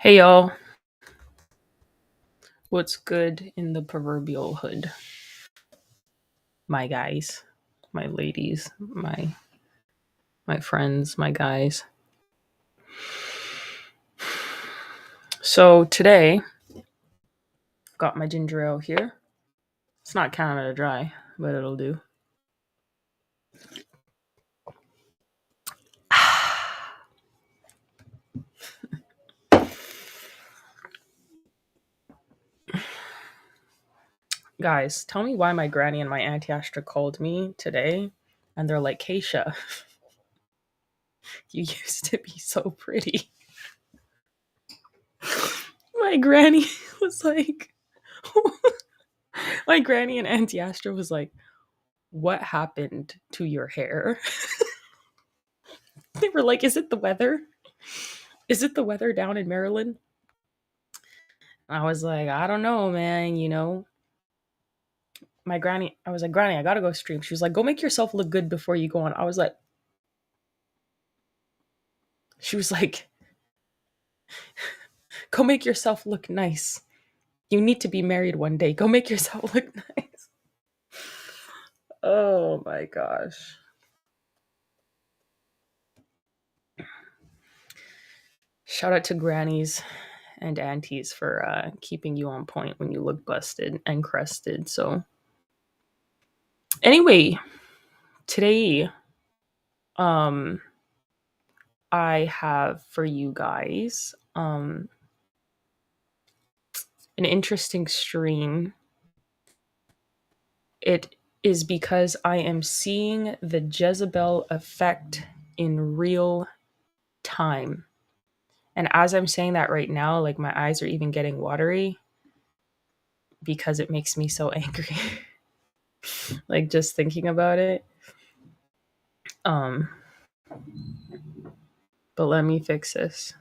Hey y'all, what's good in the proverbial hood? My guys, my ladies, my friends, my guys. So today, got my ginger ale here. It's not Canada Dry, but it'll do. Guys, tell me why my granny and my auntie Astra called me today, and they're like, "Kaysha, you used to be so pretty." My granny was like, my granny and auntie Astra was like, "What happened to your hair?" They were like, "Is it the weather? Is it the weather down in Maryland?" I was like, "I don't know, man. My granny, I was like, Granny, I gotta go stream." She was like, "Go make yourself look good before you go on." I was like, she was like, "Go make yourself look nice. You need to be married one day. Go make yourself look nice." Oh my gosh. Shout out to grannies and aunties for keeping you on point when you look busted and crested. So, anyway, today, um, I have for you guys an interesting stream. It is because I am seeing the Jezebel effect in real time. And as I'm saying that right now, like my eyes are even getting watery because it makes me so angry. Like just thinking about it. Um but let me fix this.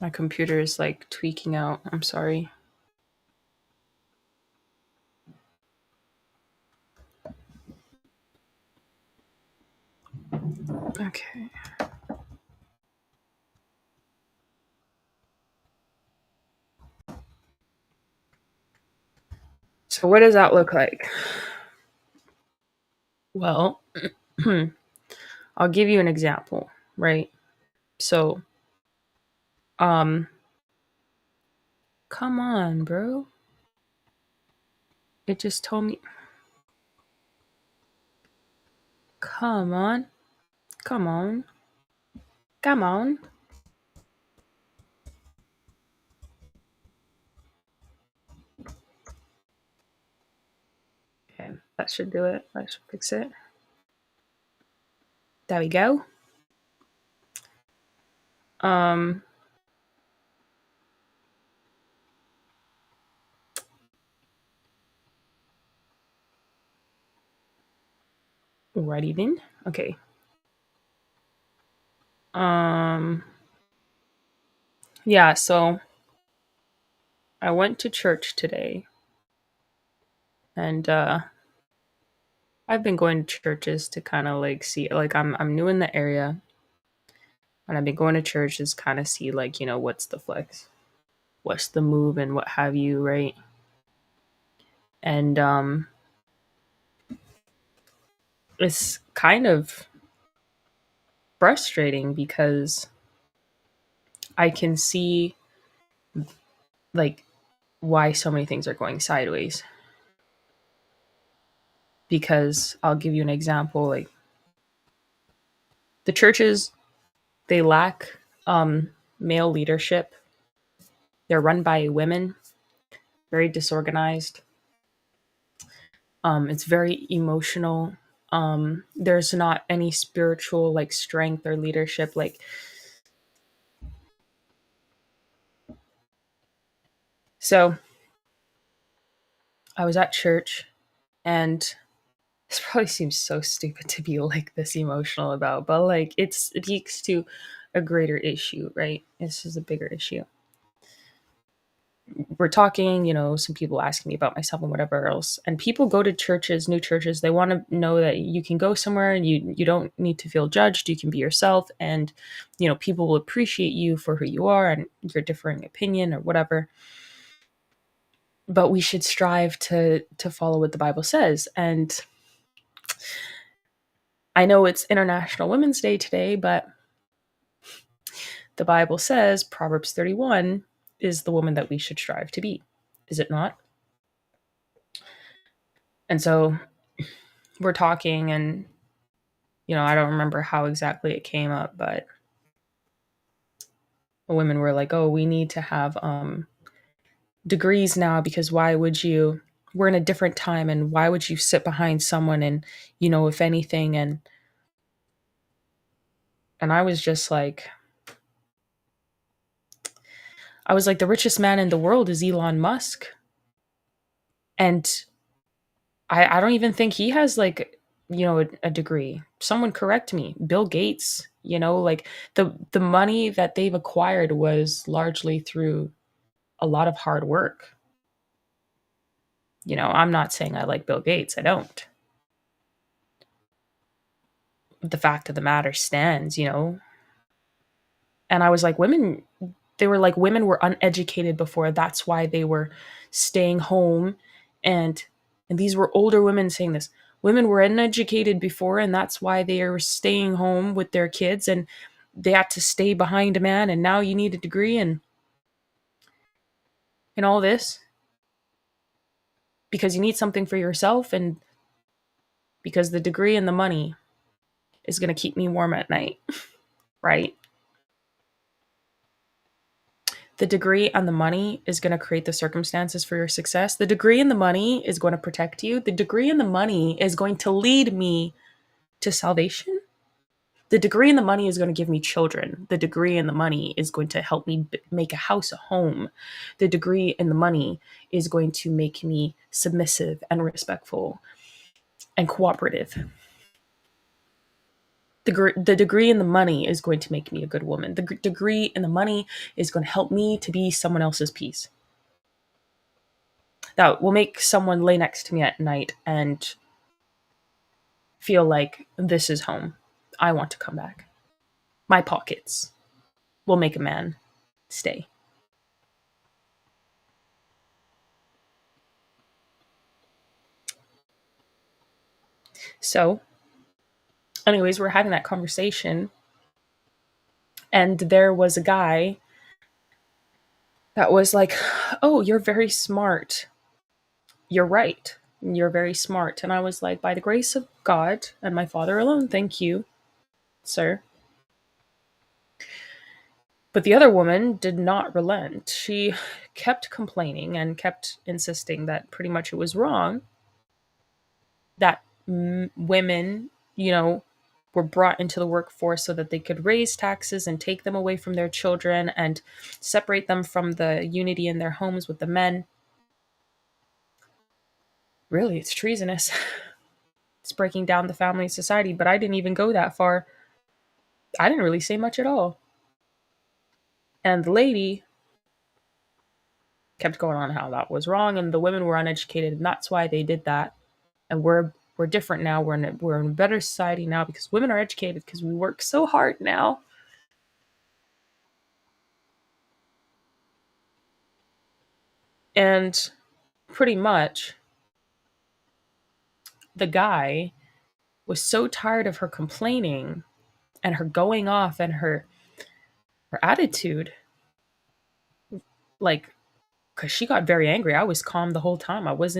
My computer is like tweaking out. I'm sorry. Okay. So what does that look like? Well, I'll give you an example, right? So, um come on, bro. It just told me, come on. Come on. Come on. Okay, that should do it. That should fix it. There we go. Um, Ready then? Okay. Um, yeah, so I went to church today and I've been going to churches to kind of like see, like I'm new in the area and I've been going to churches kind of see like, what's the flex, what's the move and what have you, right? And it's kind of frustrating because I can see like why so many things are going sideways. Because I'll give you an example, like the churches, they lack male leadership. They're run by women, very disorganized. It's very emotional. There's not any spiritual like strength or leadership. Like so, I was at church, and this probably seems so stupid to be like this emotional about, but like it speaks to a greater issue, right? This is a bigger issue. we're talking, some people asking me about myself and whatever else. And people go to churches, new churches, they want to know that you can go somewhere and you don't need to feel judged. You can be yourself, and people will appreciate you for who you are and your differing opinion or whatever. But we should strive to follow what the Bible says. And I know it's International Women's Day today, but the Bible says Proverbs 31 is the woman that we should strive to be. Is it not? And so we're talking, and I don't remember how exactly it came up, but the women were like, "Oh, we need to have degrees now, because why would you? We're in a different time, and why would you sit behind someone and if anything?" And I was just like, the richest man in the world is Elon Musk, and I don't even think he has like a degree. Someone correct me. Bill Gates, like the money that they've acquired was largely through a lot of hard work. I'm not saying I like Bill Gates. I don't. The fact of the matter stands. And I was like, they were like, women were uneducated before. That's why they were staying home. And these were older women saying this. Women were uneducated before, and that's why they are staying home with their kids, and they had to stay behind a man, and now you need a degree and all this because you need something for yourself, and because the degree and the money is going to keep me warm at night, right? The degree and the money is going to create the circumstances for your success. The degree and the money is going to protect you. The degree and the money is going to lead me to salvation. The degree and the money is going to give me children. The degree and the money is going to help me make a house, a home. The degree and the money is going to make me submissive and respectful and cooperative. The degree and the money is going to make me a good woman. The degree and the money is going to help me to be someone else's peace. That will make someone lay next to me at night and feel like this is home. I want to come back. My pockets will make a man stay. So, anyways, we're having that conversation, and there was a guy that was like, "Oh, you're very smart. You're right. You're very smart." And I was like, "By the grace of God and my Father alone, thank you, sir." But the other woman did not relent. She kept complaining and kept insisting that pretty much it was wrong that women, were brought into the workforce so that they could raise taxes and take them away from their children and separate them from the unity in their homes with the men. Really, it's treasonous. It's breaking down the family society, but I didn't even go that far. I didn't really say much at all. And the lady kept going on how that was wrong and the women were uneducated and that's why they did that. And we're different now. We're in a better society now because women are educated because we work so hard now. And pretty much the guy was so tired of her complaining and her going off and her attitude, like, because she got very angry. I was calm the whole time. I was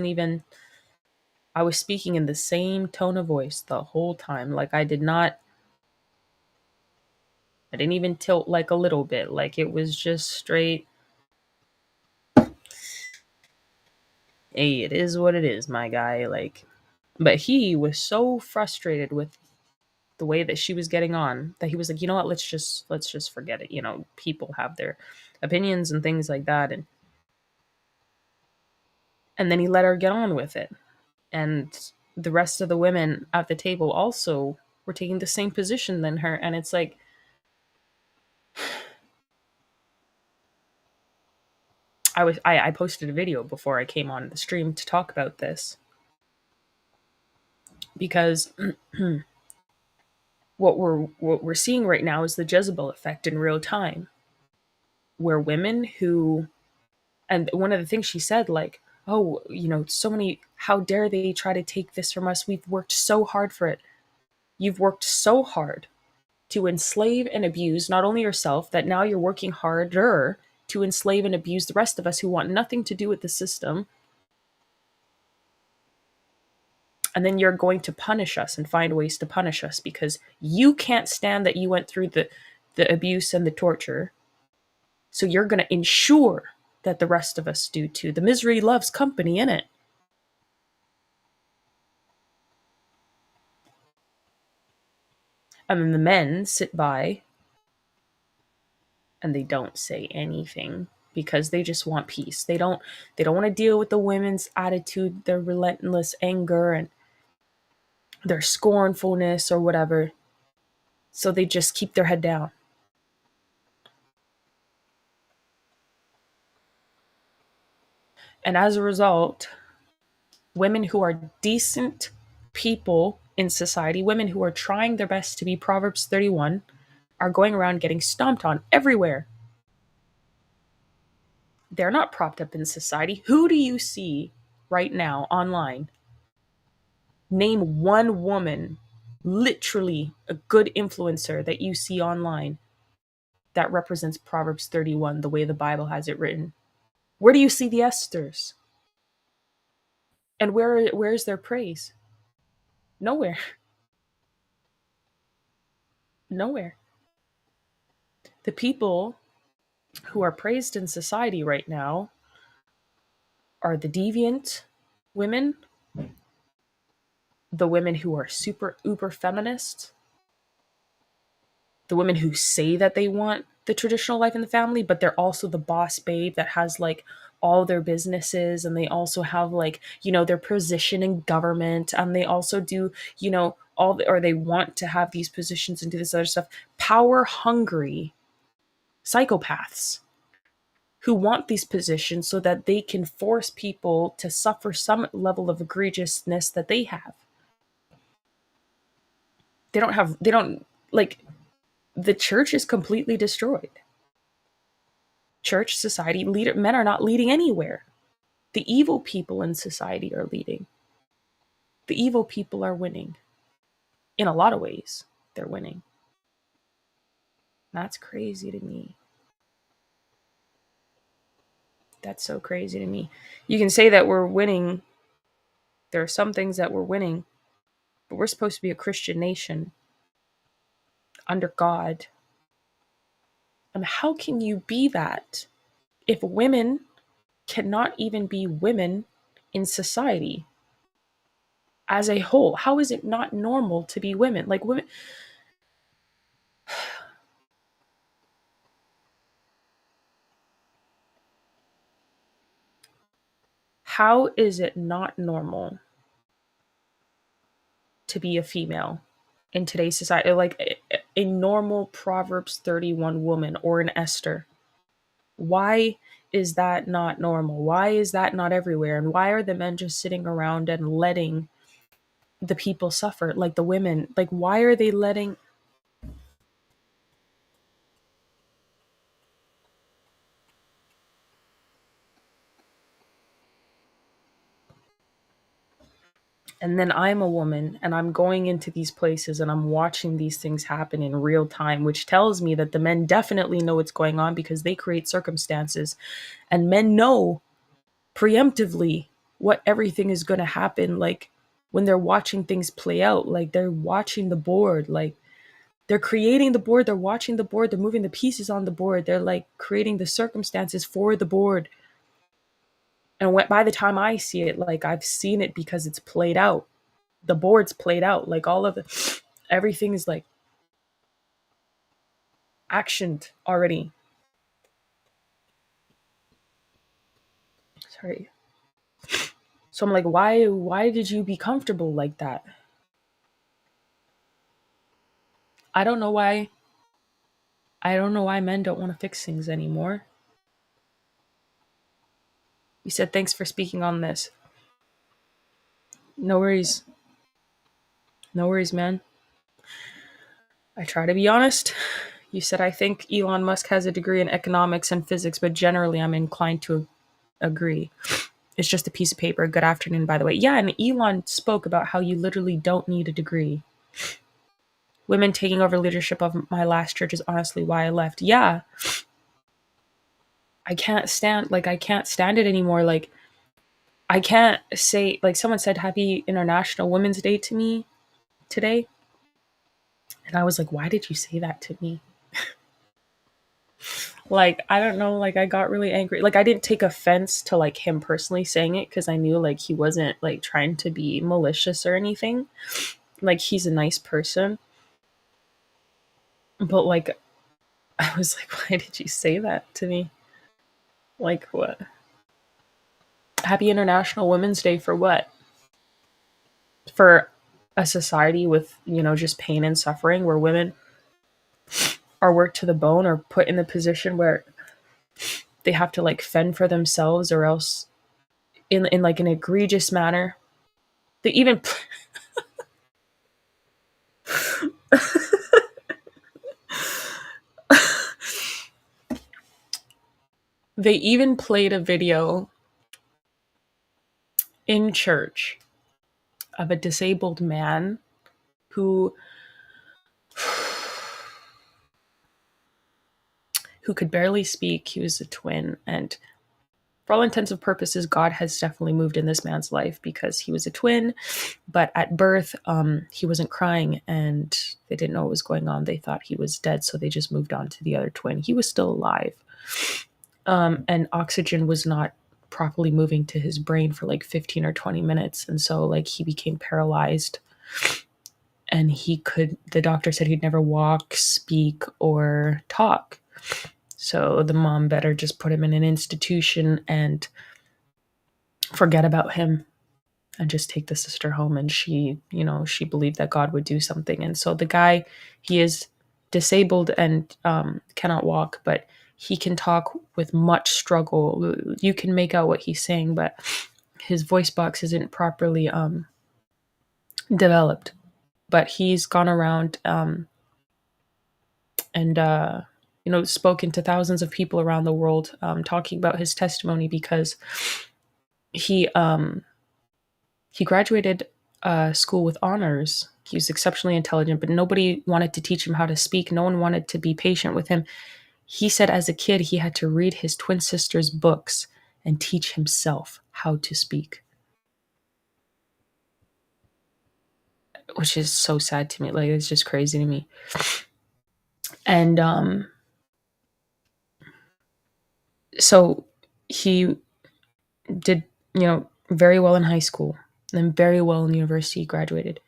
speaking in the same tone of voice the whole time. Like, I didn't even tilt like a little bit. Like, it was just straight, hey, it is what it is, my guy. Like, but he was so frustrated with the way that she was getting on that he was like, you know what, let's just forget it. People have their opinions and things like that, and then he let her get on with it. And the rest of the women at the table also were taking the same position than her, and it's like, I posted a video before I came on the stream to talk about this, because what we're seeing right now is the Jezebel effect in real time, where women who, and one of the things she said, like, oh, so many, how dare they try to take this from us? We've worked so hard for it. You've worked so hard to enslave and abuse not only yourself, that now you're working harder to enslave and abuse the rest of us who want nothing to do with the system. And then you're going to punish us and find ways to punish us because you can't stand that you went through the abuse and the torture. So you're going to ensure that the rest of us do too. The misery loves company, innit? And then the men sit by and they don't say anything because they just want peace. They don't want to deal with the women's attitude, their relentless anger and their scornfulness or whatever. So they just keep their head down. And as a result, women who are decent people in society, women who are trying their best to be Proverbs 31, are going around getting stomped on everywhere. They're not propped up in society. Who do you see right now online? Name one woman, literally a good influencer that you see online that represents Proverbs 31 the way the Bible has it written. Where do you see the Esthers? And where's their praise? Nowhere. Nowhere. The people who are praised in society right now are the deviant women, the women who are super uber feminist, the women who say that they want the traditional life in the family, but they're also the boss babe that has like all their businesses, and they also have like, their position in government, and they also do, or they want to have these positions and do this other stuff. Power hungry psychopaths who want these positions so that they can force people to suffer some level of egregiousness that they have. They don't like, the church is completely destroyed. Church, society, men are not leading anywhere. The evil people in society are leading. The evil people are winning. In a lot of ways, they're winning. That's crazy to me. That's so crazy to me. You can say that we're winning. There are some things that we're winning, but we're supposed to be a Christian nation under God. And how can you be that if women cannot even be women in society as a whole? How is it not normal to be women? Like, women. How is it not normal to be a female in today's society? Like a normal Proverbs 31 woman or an Esther. Why is that not normal? Why is that not everywhere? And why are the men just sitting around and letting the people suffer? Like the women, like, why are they letting? And then I'm a woman and I'm going into these places and I'm watching these things happen in real time, which tells me that the men definitely know what's going on because they create circumstances, and men know preemptively what everything is going to happen. Like when they're watching things play out, like they're watching the board, like they're creating the board, they're watching the board, they're moving the pieces on the board, they're like creating the circumstances for the board. And by the time I see it, like I've seen it because it's played out. The board's played out. Like all of it, everything is like actioned already. Sorry. So I'm like, why did you be comfortable like that? I don't know why. I don't know why men don't want to fix things anymore. You said thanks for speaking on this. No worries. No worries, man. I try to be honest. You said I think Elon Musk has a degree in economics and physics, but generally I'm inclined to agree. It's just a piece of paper. Good afternoon, by the way. Yeah, and Elon spoke about how you literally don't need a degree. Women taking over leadership of my last church is honestly why I left. Yeah. I can't stand it anymore. Like, I can't say, like, someone said Happy International Women's Day to me today. And I was like, why did you say that to me? Like, I don't know, like, I got really angry. Like, I didn't take offense to, like, him personally saying it because I knew, like, he wasn't, like, trying to be malicious or anything. Like, he's a nice person. But, like, I was like, why did you say that to me? Like, what? Happy International Women's Day for what? For a society with, just pain and suffering where women are worked to the bone or put in the position where they have to, like, fend for themselves or else in like an egregious manner. They even they even played a video in church of a disabled man who could barely speak. He was a twin, and for all intents and purposes, God has definitely moved in this man's life because he was a twin, but at birth, he wasn't crying and they didn't know what was going on. They thought he was dead, so they just moved on to the other twin. He was still alive. And oxygen was not properly moving to his brain for like 15 or 20 minutes. And so, like, he became paralyzed and the doctor said he'd never walk, speak, or talk. So the mom better just put him in an institution and forget about him and just take the sister home. And she believed that God would do something. And so the guy, he is disabled and cannot walk, but he can talk with much struggle. You can make out what he's saying, but his voice box isn't properly developed. But he's gone around and spoken to thousands of people around the world, talking about his testimony because he graduated school with honors. He was exceptionally intelligent, but nobody wanted to teach him how to speak. No one wanted to be patient with him. He said as a kid, he had to read his twin sister's books and teach himself how to speak, which is so sad to me. Like, it's just crazy to me. And so he did, very well in high school, then very well in university. He graduated.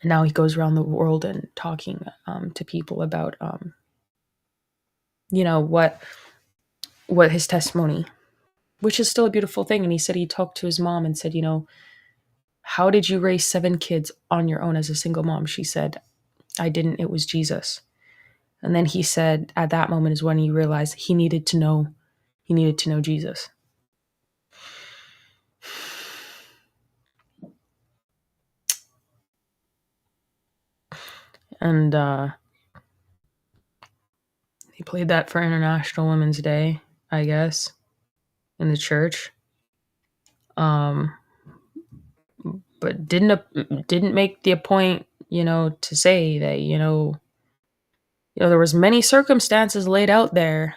And now he goes around the world and talking to people about, what his testimony, which is still a beautiful thing. And he said he talked to his mom and said, how did you raise 7 kids on your own as a single mom? She said, I didn't. It was Jesus. And then he said at that moment is when he realized he needed to know Jesus. And he played that for International Women's Day, I guess, in the church. But didn't make the point, to say that, there was many circumstances laid out there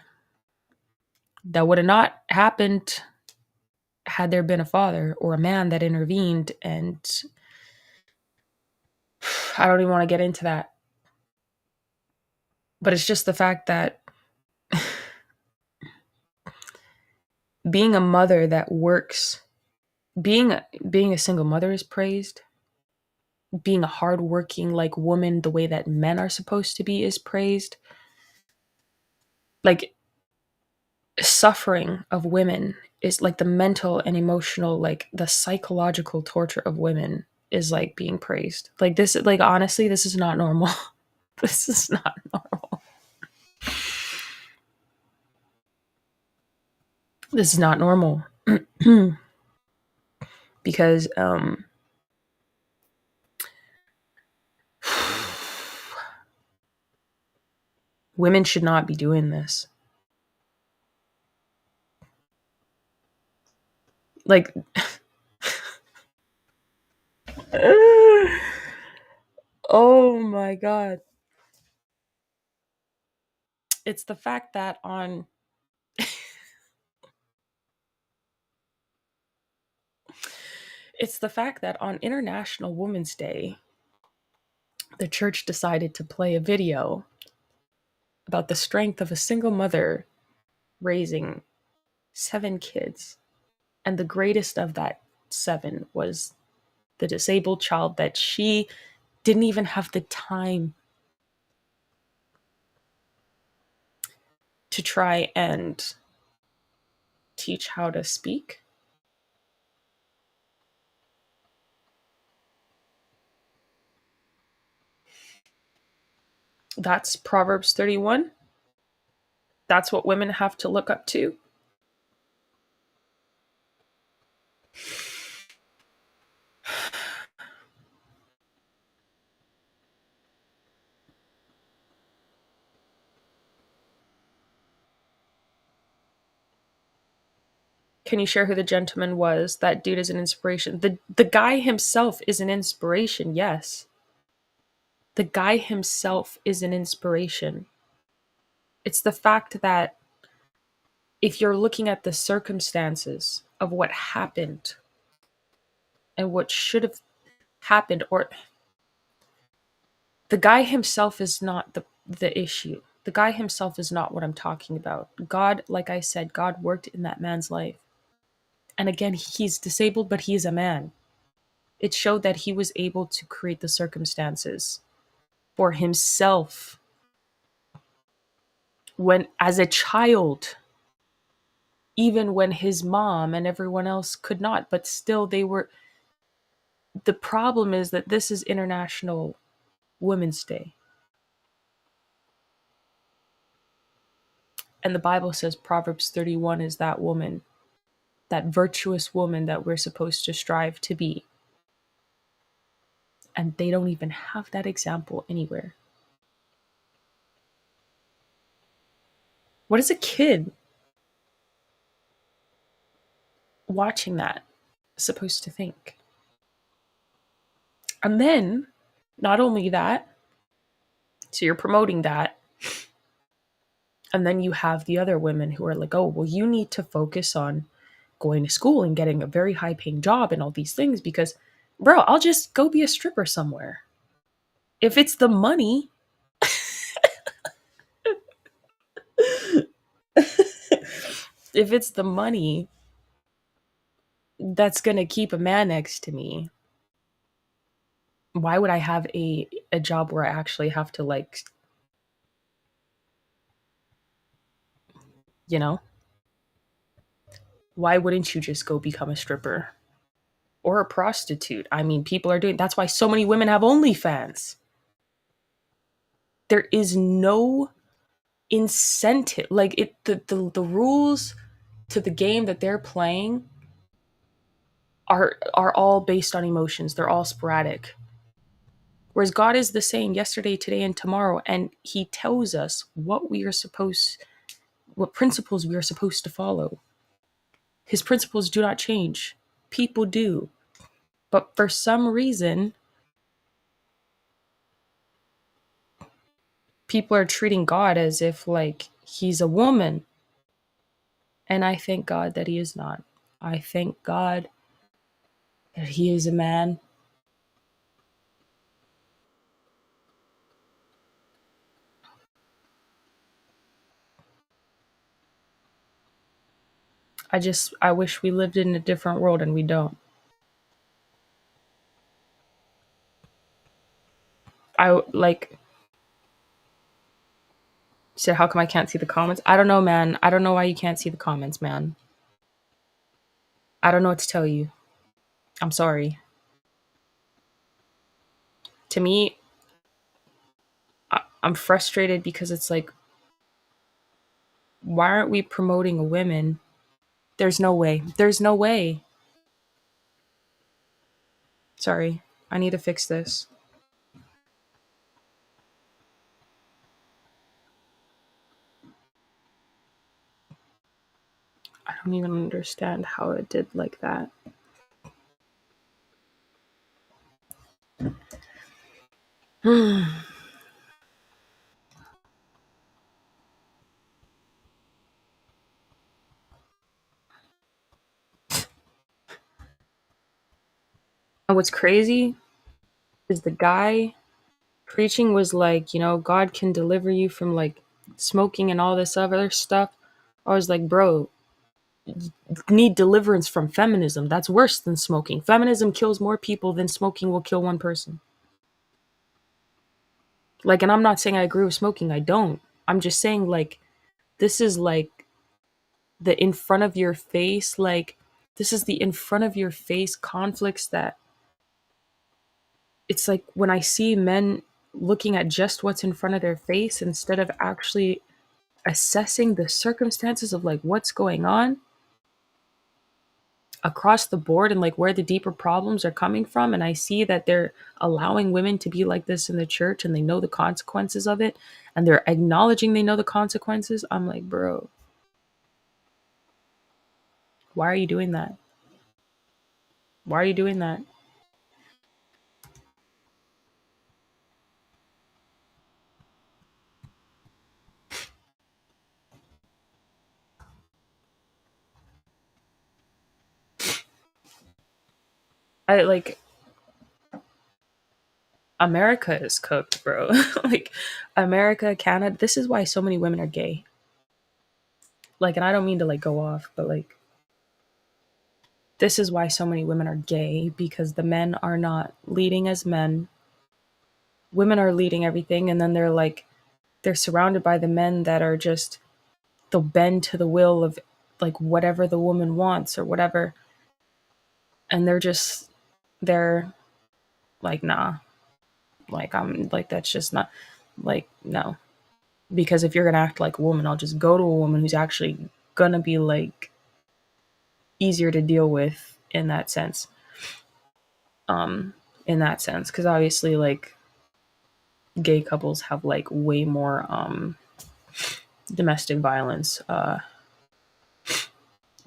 that would have not happened had there been a father or a man that intervened. And I don't even want to get into that. But it's just the fact that being a mother that works, being a single mother is praised. Being a hardworking, like, woman, the way that men are supposed to be, is praised. Like, suffering of women is like the mental and emotional, like the psychological torture of women is like being praised. Like, this, like, honestly, this is not normal. This is not normal. This is not normal. Because women should not be doing this. Like, oh my god. It's the fact that on it's the fact that on International Women's Day, the church decided to play a video about the strength of a single mother raising 7 kids. And the greatest of that 7 was the disabled child that she didn't even have the time to try and teach how to speak. That's Proverbs 31. That's what women have to look up to. Can you share who the gentleman was? That dude is an inspiration. The guy himself is an inspiration, yes. The guy himself is an inspiration. It's the fact that if you're looking at the circumstances of what happened and what should have happened, or the guy himself is not the issue. The guy himself is not what I'm talking about. God, like I said, God worked in that man's life. And again, he's disabled, but he is a man. It showed that he was able to create the circumstances for himself when, as a child, even when his mom and everyone else could not, but still they were. The problem is that this is International Women's Day. And the Bible says Proverbs 31 is that woman, that virtuous woman that we're supposed to strive to be. And they don't even have that example anywhere. What is a kid watching that supposed to think? And then, not only that, so you're promoting that, and then you have the other women who are like, oh, well, you need to focus on going to school and getting a very high paying job and all these things because, bro, I'll just go be a stripper somewhere. If it's the money, if it's the money that's going to keep a man next to me, why would I have a job where I actually have to, like, you know, why wouldn't you just go become a stripper or a prostitute? I mean, people are doing, that's why so many women have OnlyFans. There is no incentive, like the rules to the game that they're playing are all based on emotions. They're all sporadic. Whereas God is the same yesterday, today, and tomorrow, and He tells us what principles we are supposed to follow. His principles do not change. People do. But for some reason, people are treating God as if, like, He's a woman. And I thank God that He is not. I thank God that He is a man. I wish we lived in a different world, and we don't. I like said, how come I can't see the comments? I don't know, man. I don't know why you can't see the comments, man. I don't know what to tell you. I'm sorry. To me, I'm frustrated because it's like, why aren't we promoting women There's no way. There's no way. Sorry. I need to fix this. I don't even understand how it did like that. And what's crazy is the guy preaching was like, God can deliver you from like smoking and all this other stuff. I was like, bro, need deliverance from feminism. That's worse than smoking. Feminism kills more people than smoking will kill one person. Like, and I'm not saying I agree with smoking. I don't. I'm just saying, like, this is like the in front of your face, like, this is the in front of your face conflicts that it's like when I see men looking at just what's in front of their face instead of actually assessing the circumstances of like what's going on across the board and like where the deeper problems are coming from, and I see that they're allowing women to be like this in the church and they know the consequences of it and they're acknowledging they know the consequences. I'm like, bro, why are you doing that? Why are you doing that? I like America is cooked, bro. Like America, Canada, this is why so many women are gay. Like, and I don't mean to like go off, but like this is why so many women are gay, because the men are not leading as men. Women are leading everything, and then they're surrounded by the men that are just, they'll bend to the will of like whatever the woman wants or whatever, and they're like, nah, like I'm like, that's just not, like, no, because if you're gonna act like a woman, I'll just go to a woman who's actually gonna be like easier to deal with in that sense. In that sense, because obviously like gay couples have like way more domestic violence and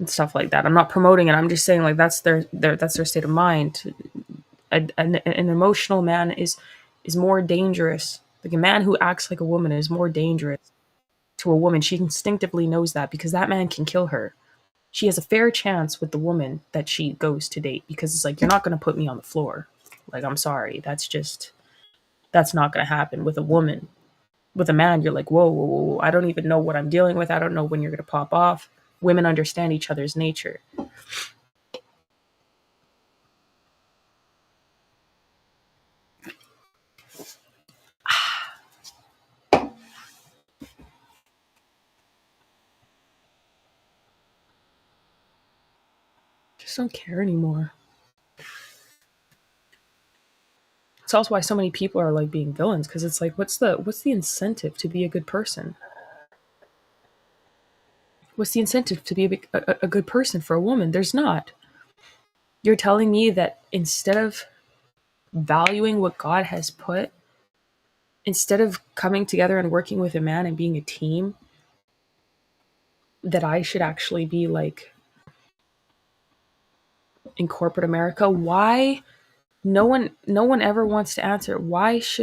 stuff like that. I'm not promoting it. I'm just saying like that's their state of mind. An emotional man is more dangerous. Like a man who acts like a woman is more dangerous to a woman. She instinctively knows that because that man can kill her. She has a fair chance with the woman that she goes to date because it's like, you're not going to put me on the floor. Like, I'm sorry. That's not going to happen with a woman. With a man, you're like, whoa, whoa, whoa, whoa, I don't even know what I'm dealing with. I don't know when you're going to pop off. Women understand each other's nature. Just don't care anymore. It's also why so many people are like being villains, because it's like, what's the incentive to be a good person? What's the incentive to be a good person for a woman? There's not. You're telling me that instead of valuing what God has put, instead of coming together and working with a man and being a team, that I should actually be like in corporate America? Why no one ever wants to answer why is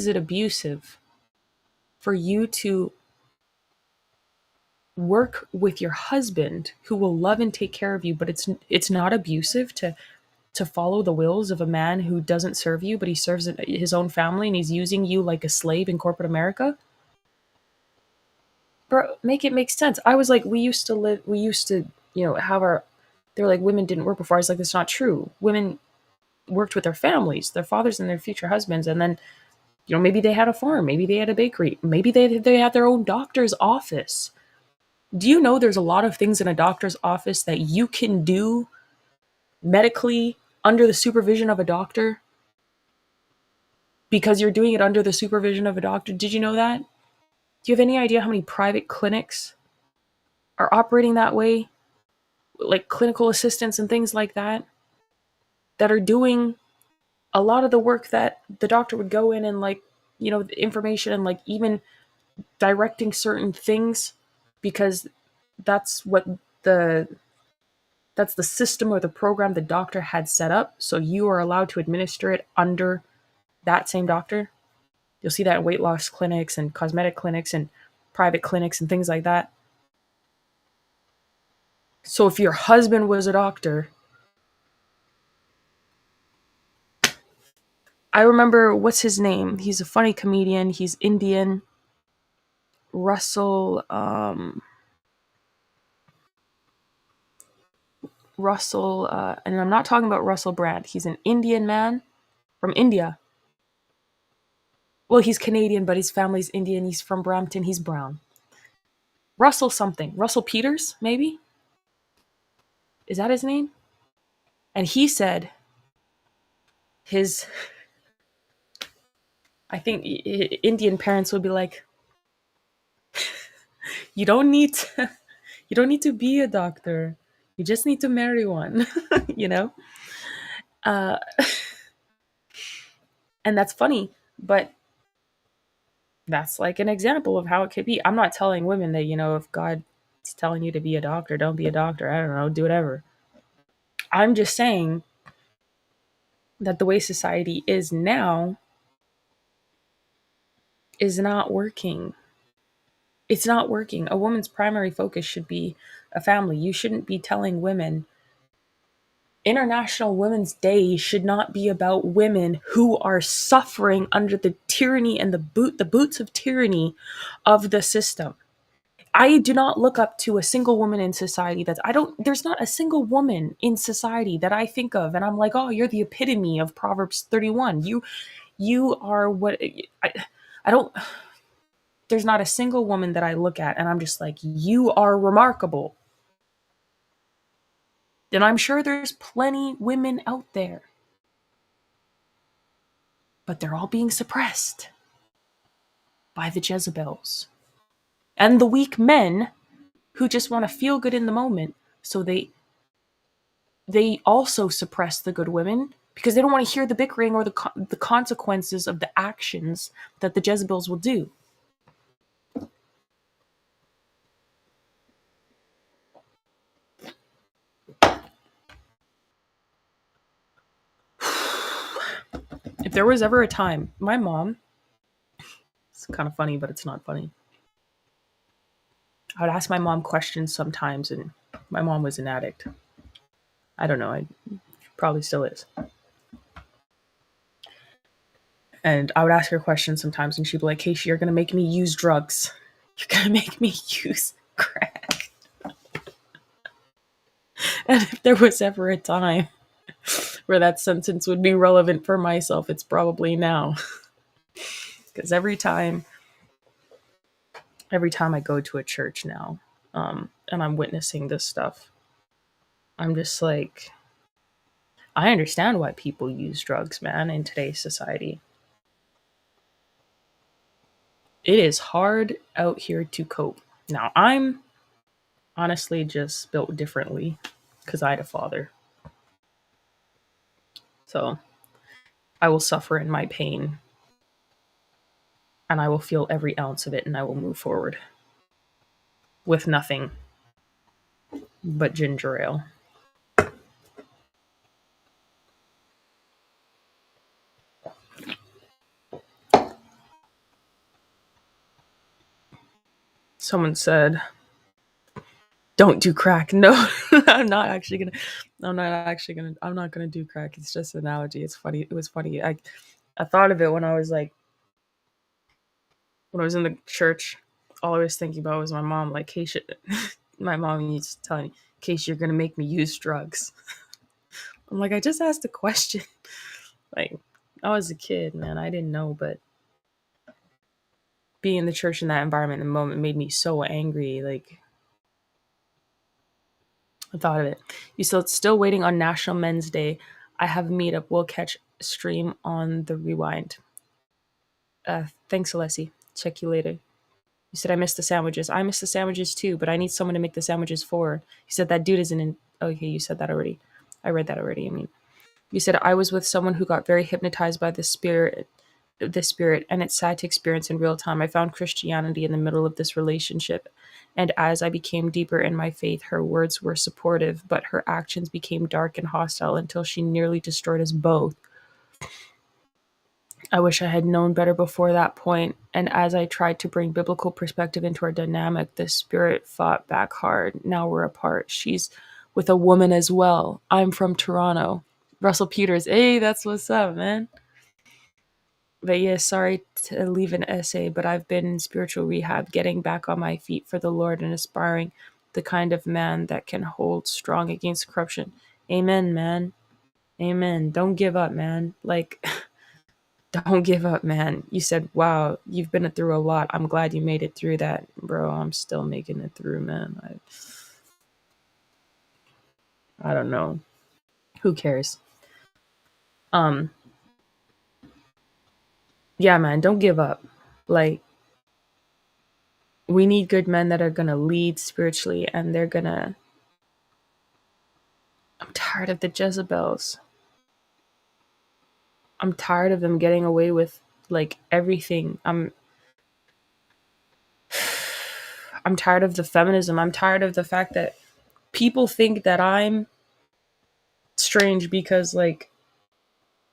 it abusive for you to work with your husband who will love and take care of you, but it's not abusive to follow the wills of a man who doesn't serve you, but he serves his own family and he's using you like a slave in corporate America? Bro, make it make sense. I was like, we used to, have our, they're like, women didn't work before. I was like, that's not true. Women worked with their families, their fathers and their future husbands. And then, maybe they had a farm, maybe they had a bakery, maybe they had their own doctor's office. Do you know there's a lot of things in a doctor's office that you can do medically under the supervision of a doctor because you're doing it under the supervision of a doctor? Did you know that? Do you have any idea how many private clinics are operating that way, like clinical assistants and things like that are doing a lot of the work that the doctor would go in and like, the information and like even directing certain things because that's what the that's the system or the program the doctor had set up. So you are allowed to administer it under that same doctor. You'll see that in weight loss clinics and cosmetic clinics and private clinics and things like that. So if your husband was a doctor, I remember what's his name? He's a funny comedian. He's Indian. Russell, and I'm not talking about Russell Brand. He's an Indian man from India. Well, he's Canadian, but his family's Indian. He's from Brampton. He's brown. Russell something. Russell Peters, maybe? Is that his name? And he said his, I think Indian parents would be like, you don't need to, you don't need to be a doctor. You just need to marry one, you know? Uh, and that's funny, but that's like an example of how it could be. I'm not telling women that, if God's telling you to be a doctor, don't be a doctor. I don't know, do whatever. I'm just saying that the way society is now is not working. It's not working. A woman's primary focus should be a family. You shouldn't be telling women. International Women's Day should not be about women who are suffering under the tyranny and the boots of tyranny of the system. I do not look up to a single woman in society there's not a single woman in society that I think of and I'm like, oh, you're the epitome of Proverbs 31. You are what I don't, there's not a single woman that I look at and I'm just like, you are remarkable. And I'm sure there's plenty women out there, but they're all being suppressed by the Jezebels and the weak men who just want to feel good in the moment. So they also suppress the good women because they don't want to hear the bickering or the consequences of the actions that the Jezebels will do. If there was ever a time, my mom, it's kind of funny, but it's not funny. I would ask my mom questions sometimes, and my mom was an addict. I don't know, I probably still is. And I would ask her questions sometimes, and she'd be like, Kaysha, you're going to make me use drugs. You're going to make me use crack. And if there was ever a time where that sentence would be relevant for myself, it's probably now. Because every time I go to a church now, and I'm witnessing this stuff, I'm just like, I understand why people use drugs, man, in today's society. It is hard out here to cope. Now, I'm honestly just built differently because I had a father. So I will suffer in my pain and I will feel every ounce of it and I will move forward with nothing but ginger ale. Someone said, don't do crack. No, I'm not actually gonna. I'm not gonna do crack. It's just an analogy. It's funny. It was funny. I thought of it when I was in the church. All I was thinking about was my mom. Like, Kaysha, my mom used to tell me, Kaysha, you're gonna make me use drugs. I'm like, I just asked a question. Like, I was a kid, man. I didn't know, but being in the church in that environment in the moment made me so angry. Like, I thought of it. You still waiting on National Men's Day. I have a meetup. We'll catch stream on the rewind. Thanks, Alessi. Check you later. You said, I miss the sandwiches. I miss the sandwiches too, but I need someone to make the sandwiches for. You said, that dude isn't in. Okay, you said that already. I read that already. I mean, you said, I was with someone who got very hypnotized by the spirit, and it's sad to experience in real time. I found Christianity in the middle of this relationship. And as I became deeper in my faith, her words were supportive, but her actions became dark and hostile until she nearly destroyed us both. I wish I had known better before that point, and as I tried to bring biblical perspective into our dynamic, the spirit fought back hard. Now we're apart. She's with a woman as well. I'm from Toronto. Russell Peters, hey, that's what's up, man. But yeah, sorry to leave an essay, but I've been in spiritual rehab, getting back on my feet for the Lord and aspiring the kind of man that can hold strong against corruption. Amen, man. Amen. Don't give up, man. Like, don't give up, man. You said, wow, you've been through a lot. I'm glad you made it through that, bro. I'm still making it through, man. I don't know. Who cares? Um, yeah, man, don't give up. Like, we need good men that are gonna lead spiritually, and they're gonna. I'm tired of the Jezebels. I'm tired of them getting away with like everything. I'm tired of the feminism. I'm tired of the fact that people think that I'm strange because like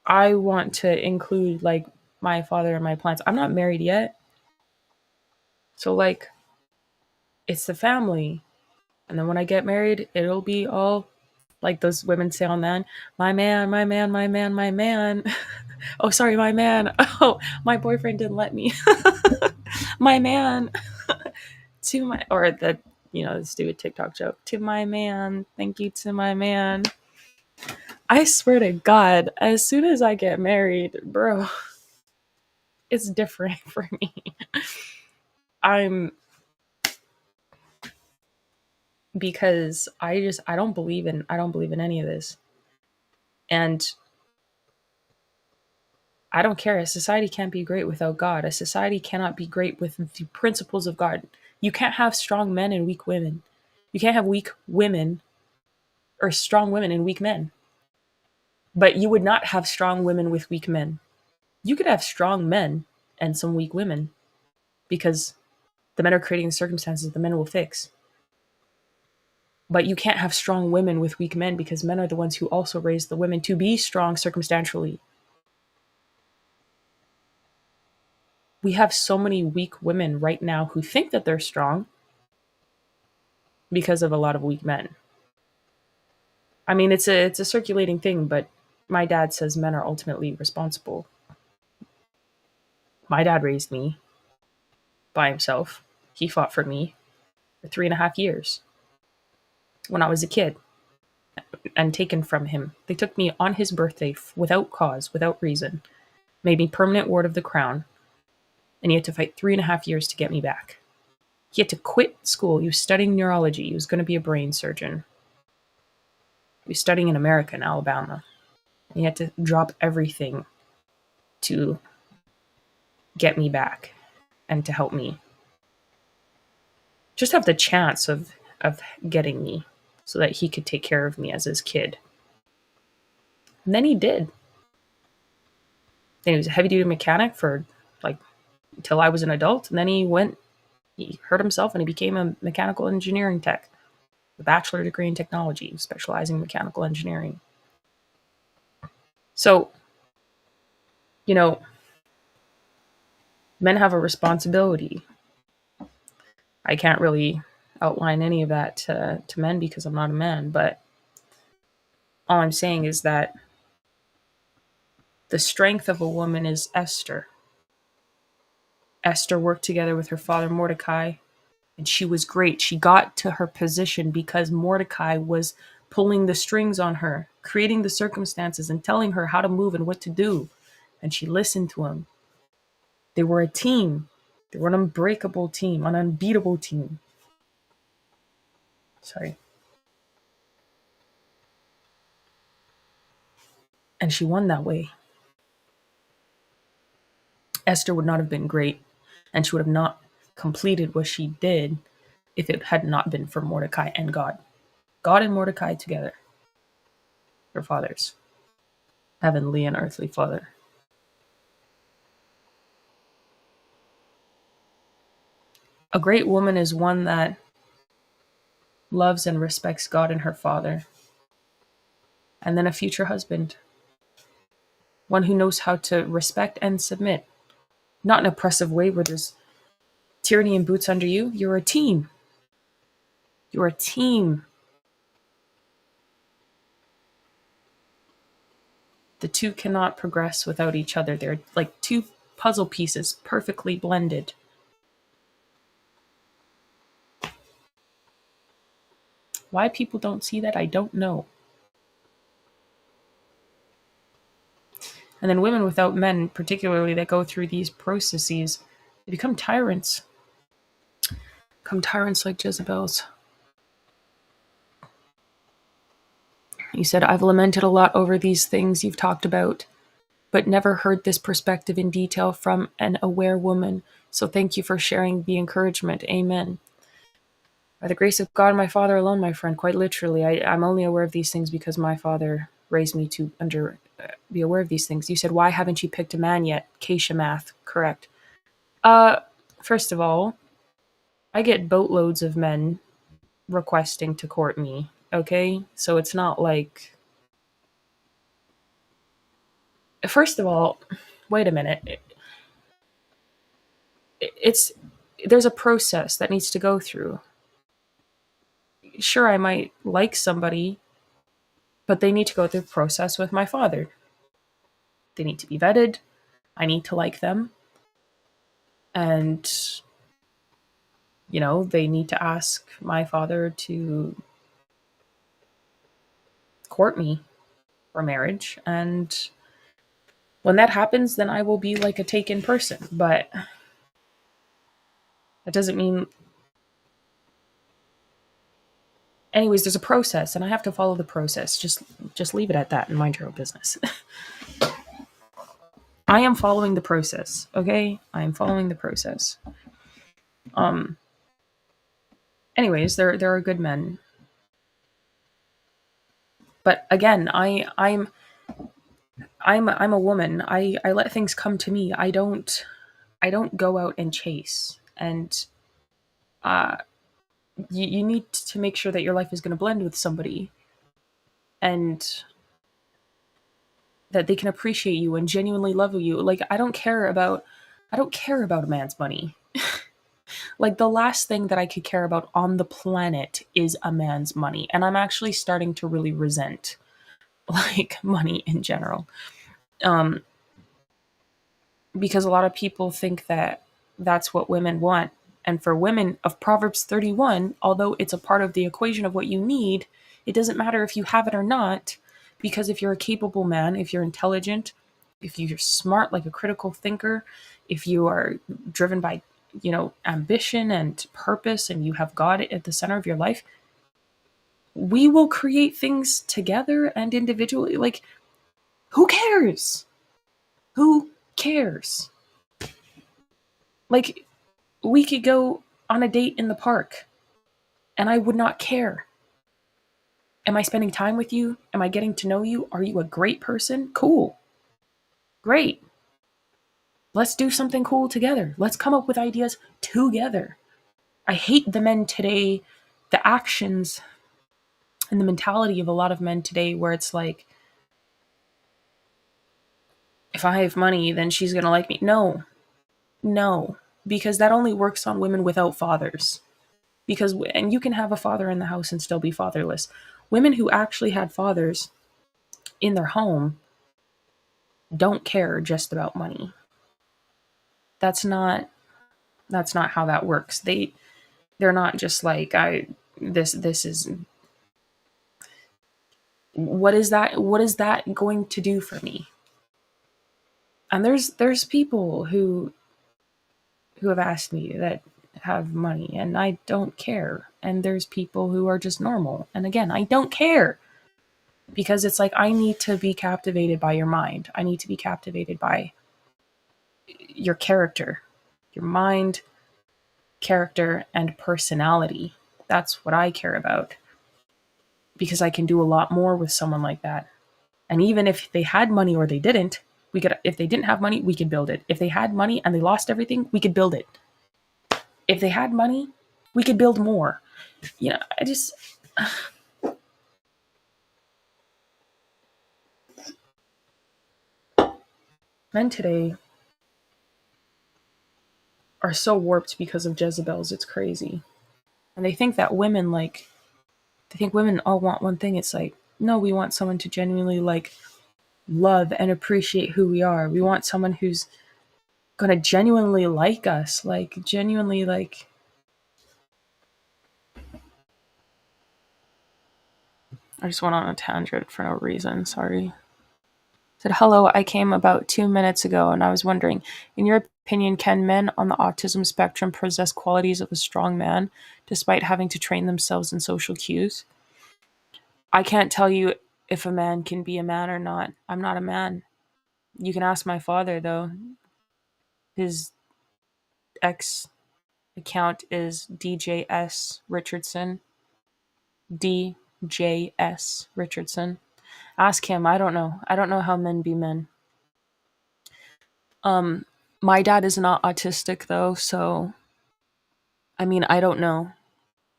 I want to include like my father in my plans. I'm not married yet. So like it's the family. And then when I get married, it'll be all like those women say on that, my man, my man, my man, my man. Oh, sorry, my man. Oh, my boyfriend didn't let me. My man. To my, or the, the stupid TikTok joke. To my man. Thank you to my man. I swear to God, as soon as I get married, bro, it's different for me. I'm because I don't believe in any of this. And I don't care. A society can't be great without God. A society cannot be great with the principles of God. You can't have strong men and weak women. You can't have weak women or strong women and weak men. But you would not have strong women with weak men. You could have strong men and some weak women because the men are creating the circumstances the men will fix. But you can't have strong women with weak men because men are the ones who also raise the women to be strong circumstantially. We have so many weak women right now who think that they're strong because of a lot of weak men. I mean, it's a circulating thing, but my dad says men are ultimately responsible. My dad raised me by himself. He fought for me for 3.5 years when I was a kid and taken from him. They took me on his birthday without cause, without reason, made me permanent ward of the crown, and he had to fight 3.5 years to get me back. He had to quit school. He was studying neurology. He was going to be a brain surgeon. He was studying in America, in Alabama. And he had to drop everything to get me back and to help me. Just have the chance of getting me so that he could take care of me as his kid. And then he did. Then he was a heavy duty mechanic for like until I was an adult. And then he hurt himself and he became a mechanical engineering tech, a bachelor degree in technology, specializing in mechanical engineering. So, men have a responsibility. I can't really outline any of that to men because I'm not a man, but all I'm saying is that the strength of a woman is Esther. Esther worked together with her father Mordecai, and she was great. She got to her position because Mordecai was pulling the strings on her, creating the circumstances and telling her how to move and what to do. And she listened to him. They were a team. They were an unbreakable team, an unbeatable team. Sorry. And she won that way. Esther would not have been great, and she would have not completed what she did if it had not been for Mordecai and God. God and Mordecai together. Her fathers. Heavenly and earthly father. A great woman is one that loves and respects God and her father. And then a future husband. One who knows how to respect and submit. Not in an oppressive way where there's tyranny and boots under you. You're a team. You're a team. The two cannot progress without each other. They're like two puzzle pieces, perfectly blended. Why people don't see that, I don't know. And then women without men, particularly that go through these processes, they become tyrants. Become tyrants like Jezebels. You said, I've lamented a lot over these things you've talked about, but never heard this perspective in detail from an aware woman. So thank you for sharing the encouragement. Amen. By the grace of God and my Father alone, my friend, quite literally, I'm only aware of these things because my Father raised me to be aware of these things. You said, why haven't you picked a man yet? Kaysha math, correct. First of all, I get boatloads of men requesting to court me, okay? So it's not like... First of all, wait a minute. There's a process that needs to go through. Sure, I might like somebody, but they need to go through the process with my father. They need to be vetted. I need to like them. And, they need to ask my father to court me for marriage. And when that happens, then I will be like a taken person. But that doesn't mean... Anyways, there's a process, and I have to follow the process. Just leave it at that and mind your own business. I am following the process, okay? I am following the process. Anyways, there are good men. But again, I'm a woman. I let things come to me. I don't go out and chase. And you need to make sure that your life is going to blend with somebody, and that they can appreciate you and genuinely love you. Like, I don't care about a man's money. Like, the last thing that I could care about on the planet is a man's money. And I'm actually starting to really resent, like, money in general. Because a lot of people think that that's what women want. And for women of Proverbs 31, although it's a part of the equation of what you need, it doesn't matter if you have it or not. Because if you're a capable man, if you're intelligent, if you're smart, like a critical thinker, if you are driven by, ambition and purpose, and you have God at the center of your life, we will create things together and individually. Like, who cares? Who cares? Like, we could go on a date in the park and I would not care. Am I spending time with you? Am I getting to know you? Are you a great person? Cool. Great. Let's do something cool together. Let's come up with ideas together. I hate the men today, the actions and the mentality of a lot of men today, where it's like, if I have money, then she's going to like me. No, because that only works on women without fathers. And you can have a father in the house and still be fatherless. Women who actually had fathers in their home don't care just about money. That's not how that works. They're not just like, this is... What is that going to do for me? And there's people who have asked me that have money, and I don't care. And there's people who are just normal, and again, I don't care, because it's like, I need to be captivated by your mind. I need to be captivated by your character, your mind, character and personality. That's what I care about, because I can do a lot more with someone like that. And even if they had money or they didn't, we could, if they didn't have money, we could build it. If they had money and they lost everything, we could build it. If they had money, we could build more. You know, I just, men today are so warped because of Jezebels. It's crazy. And they think that women, like, they think women all want one thing. It's like, no, we want someone to genuinely, like, love and appreciate who we are. We want someone who's gonna genuinely like us, like, genuinely, like, I just went on a tangent for no reason. Sorry. Said, hello, I came about 2 minutes ago and I was wondering, in your opinion, can men on the autism spectrum possess qualities of a strong man despite having to train themselves in social cues? I can't tell you if a man can be a man or not. I'm not a man. You can ask my father, though. His ex account is DJS Richardson. DJS Richardson. Ask him. I don't know. I don't know how men be men. Um, my dad is not autistic though, so I mean, I don't know.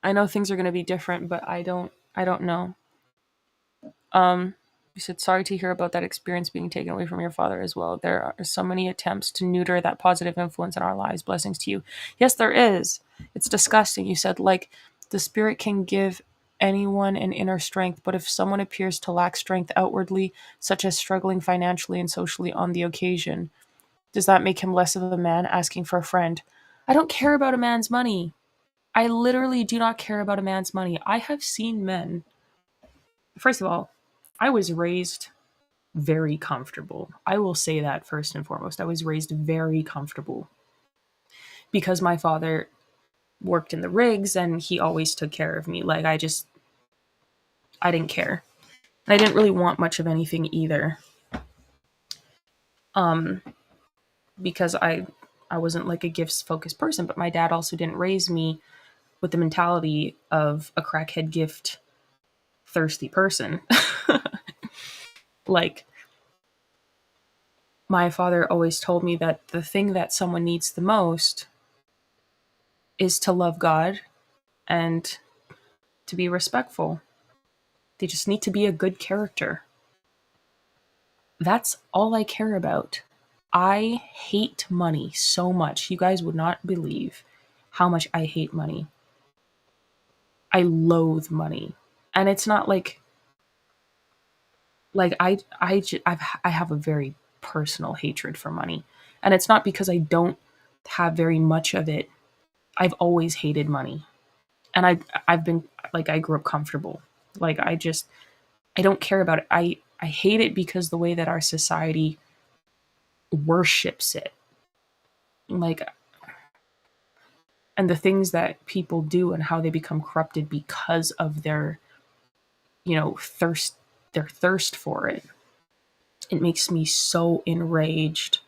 I know things are going to be different, but I don't know. Um, you said sorry to hear about that experience being taken away from your father as well. There are so many attempts to neuter that positive influence in our lives. Blessings to you. Yes, there is. It's disgusting. You said, like, the spirit can give anyone an inner strength, but if someone appears to lack strength outwardly, such as struggling financially and socially on the occasion, does that make him less of a man asking for a friend? I don't care about a man's money. I literally do not care about a man's money. I have seen men. First of all, I was raised very comfortable. I will say that first and foremost. I was raised very comfortable because my father worked in the rigs and he always took care of me. Like, I didn't care. I didn't really want much of anything either. Um because I wasn't like a gifts focused person, but my dad also didn't raise me with the mentality of a crackhead gift thirsty person. Like, my father always told me that the thing that someone needs the most is to love God and to be respectful. They just need to be a good character. That's all I care about. I hate money so much. You guys would not believe how much I hate money. I loathe money. And it's not like I have a very personal hatred for money. And it's not because I don't have very much of it. I've always hated money. And I've been, like, I grew up comfortable. Like, I don't care about it. I hate it because the way that our society worships it. Like, and the things that people do and how they become corrupted because of their, their thirst for it. It makes me so enraged.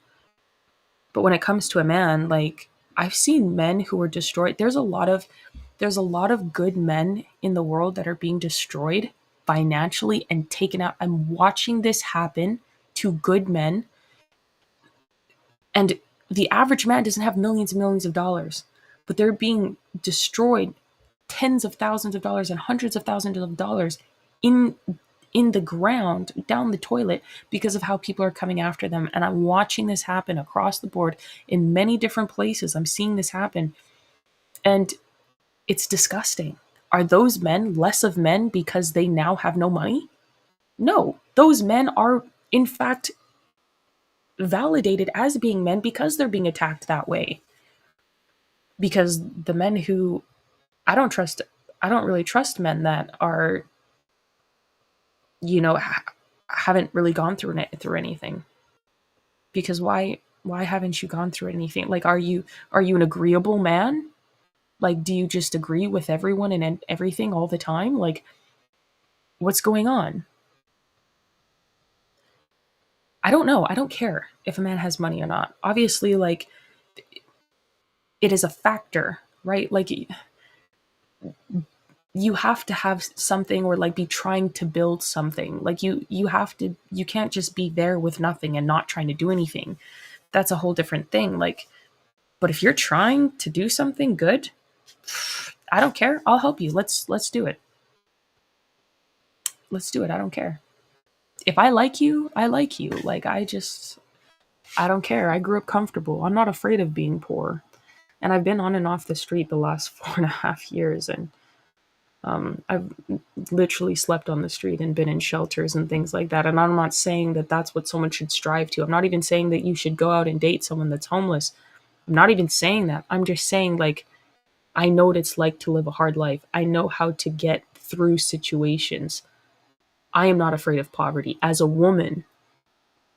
But when it comes to a man, like, I've seen men who are destroyed. There's a lot of good men in the world that are being destroyed financially and taken out. I'm watching this happen to good men, and the average man doesn't have millions and millions of dollars, but they're being destroyed tens of thousands of dollars and hundreds of thousands of dollars in in the ground down the toilet because of how people are coming after them. And I'm watching this happen across the board in many different places. I'm seeing this happen, and it's disgusting. Are those men less of men because they now have no money? No, those men are in fact validated as being men because they're being attacked that way. Because the men who I don't trust, I don't really trust men that are, haven't really gone through anything. Because why haven't you gone through anything? Like, are you an agreeable man? Like, do you just agree with everyone and everything all the time? Like, what's going on? I don't know. I don't care if a man has money or not. Obviously, like, it is a factor. right? Like you have to have something, or like be trying to build something. Like you have to, you can't just be there with nothing and not trying to do anything. That's a whole different thing. Like, but if you're trying to do something good, I don't care. I'll help you. Let's do it. Let's do it. I don't care. If I like you, I like you. Like I don't care. I grew up comfortable. I'm not afraid of being poor. And I've been on and off the street the last 4.5 years, and I've literally slept on the street and been in shelters and things like that. And I'm not saying that that's what someone should strive to. I'm not even saying that you should go out and date someone that's homeless. I'm not even saying that. I'm just saying, like, I know what it's like to live a hard life. I know how to get through situations. I am not afraid of poverty. As a woman,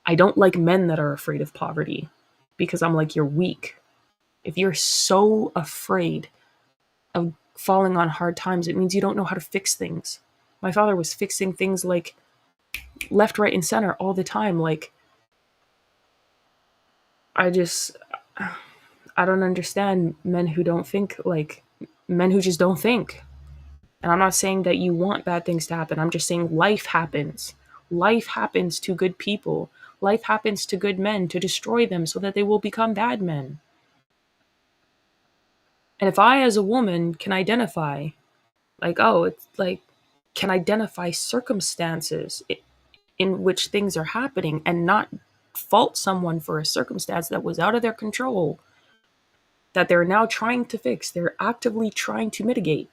I don't like men that are afraid of poverty, because I'm like, you're weak. If you're so afraid of falling on hard times, it means you don't know how to fix things. My father was fixing things like left, right, and center all the time. Like, I just, I don't understand men who don't think, like, men who just don't think. And I'm not saying that you want bad things to happen. I'm just saying life happens. Life happens to good people. Life happens to good men to destroy them so that they will become bad men. And if I, as a woman, can identify, like, oh, it's like, can identify circumstances in which things are happening and not fault someone for a circumstance that was out of their control, that they're now trying to fix, they're actively trying to mitigate.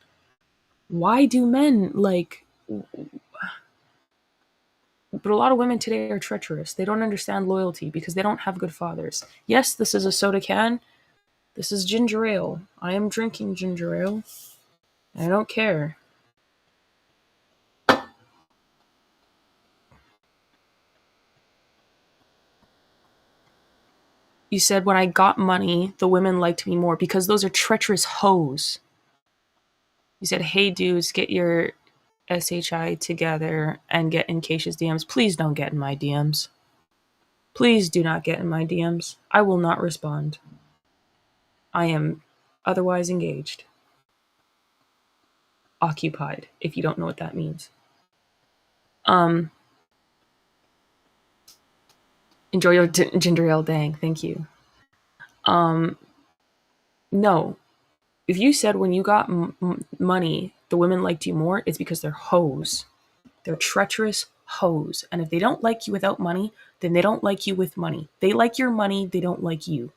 Why do men, like, but a lot of women today are treacherous. They don't understand loyalty because they don't have good fathers. Yes, this is a soda can. This is ginger ale. I am drinking ginger ale. I don't care. You said when I got money, the women liked me more because those are treacherous hoes. You said, hey dudes, get your SHI together and get in Kaysha's DMs. Please don't get in my DMs. Please do not get in my DMs. I will not respond. I am otherwise engaged. Occupied, if you don't know what that means. Enjoy your ginger ale, dang. Thank you. No. If you said when you got money, the women liked you more, it's because they're hoes. They're treacherous hoes. And if they don't like you without money, then they don't like you with money. They like your money, they don't like you.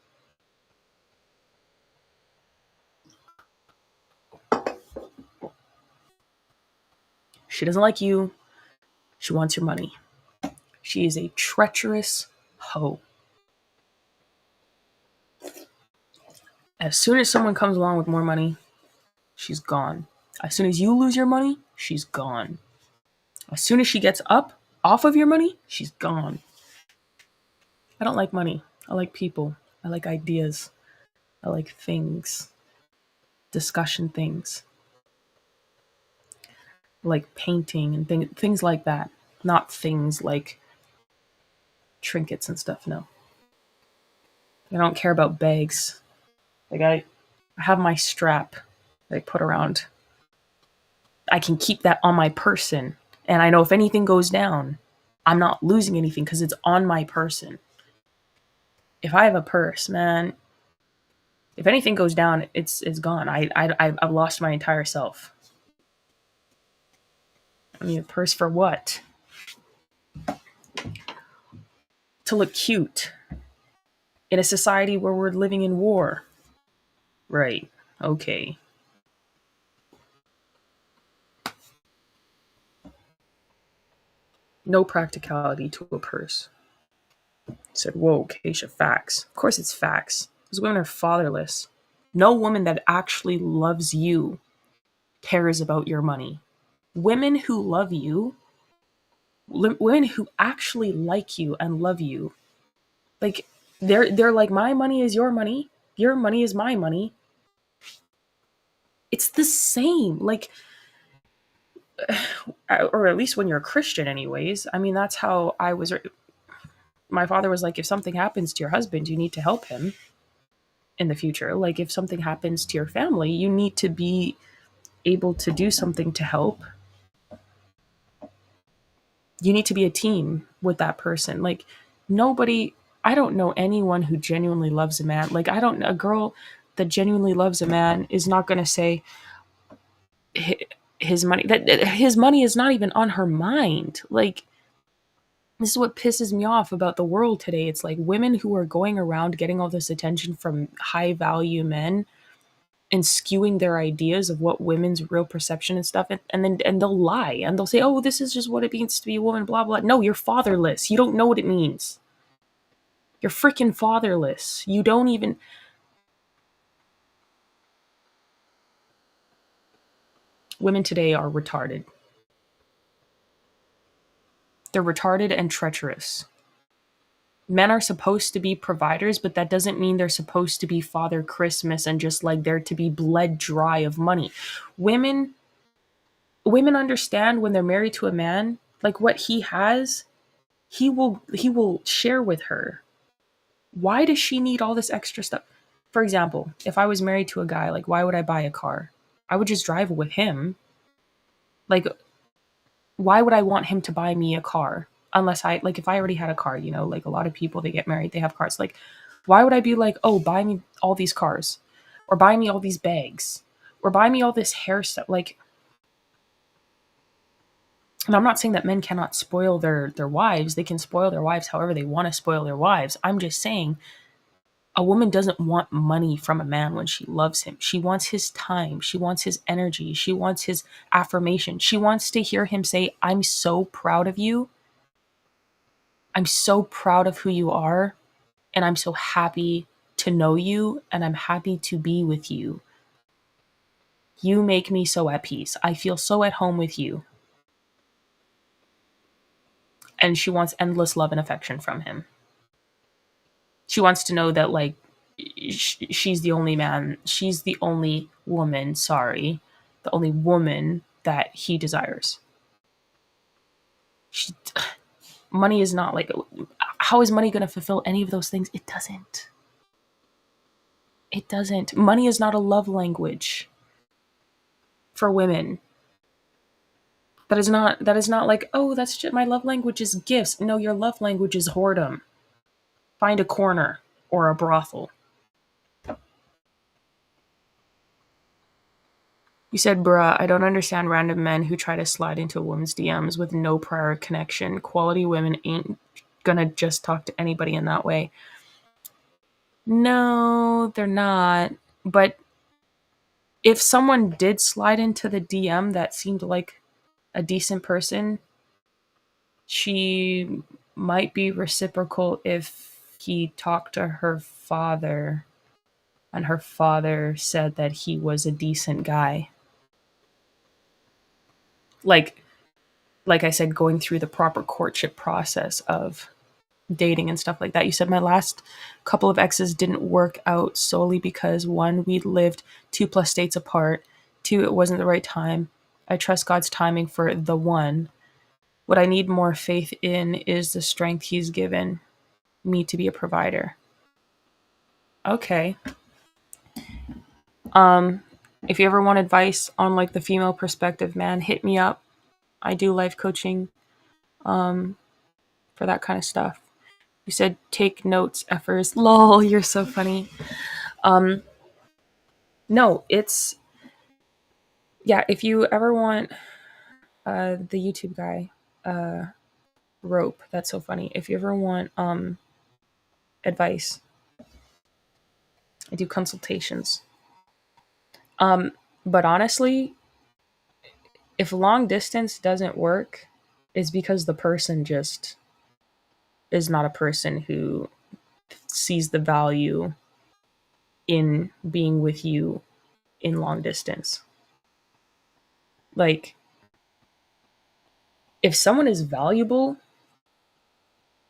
She doesn't like you. She wants your money. She is a treacherous hoe. As soon as someone comes along with more money, she's gone. As soon as you lose your money, she's gone. As soon as she gets up off of your money, she's gone. I don't like money. I like people. I like ideas. I like things. Discussion things. Like painting and things like that. Not things like trinkets and stuff, no. I don't care about bags. Like, I have my strap that I put around. I can keep that on my person. And I know if anything goes down, I'm not losing anything because it's on my person. If I have a purse, man, if anything goes down, it's gone. I've lost my entire self. I mean, a purse for what? To look cute in a society where we're living in war. Right. Okay. No practicality to a purse. Said, whoa, Kaysha, facts. Of course it's facts. Those women are fatherless. No woman that actually loves you cares about your money. Women who love you, women who actually like you and love you, like, they're like, my money is your money is my money. It's the same. Like, or at least when you're a Christian anyways. I mean, that's how I was. My father was like, if something happens to your husband, you need to help him. in the future. Like if something happens to your family, you need to be able to do something to help. You need to be a team with that person. Like nobody, I don't know anyone who genuinely loves a man. Like I don't, a girl that genuinely loves a man is not going to say his money, that his money is not even on her mind. Like this is what pisses me off about the world today. It's like women who are going around getting all this attention from high value men and skewing their ideas of what women's real perception and stuff, and they'll lie and they'll say, oh, this is just what it means to be a woman, blah blah. No, you're fatherless. You don't know what it means. You're freaking fatherless. You don't even. Women today are retarded. They're retarded and treacherous. Men are supposed to be providers, but that doesn't mean they're supposed to be Father Christmas and just like they're to be bled dry of money. Women women understand when they're married to a man, like what he has, he will share with her. Why does she need all this extra stuff? For example, if I was married to a guy, like why would I buy a car? I would just drive with him. Like why would I want him to buy me a car? Unless I like if I already had a car, you know, like a lot of people they get married, they have cars. Like why would I be like, "Oh, buy me all these cars or buy me all these bags or buy me all this hair stuff?" Like and I'm not saying that men cannot spoil their wives. They can spoil their wives however they want to spoil their wives. I'm just saying a woman doesn't want money from a man when she loves him. She wants his time. She wants his energy. She wants his affirmation. She wants to hear him say, "I'm so proud of you. I'm so proud of who you are, and I'm so happy to know you, and I'm happy to be with you. You make me so at peace. I feel so at home with you." And she wants endless love and affection from him. She wants to know that like she's the only man, she's the only woman, sorry, the only woman that he desires. She, money is not like, how is money going to fulfill any of those things? It doesn't. It doesn't. Money is not a love language for women. That is not like, oh, that's just my love language is gifts. No, your love language is whoredom. Find a corner or a brothel. You said, bruh, I don't understand random men who try to slide into a woman's DMs with no prior connection. Quality women ain't gonna just talk to anybody in that way. No, they're not. But if someone did slide into the DM that seemed like a decent person, she might be reciprocal if he talked to her father and her father said that he was a decent guy. Like like I said, going through the proper courtship process of dating and stuff like that. You said my last couple of exes didn't work out solely because one, we lived 2+ states apart. Two, it wasn't the right time. I trust God's timing for the one. What I need more faith in is the strength He's given me to be a provider. Okay. If you ever want advice on like the female perspective, man, hit me up. I do life coaching for that kind of stuff. You said take notes, effers. Lol, you're so funny. No, it's yeah. If you ever want the YouTube guy, Rope, that's so funny. If you ever want advice, I do consultations. But honestly, if long distance doesn't work, it's because the person just is not a person who sees the value in being with you in long distance. Like, if someone is valuable,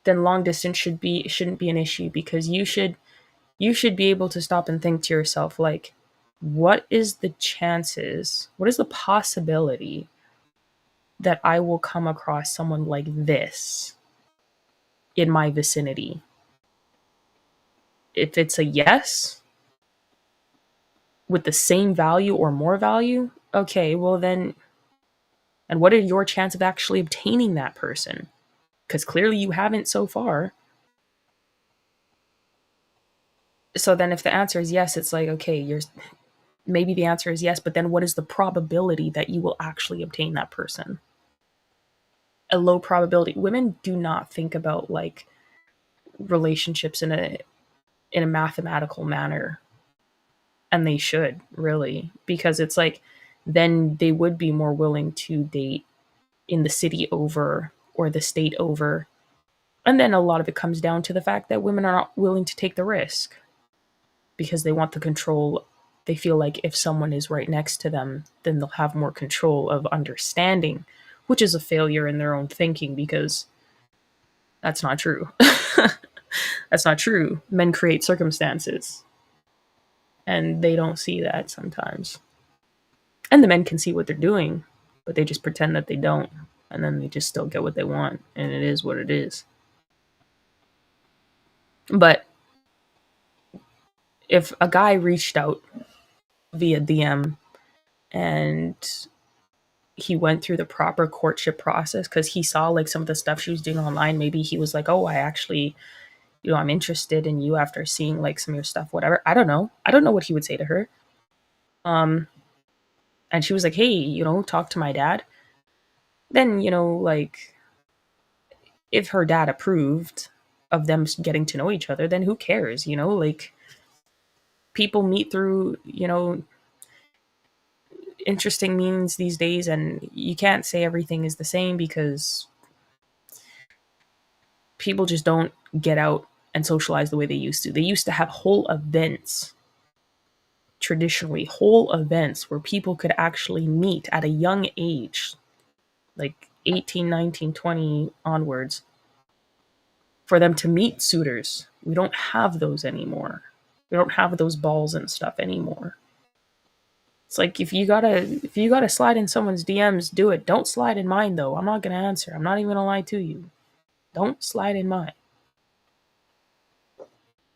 then long distance shouldn't be an issue because you should be able to stop and think to yourself like, what is the chances? What is the possibility that I will come across someone like this in my vicinity? If it's a yes, with the same value or more value, okay, well then, and what are your chance of actually obtaining that person? Because clearly you haven't so far. So then if the answer is yes, it's like, okay, you're maybe the answer is yes, but then what is the probability that you will actually obtain that person? A low probability. Women do not think about like relationships in a mathematical manner, and they should really, because it's like then they would be more willing to date in the city over or the state over. And then a lot of it comes down to the fact that women are not willing to take the risk because they want the control. They feel like if someone is right next to them, then they'll have more control of understanding, which is a failure in their own thinking because that's not true. That's not true. Men create circumstances, and they don't see that sometimes. And the men can see what they're doing, but they just pretend that they don't. And then they just still get what they want, and it is what it is. But if a guy reached out via DM and he went through the proper courtship process because he saw like some of the stuff she was doing online, maybe he was like, oh, I actually, I'm interested in you after seeing like some of your stuff, whatever. I don't know. I don't know what he would say to her. Um, and she was like, hey, talk to my dad. Then, like if her dad approved of them getting to know each other, then who cares? Like people meet through, interesting means these days, and you can't say everything is the same because people just don't get out and socialize the way they used to. They used to have whole events, traditionally, whole events where people could actually meet at a young age, like 18, 19, 20 onwards, for them to meet suitors. We don't have those anymore. We don't have those balls and stuff anymore. It's like if you gotta slide in someone's DMs, do it. Don't slide in mine though. I'm not gonna answer. I'm not even gonna lie to you. Don't slide in mine.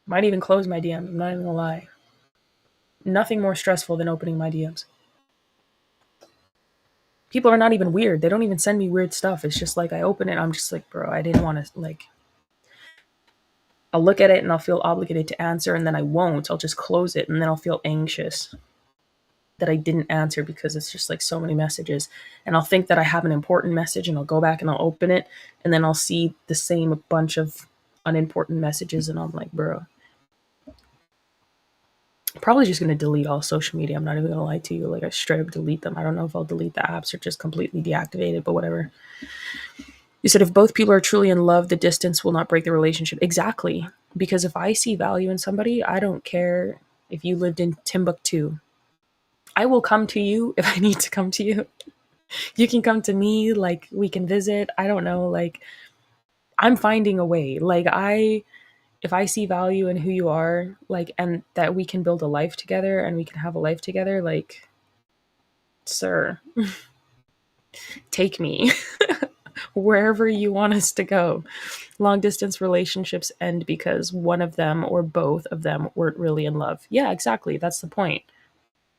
Might even close my DMs. I'm not even gonna lie. Nothing more stressful than opening my DMs. People are not even weird. They don't even send me weird stuff. It's just like I open it, I'm just like, bro, I didn't want to like. I'll look at it and I'll feel obligated to answer, and then I won't. I'll just close it, and then I'll feel anxious that I didn't answer because it's just like so many messages. And I'll think that I have an important message, and I'll go back and I'll open it, and then I'll see the same bunch of unimportant messages, and I'm like, bro, I'm probably just gonna delete all social media. I'm not even gonna lie to you. Like I straight up delete them. I don't know if I'll delete the apps or just completely deactivate it, but whatever. You said if both people are truly in love, the distance will not break the relationship. Exactly. Because if I see value in somebody, I don't care if you lived in Timbuktu. I will come to you if I need to come to you. You can come to me, like we can visit. I don't know, like I'm finding a way. Like if I see value in who you are, like and that we can build a life together and we can have a life together, like sir, take me wherever you want us to go. Long distance relationships end because one of them or both of them weren't really in love. Yeah, exactly. That's the point.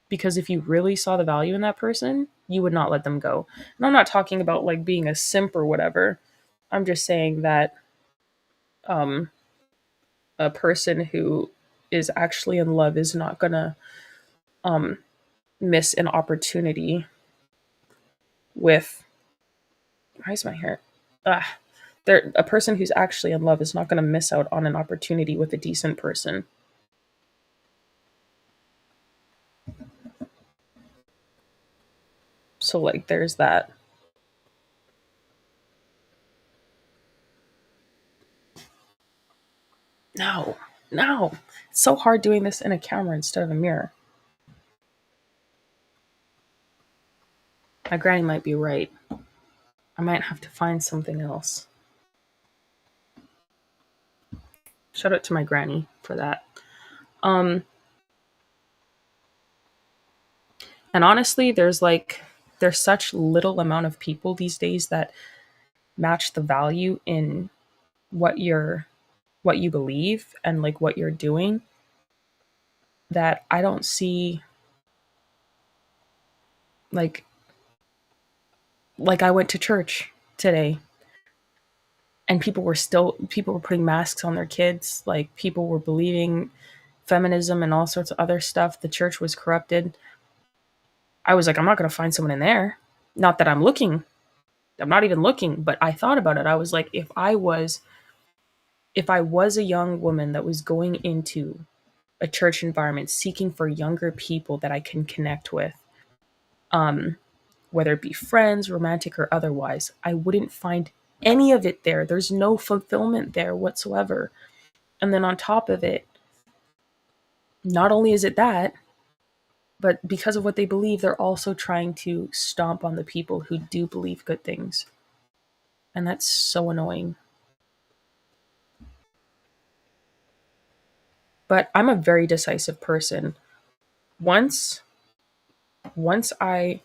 Because if you really saw the value in that person, you would not let them go. And I'm not talking about like being a simp or whatever. I'm just saying that um, a person who is actually in love is not gonna um, miss an opportunity with. Why is my hair? Ah, a person who's actually in love is not gonna miss out on an opportunity with a decent person. So like, there's that. No, no, it's so hard doing this in a camera instead of a mirror. My granny might be right. I might have to find something else. Shout out to my granny for that. Um, and honestly, there's such little amount of people these days that match the value in what you believe and like what you're doing that I don't see. Like I went to church today and people were putting masks on their kids, like people were believing feminism and all sorts of other stuff. The church was corrupted. I was like, I'm not going to find someone in there. Not that I'm looking. I'm not even looking, but I thought about it. I was like, if I was a young woman that was going into a church environment seeking for younger people that I can connect with, um, whether it be friends, romantic or otherwise, I wouldn't find any of it there. There's no fulfillment there whatsoever. And then on top of it, not only is it that, but because of what they believe, they're also trying to stomp on the people who do believe good things. And that's so annoying. But I'm a very decisive person. Once once I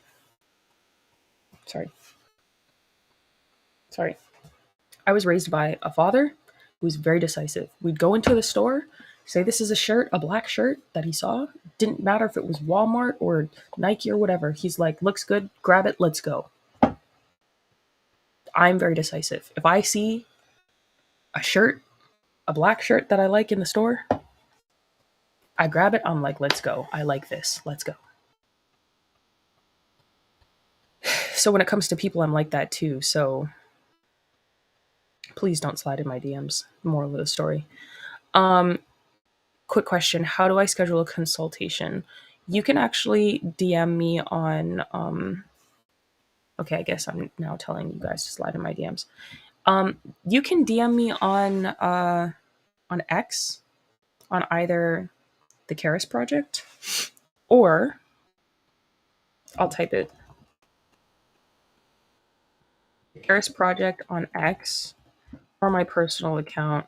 sorry, sorry. I was raised by a father who was very decisive. We'd go into the store, say this is a shirt, a black shirt that he saw. Didn't matter if it was Walmart or Nike or whatever. He's like, looks good, grab it, let's go. I'm very decisive. If I see a shirt, a black shirt that I like in the store, I grab it, I'm like, let's go. I like this, let's go. So when it comes to people, I'm like that too. So please don't slide in my DMs. Moral of the story. Quick question: how do I schedule a consultation? You can actually DM me on. Okay, I guess I'm now telling you guys to slide in my DMs. You can DM me on X, on either the Karis Project, or I'll type it. Karis Project on X or my personal account.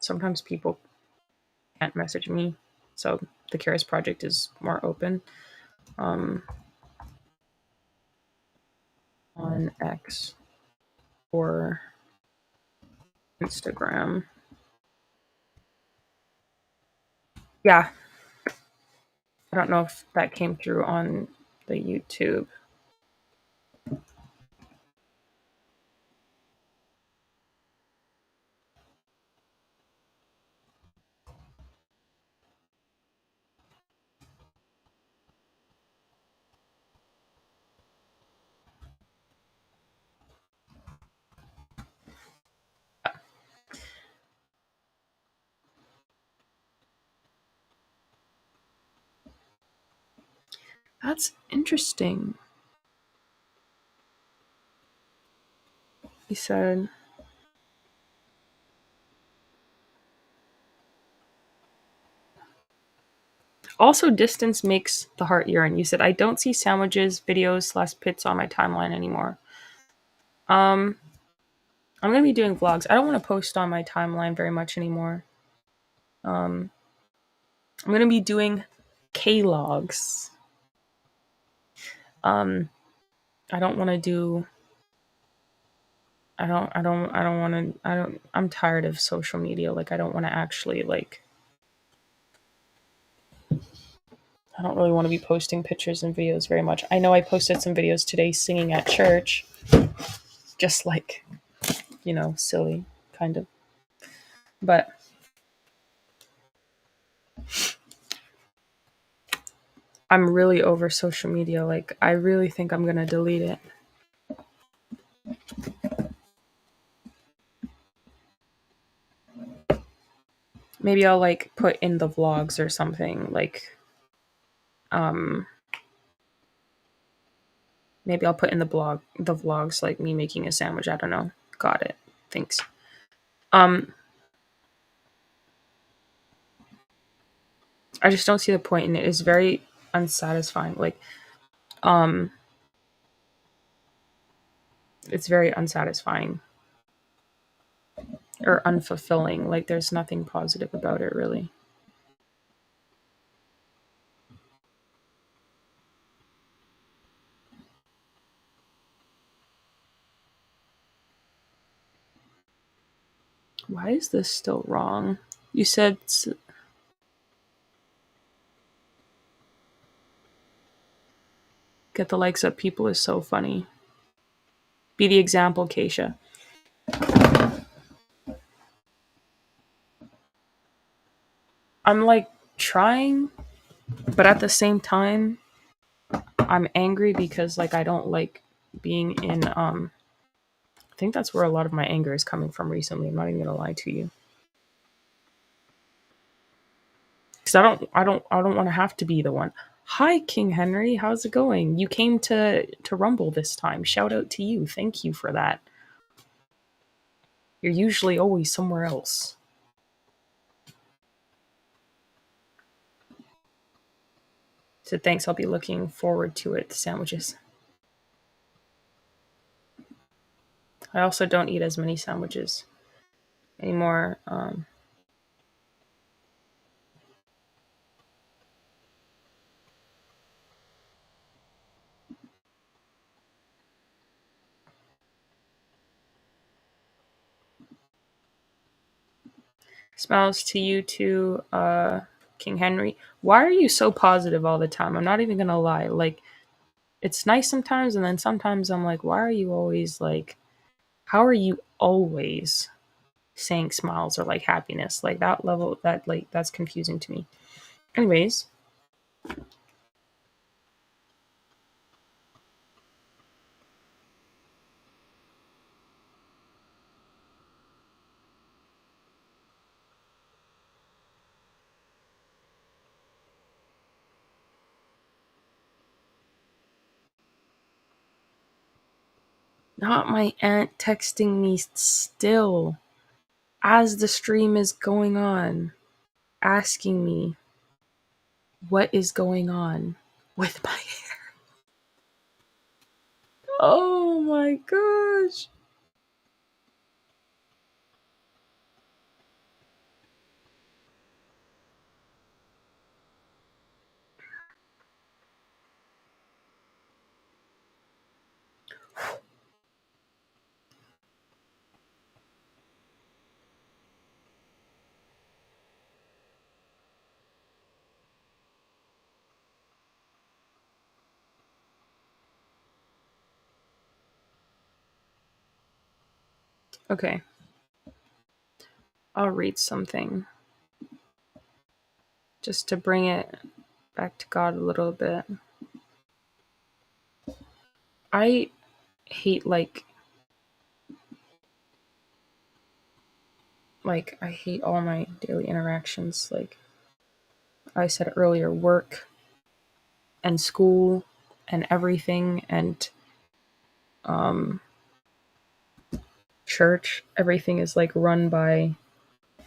Sometimes people can't message me, so the Karis Project is more open. On X or Instagram. Yeah, I don't know if that came through on the YouTube. That's interesting. He said, also distance makes the heart yearn. You said, I don't see sandwiches, videos, slash pits on my timeline anymore. Um, I'm going to be doing vlogs. I don't want to post on my timeline very much anymore. I'm going to be doing K-logs. I don't want to do I don't want to I'm tired of social media. Like I don't want to actually like I don't really want to be posting pictures and videos very much. I know I posted some videos today singing at church. Just like, silly kind of. But I'm really over social media. Like I really think I'm going to delete it. Maybe I'll like put in the vlogs or something like maybe I'll put in the vlogs like me making a sandwich. I don't know. Got it. Thanks. I just don't see the point in it. It's very unsatisfying. Like it's very unsatisfying or unfulfilling. Like there's nothing positive about it really. Why is this still wrong? You said Get the likes up, people is so funny. Be the example, Kaysha. I'm like trying, but at the same time, I'm angry because like I don't like being in I think that's where a lot of my anger is coming from recently. I'm not even gonna lie to you. Because I don't want to have to be the one. Hi, King Henry. How's it going? You came to Rumble this time. Shout out to you. Thank you for that. You're usually always somewhere else. So thanks. I'll be looking forward to it. The sandwiches. I also don't eat as many sandwiches anymore. Smiles to you too, King Henry. Why are you so positive all the time? I'm not even gonna lie. Like, it's nice sometimes, and then sometimes I'm like, why are you always like? How are you always saying smiles or like happiness? Like that level, that like that's confusing to me. Anyways, not my aunt texting me still as the stream is going on, asking me what is going on with my hair. Oh my gosh. Okay, I'll read something just to bring it back to God a little bit. I hate like I hate all my daily interactions, like I said earlier, work and school and everything, and church. Everything is like run by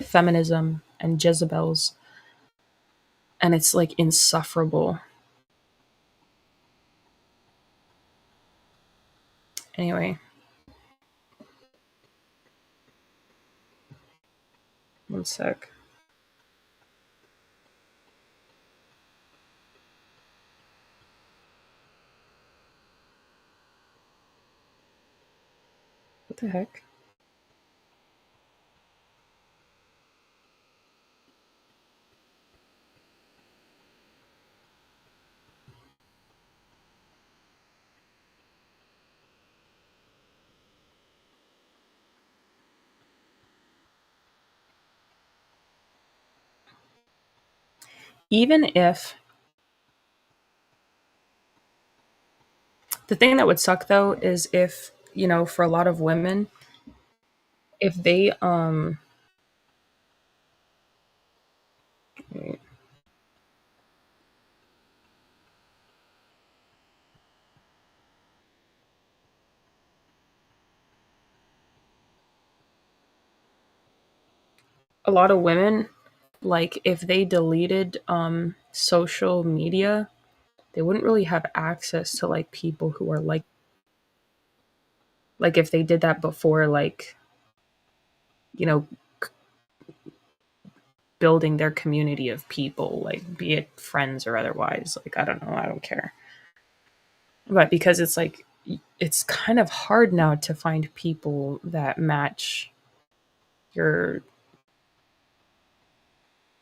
feminism and Jezebels, and it's like insufferable. Anyway, one sec. What the heck? Even if the thing that would suck though is if, you know, for a lot of women, if they a lot of women, like if they deleted social media, they wouldn't really have access to like people who are like if they did that before, like, you know, building their community of people, like be it friends or otherwise. Like I don't know, I don't care. But because it's like it's kind of hard now to find people that match your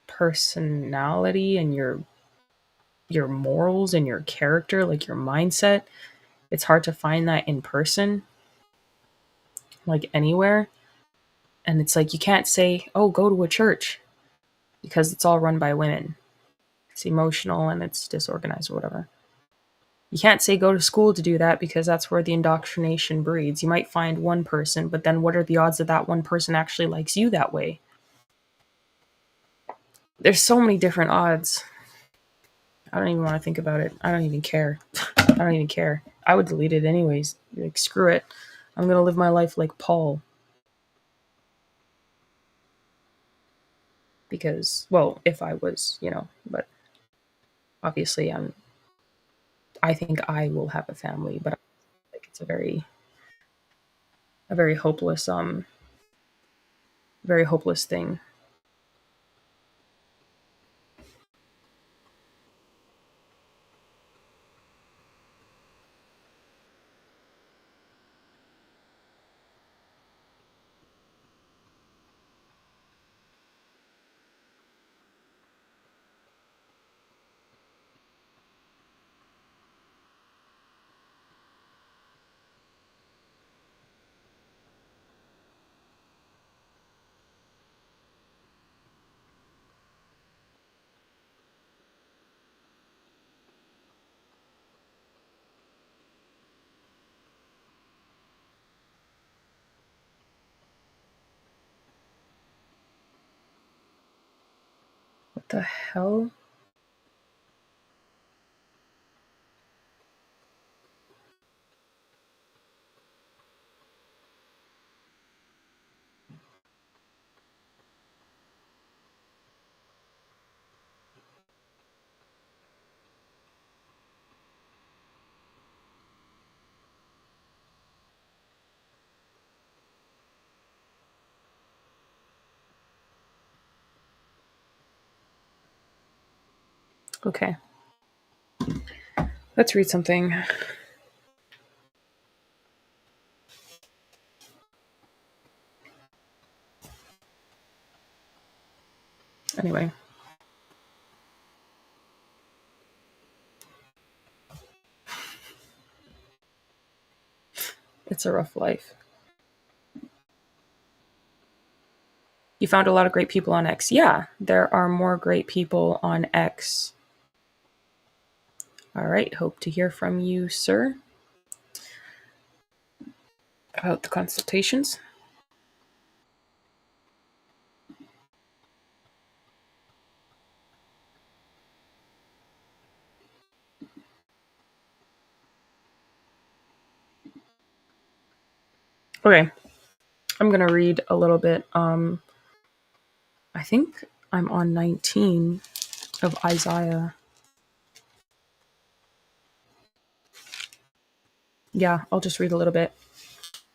personality and your your morals and your character, like your mindset. It's hard to find that in person, like anywhere. And it's like you can't say, "Oh, go to a church," because it's all run by women. It's emotional and it's disorganized or whatever. You can't say go to school to do that because that's where the indoctrination breeds. You might find one person, but then what are the odds that that one person actually likes you that way? There's so many different odds. I don't even want to think about it. I don't even care. I don't even care. I would delete it anyways. Like, screw it. I'm going to live my life like Paul. Because, well, if I was, but obviously I think I will have a family, but I think it's a very hopeless thing. What the hell? Okay. Let's read something. Anyway. It's a rough life. You found a lot of great people on X. Yeah, there are more great people on X. All right, hope to hear from you, sir, about the consultations. Okay, I'm going to read a little bit. I think I'm on 19 of Isaiah. Yeah, I'll just read a little bit.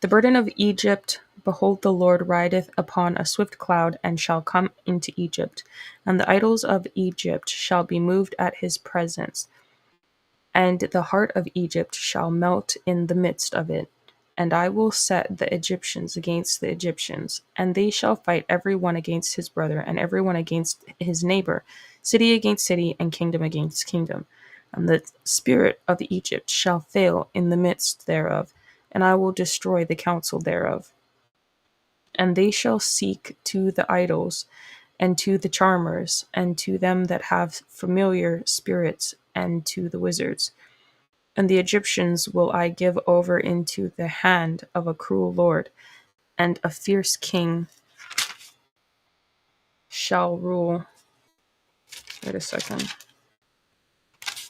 The burden of Egypt, behold, the Lord rideth upon a swift cloud, and shall come into Egypt, and the idols of Egypt shall be moved at his presence, and the heart of Egypt shall melt in the midst of it. And I will set the Egyptians against the Egyptians, and they shall fight every one against his brother, and every one against his neighbor, city against city, and kingdom against kingdom. And the spirit of Egypt shall fail in the midst thereof, and I will destroy the counsel thereof. And they shall seek to the idols, and to the charmers, and to them that have familiar spirits, and to the wizards. And the Egyptians will I give over into the hand of a cruel lord, and a fierce king shall rule. Wait a second.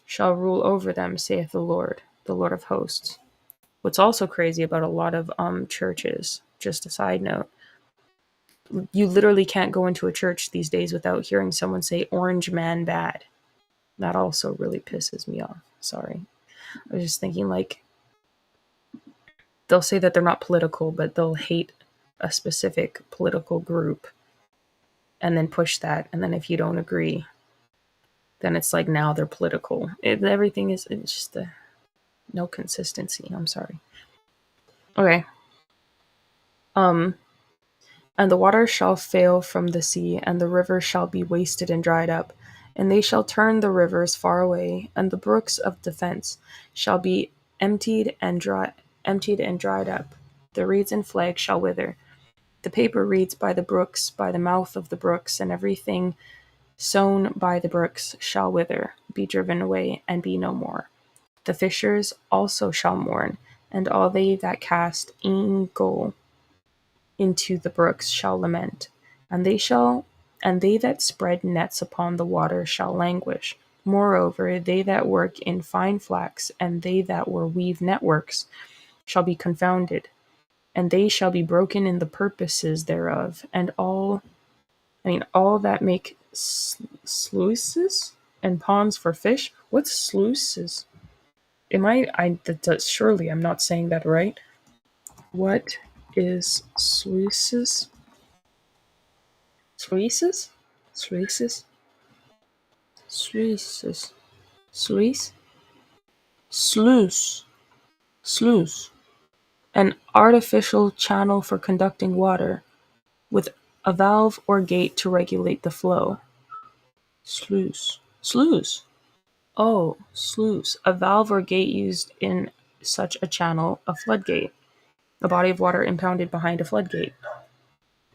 Shall rule over them, saith the Lord of hosts. What's also crazy about a lot of churches, just a side note, you literally can't go into a church these days without hearing someone say "Orange Man bad." That also really pisses me off. Sorry. I was just thinking, like, they'll say that they're not political, but they'll hate a specific political group and then push that. And then if you don't agree, then it's like now they're political. Everything is, it's just no consistency. I'm sorry. Okay. Um, and the water shall fail from the sea, and the river shall be wasted and dried up, And they shall turn the rivers far away, and the brooks of defense shall be emptied and dried up. The reeds and flags shall wither. The paper reeds by the brooks, by the mouth of the brooks, and everything sown by the brooks shall wither, be driven away, and be no more. The fishers also shall mourn, and all they that cast ingle into the brooks shall lament, and they that spread nets upon the water shall languish. Moreover, they that work in fine flax, and they that weave networks, shall be confounded, and they shall be broken in the purposes thereof, and all that make sluices and ponds for fish. What's sluices? Surely I'm not saying that right. What is sluices? Sluices? Sluices? Sluices? Sluice? Sluice. Sluice. An artificial channel for conducting water, with a valve or gate to regulate the flow. Sluice. Sluice. Oh, sluice. A valve or gate used in such a channel, a floodgate. A body of water impounded behind a floodgate.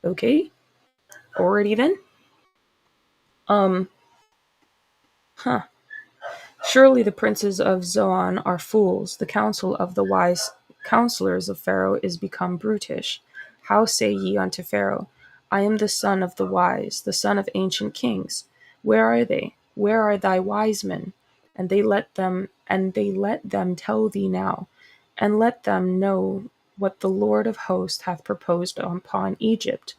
Okay? Already then? Huh. Surely the princes of Zoan are fools. The counsel of the wise counselors of Pharaoh is become brutish. How say ye unto Pharaoh, I am the son of the wise, the son of ancient kings. Where are they? Where are thy wise men? And they let them tell thee now, and let them know what the Lord of hosts hath proposed upon Egypt.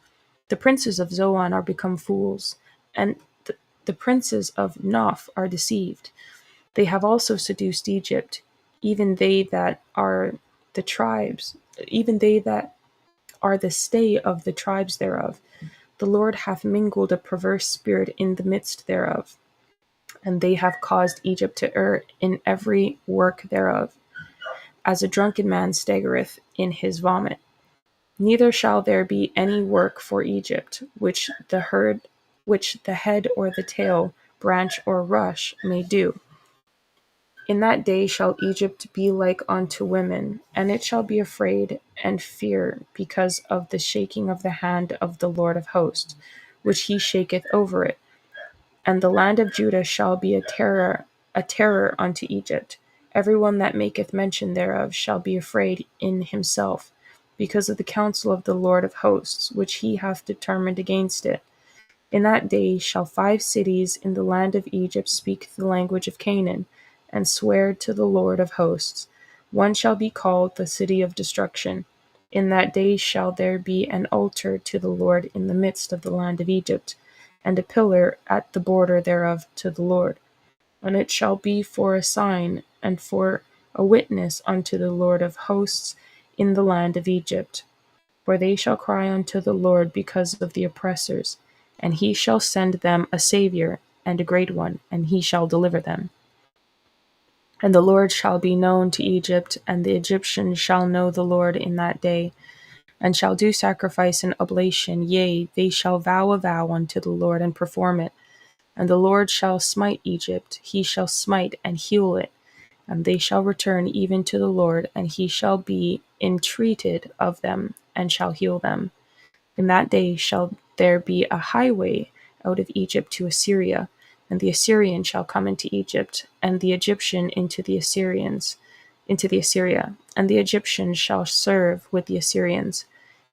The princes of Zoan are become fools, and the princes of Noph are deceived. They have also seduced Egypt, even they that are the tribes, even they that are the stay of the tribes thereof. The Lord hath mingled a perverse spirit in the midst thereof, and they have caused Egypt to err in every work thereof, as a drunken man staggereth in his vomit. Neither shall there be any work for Egypt, which the head or the tail, branch or rush may do. In that day shall Egypt be like unto women, and it shall be afraid and fear because of the shaking of the hand of the Lord of hosts, which he shaketh over it. And the land of Judah shall be a terror unto Egypt. Every one that maketh mention thereof shall be afraid in himself, because of the counsel of the Lord of hosts, which he hath determined against it. In that day shall 5 cities in the land of Egypt speak the language of Canaan, and swear to the Lord of hosts. One shall be called the city of destruction. In that day shall there be an altar to the Lord in the midst of the land of Egypt, and a pillar at the border thereof to the Lord. And it shall be for a sign and for a witness unto the Lord of hosts in the land of Egypt. For they shall cry unto the Lord because of the oppressors, and he shall send them a Saviour and a great one, and he shall deliver them. And the Lord shall be known to Egypt, and the Egyptians shall know the Lord in that day, and shall do sacrifice and oblation. Yea, they shall vow a vow unto the Lord, and perform it. And the Lord shall smite Egypt, he shall smite and heal it. And they shall return even to the Lord, and he shall be entreated of them, and shall heal them. In that day shall there be a highway out of Egypt to Assyria, and the Assyrian shall come into Egypt, and the Egyptian into the Assyria, and the Egyptians shall serve with the Assyrians.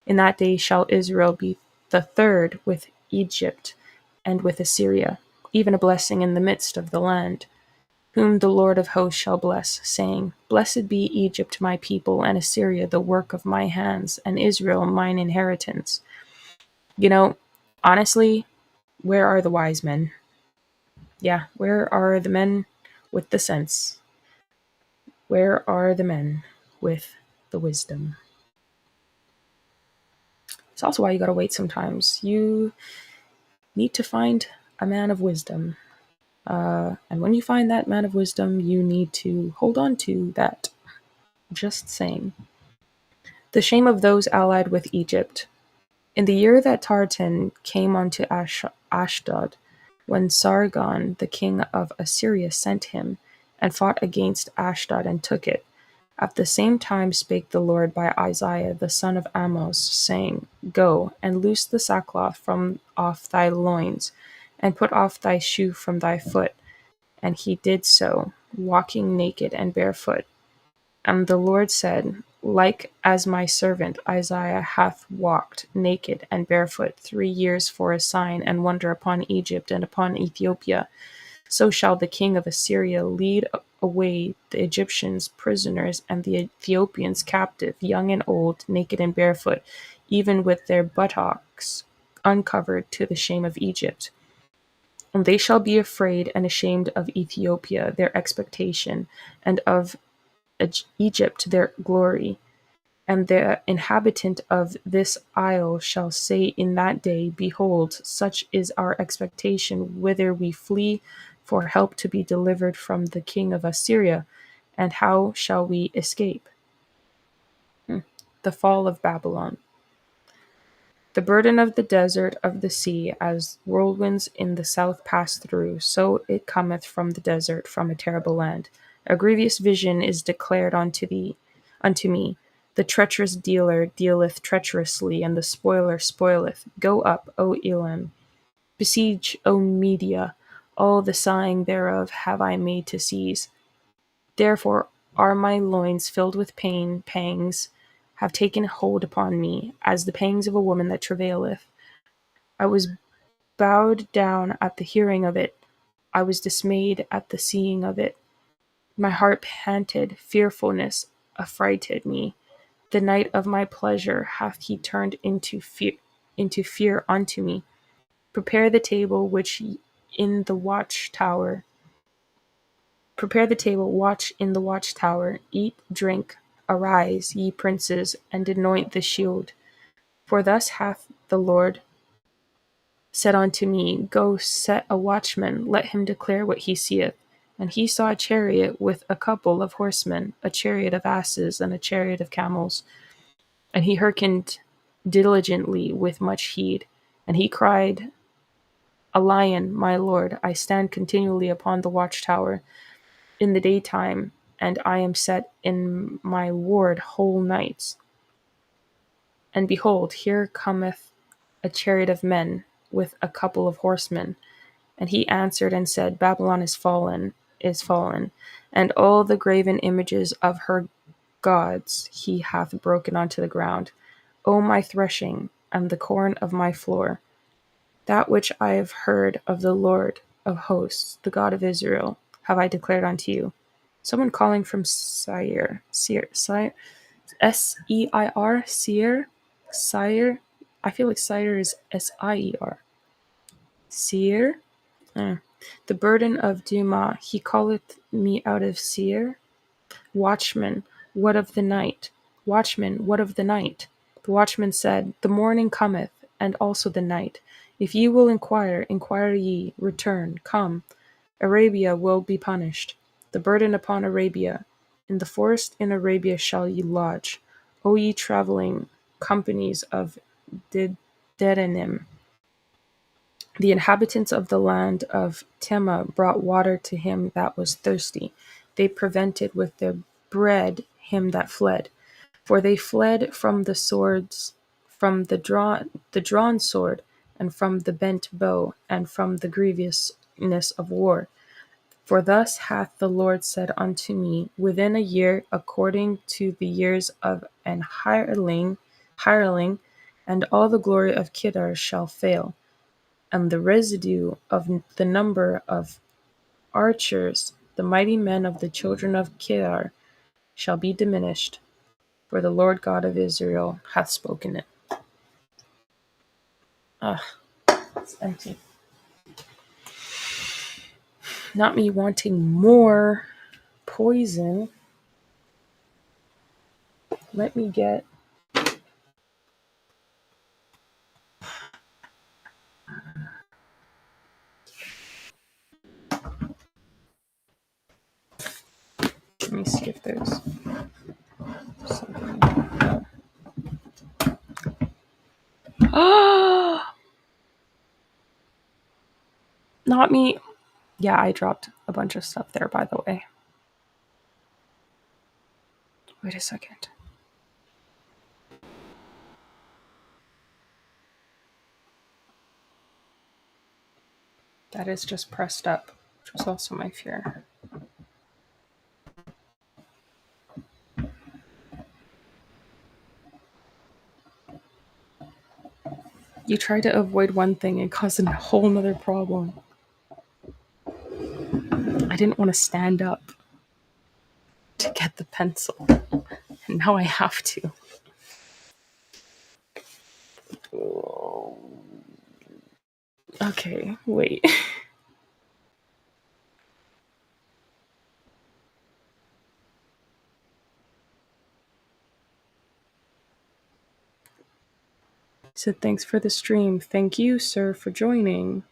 In that day shall Israel be the third with Egypt and with Assyria, even a blessing in the midst of the land, whom the Lord of hosts shall bless, saying, Blessed be Egypt my people, and Assyria the work of my hands, and Israel mine inheritance. You know, honestly, where are the wise men? Yeah, where are the men with the sense? Where are the men with the wisdom? It's also why you gotta wait sometimes. You need to find a man of wisdom. And when you find that man of wisdom, you need to hold on to that. Just saying. The shame of those allied with Egypt. In the year that Tartan came unto Ashdod, when Sargon, the king of Assyria, sent him, and fought against Ashdod and took it. At the same time spake the Lord by Isaiah the son of Amoz, saying, Go, and loose the sackcloth from off thy loins, and put off thy shoe from thy foot. And he did so, walking naked and barefoot. And the Lord said, Like as my servant Isaiah hath walked naked and barefoot 3 years for a sign and wonder upon Egypt and upon Ethiopia, so shall the king of Assyria lead away the Egyptians prisoners and the Ethiopians captive, young and old, naked and barefoot, even with their buttocks uncovered, to the shame of Egypt. And they shall be afraid and ashamed of Ethiopia, their expectation, and of Egypt, their glory. And the inhabitant of this isle shall say in that day, Behold, such is our expectation, whither we flee for help to be delivered from the king of Assyria, and how shall we escape? The fall of Babylon. The burden of the desert of the sea, as whirlwinds in the south pass through, so it cometh from the desert, from a terrible land. A grievous vision is declared unto me. The treacherous dealer dealeth treacherously, and the spoiler spoileth. Go up, O Elam. Besiege, O Media. All the sighing thereof have I made to cease. Therefore are my loins filled with pain, pangs have taken hold upon me, as the pangs of a woman that travaileth. I was bowed down at the hearing of it. I was dismayed at the seeing of it. My heart panted, fearfulness affrighted me. The night of my pleasure hath he turned into fear unto me. Prepare the table which in the watchtower. Prepare the table, watch in the watchtower. Eat, drink, arise, ye princes, and anoint the shield. For thus hath the Lord said unto me, Go set a watchman, let him declare what he seeth. And he saw a chariot with a couple of horsemen, a chariot of asses, and a chariot of camels. And he hearkened diligently with much heed. And he cried, A lion, my lord, I stand continually upon the watchtower in the daytime, and I am set in my ward whole nights. And behold, here cometh a chariot of men with a couple of horsemen. And he answered and said, Babylon is fallen, and all the graven images of her gods he hath broken unto the ground. O my threshing, and the corn of my floor, that which I have heard of the Lord of hosts, the God of Israel, have I declared unto you. Someone calling from Seir, S-E-I-R, Seir. I feel like Seir is S-I-E-R. Seir. The burden of Dumah, he calleth me out of Seir. Watchman, what of the night? Watchman, what of the night? The watchman said, The morning cometh, and also the night. If ye will inquire ye, return, come. Arabia will be punished. The burden upon Arabia. In the forest in Arabia shall ye lodge, O ye travelling companies of Dedanim. The inhabitants of the land of Tema brought water to him that was thirsty. They prevented with their bread him that fled. For they fled from the swords, from the drawn sword, and from the bent bow, and from the grievousness of war. For thus hath the Lord said unto me, Within a year, according to the years of an hireling, and all the glory of Kedar shall fail, and the residue of the number of archers, the mighty men of the children of Kedar, shall be diminished, for the Lord God of Israel hath spoken it. It's empty. Not me wanting more poison. Let me get... Let me see if there's something. Ah! Not me. Yeah, I dropped a bunch of stuff there, by the way. Wait a second. That is just pressed up, which was also my fear. You tried to avoid one thing and caused a whole nother problem. I didn't want to stand up to get the pencil. And now I have to. Okay, wait. Said thanks for the stream. Thank you, sir, for joining.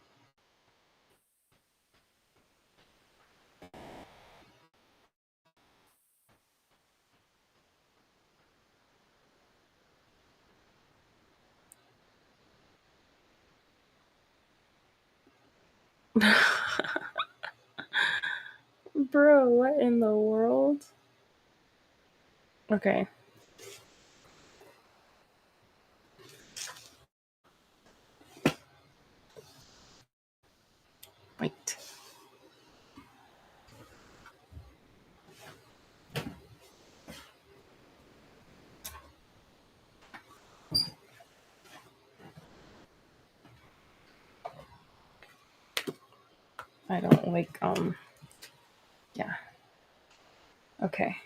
Bro, what in the world? Okay. Wait. I don't like, yeah. Okay.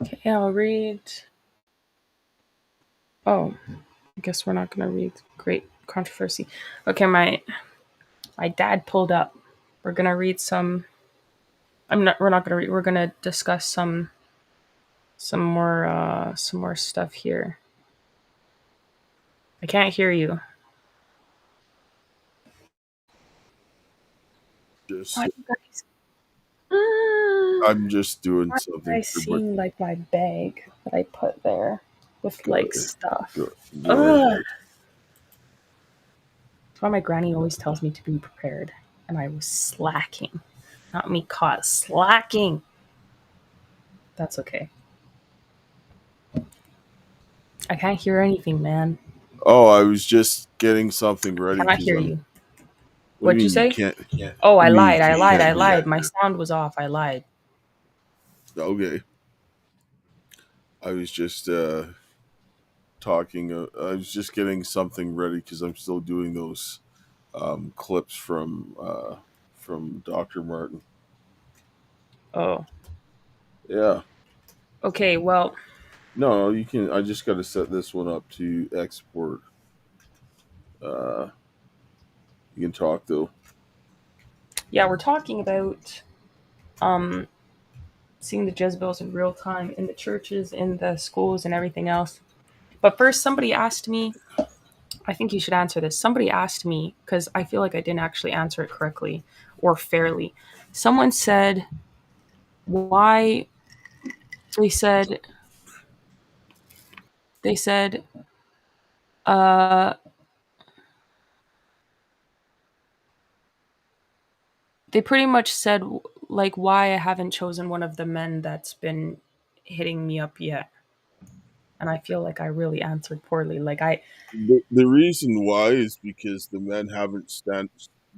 Okay, I'll read. Oh, I guess we're not gonna read Great Controversy. Okay, my dad pulled up. We're gonna read some. I'm not. We're not gonna read. We're gonna discuss some more stuff here. I can't hear you. Just, What you guys? I'm just doing Why are you something guys here, but seeing like my bag that I put there with go, like stuff? go right Ugh. ahead. That's why my granny always tells me to be prepared, and I was slacking. Not me caught slacking. That's okay. I can't hear anything, man. Oh, I was just getting something ready Cannot because hear I'm. you. What do you What'd you mean you say? can't? Oh, What do I you mean lied. I you lied. can't I hear me? lied. My sound was off. I lied. Okay, I was just talking. I was just getting something ready because I'm still doing those clips from Dr. Martin. Oh. Yeah. Okay. Well, No, you can. I just got to set this one up to export. Uh, you can talk though. yeah, we're talking about um seeing the Jezebels in real time in the churches, in the schools, and everything else. But first, somebody asked me. I think you should answer this. Somebody asked me because I feel like I didn't actually answer it correctly or fairly. Someone said why they said they said uh they pretty much said like why I haven't chosen one of the men that's been hitting me up yet. And I feel like I really answered poorly. Like I The reason why is because the men haven't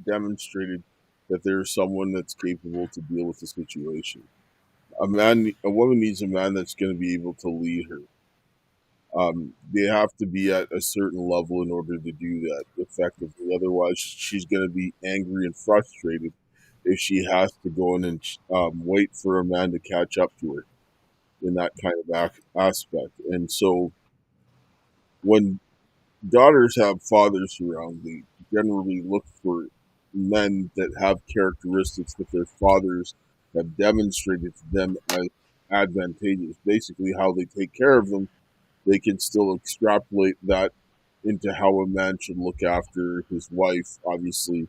demonstrated that there's someone that's capable to deal with the situation. A woman needs a man that's going to be able to lead her. They have to be at a certain level in order to do that effectively. Otherwise, she's going to be angry and frustrated if she has to go in and wait for a man to catch up to her in that kind of aspect. And so when daughters have fathers around, they generally look for men that have characteristics that their fathers have demonstrated to them as advantageous. Basically, how they take care of them, they can still extrapolate that into how a man should look after his wife. Obviously,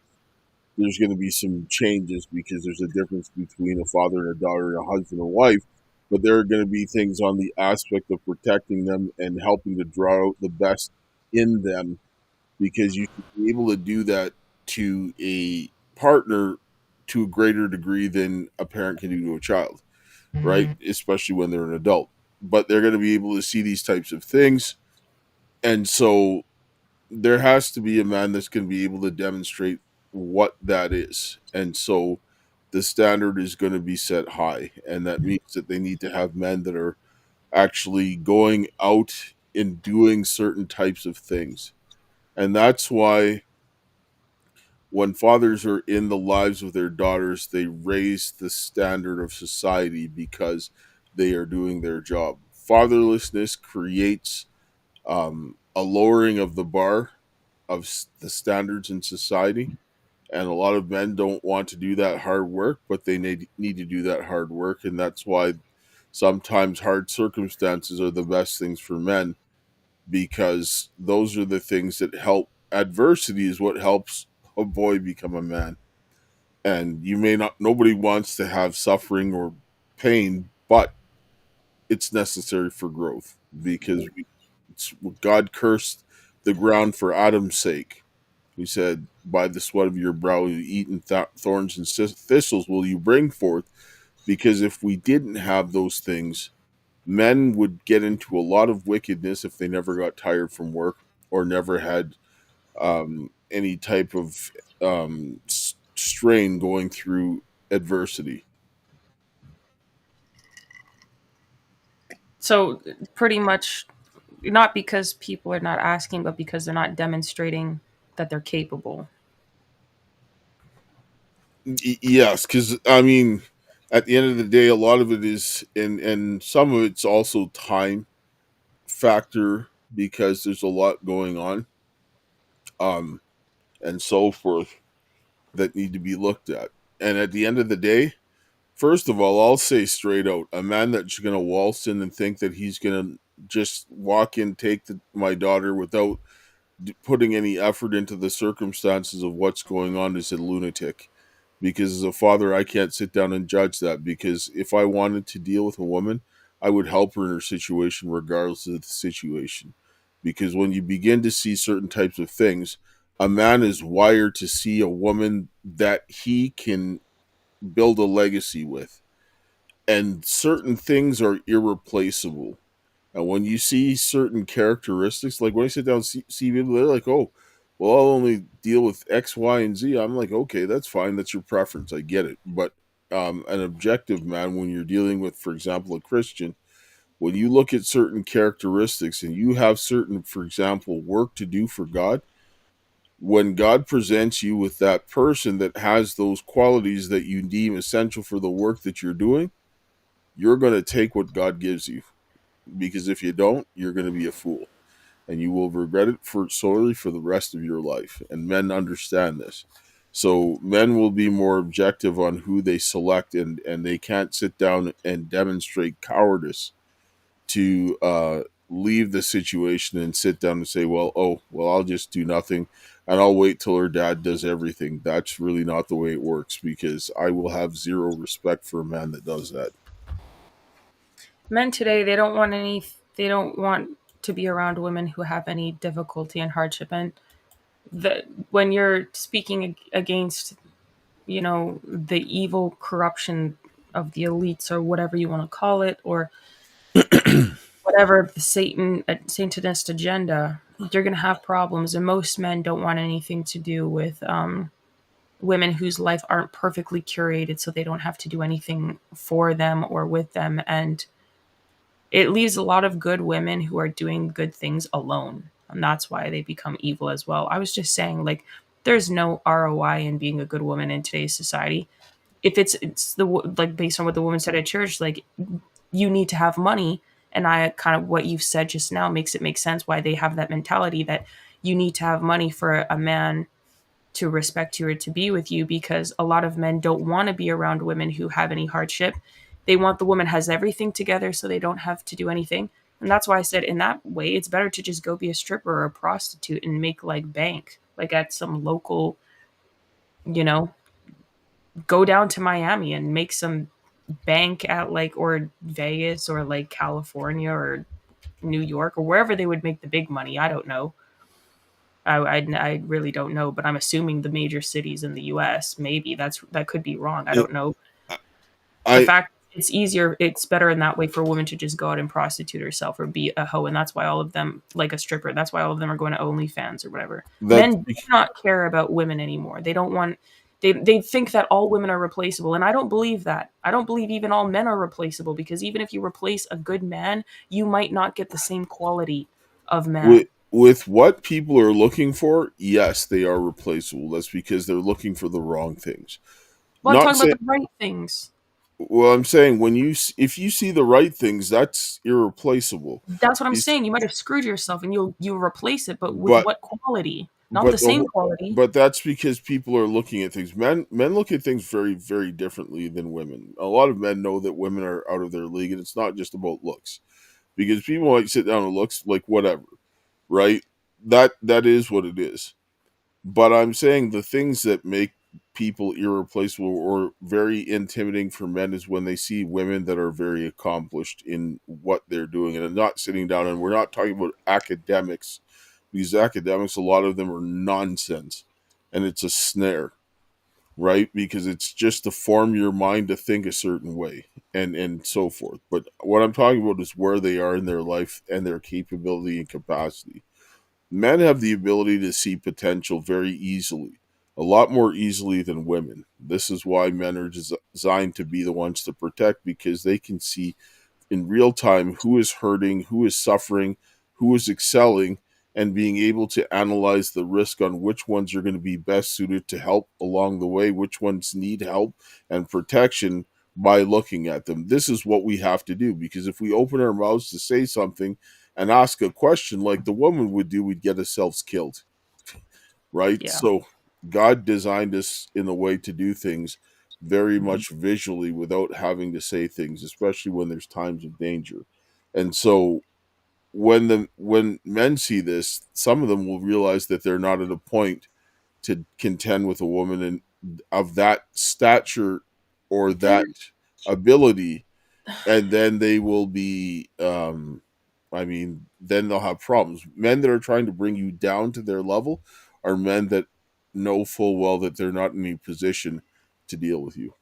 there's going to be some changes because there's a difference between a father and a daughter and a husband and wife. But there are going to be things on the aspect of protecting them and helping to draw out the best in them, because you should be able to do that to a partner to a greater degree than a parent can do to a child, right? Especially when they're an adult. But they're going to be able to see these types of things. And so there has to be a man that's going to be able to demonstrate what that is. And so the standard is going to be set high. And that means that they need to have men that are actually going out and doing certain types of things. And that's why when fathers are in the lives of their daughters, they raise the standard of society because they are doing their job. Fatherlessness creates a lowering of the bar of the standards in society. And a lot of men don't want to do that hard work, but they need to do that hard work. And that's why sometimes hard circumstances are the best things for men, because those are the things that help. Adversity is what helps a boy become a man. And you may not, nobody wants to have suffering or pain, but it's necessary for growth, because God cursed the ground for Adam's sake. He said, by the sweat of your brow you eat, and thorns and thistles will you bring forth. Because if we didn't have those things, men would get into a lot of wickedness if they never got tired from work or never had any type of strain going through adversity. So pretty much, not because people are not asking, but because they're not demonstrating that they're capable. Yes, because I mean, at the end of the day, a lot of it is, and some of it's also time factor, because there's a lot going on, um, and so forth, that need to be looked at. And at the end of the day, first of all, I'll say straight out, a man that's going to waltz in and think that he's going to just walk in, take my daughter without putting any effort into the circumstances of what's going on is a lunatic. Because as a father, I can't sit down and judge that. Because if I wanted to deal with a woman, I would help her in her situation regardless of the situation. Because when you begin to see certain types of things, a man is wired to see a woman that he can build a legacy with. And certain things are irreplaceable. And when you see certain characteristics, like when I sit down and see people, they're like, oh, well, I'll only deal with X, Y, and Z. I'm like, okay, that's fine. That's your preference. I get it. But an objective man, when you're dealing with, for example, a Christian, when you look at certain characteristics and you have certain, for example, work to do for God, when God presents you with that person that has those qualities that you deem essential for the work that you're doing, you're going to take what God gives you. Because if you don't, you're going to be a fool, and you will regret it for sorely for the rest of your life. And men understand this. So men will be more objective on who they select, and they can't sit down and demonstrate cowardice to leave the situation and sit down and say, well, oh, well, I'll just do nothing and I'll wait till her dad does everything. That's really not the way it works, because I will have zero respect for a man that does that. Men today, they don't want to be around women who have any difficulty and hardship. And when you're speaking against, the evil corruption of the elites, or whatever you want to call it, or whatever the Satanist agenda, you're going to have problems. And most men don't want anything to do with women whose life aren't perfectly curated, so they don't have to do anything for them or with them. And it leaves a lot of good women who are doing good things alone. And that's why they become evil as well. I was just saying, like, there's no ROI in being a good woman in today's society. If it's like based on what the woman said at church, like you need to have money. And I kind of what you've said just now makes it make sense why they have that mentality that you need to have money for a man to respect you or to be with you, because a lot of men don't want to be around women who have any hardship. They want the woman has everything together so they don't have to do anything. And that's why I said in that way it's better to just go be a stripper or a prostitute and make like bank, like at some local, you know, go down to Miami and make some bank at like or Vegas or like California or New York or wherever they would make the big money. I don't know. I really don't know, but I'm assuming the major cities in the U.S. Maybe that could be wrong. I It, don't know. The I fact it's easier, it's better in that way for a woman to just go out and prostitute herself or be a hoe, and that's why all of them like a stripper. That's why all of them are going to OnlyFans or whatever. that's Men do not care about women anymore. They don't want. They think that all women are replaceable, and I don't believe that. I don't believe even all men are replaceable, because even if you replace a good man, you might not get the same quality of man. with what people are looking for. Yes, they are replaceable. That's because they're looking for the wrong things. Well, I'm Not talking about saying. the right things. Well, I'm saying if you see the right things, that's irreplaceable. That's what I'm It's, saying. You might have screwed yourself, and you'll replace it, but with but what quality? Not but the the same quality. but that's because people are looking at things. Men look at things very very differently than women. A lot of men know that women are out of their league, and it's not just about looks. Because people might sit down and looks like whatever, right? That is what it is. But I'm saying the things that make people irreplaceable or very intimidating for men is when they see women that are very accomplished in what they're doing, and I'm not sitting down, and we're not talking about academics, because academics, a lot of them are nonsense, and it's a snare, right? Because it's just to form your mind to think a certain way, and so forth. But what I'm talking about is where they are in their life and their capability and capacity. Men have the ability to see potential very easily, a lot more easily than women. This is why men are designed to be the ones to protect, because they can see in real time who is hurting, who is suffering, who is excelling, and being able to analyze the risk on which ones are going to be best suited to help along the way, which ones need help and protection by looking at them. This is what we have to do, because if we open our mouths to say something and ask a question like the woman would do, we'd get ourselves killed, right? Yeah. So God designed us in a way to do things very Mhm. much visually without having to say things, especially when there's times of danger. And so when men see this, some of them will realize that they're not at a point to contend with a woman and of that stature or There, that ability, and then they will be then they'll have problems. Men that are trying to bring you down to their level are men that know full well that they're not in a position to deal with you.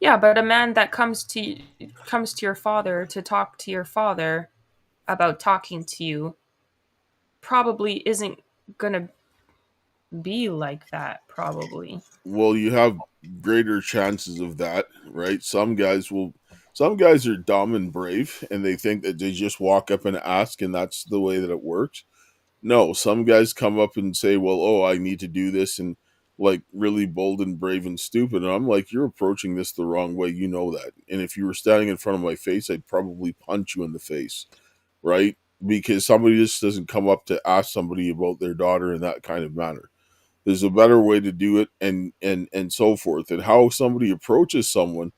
yeah, but a man that comes to your father to talk to your father about talking to you probably isn't gonna be like that. Probably. Well, you have greater chances of that, right? Some guys are dumb and brave and they think that they just walk up and ask and that's the way that it works. No, some guys come up and say, "Well, oh, I need to do this," and like really bold and brave and stupid. And I'm like, "You're approaching this the wrong way. You know that. And if you were standing in front of my face, I'd probably punch you in the face, right? Because somebody just doesn't come up to ask somebody about their daughter in that kind of manner. There's a better way to do it, and so forth. And how somebody approaches someone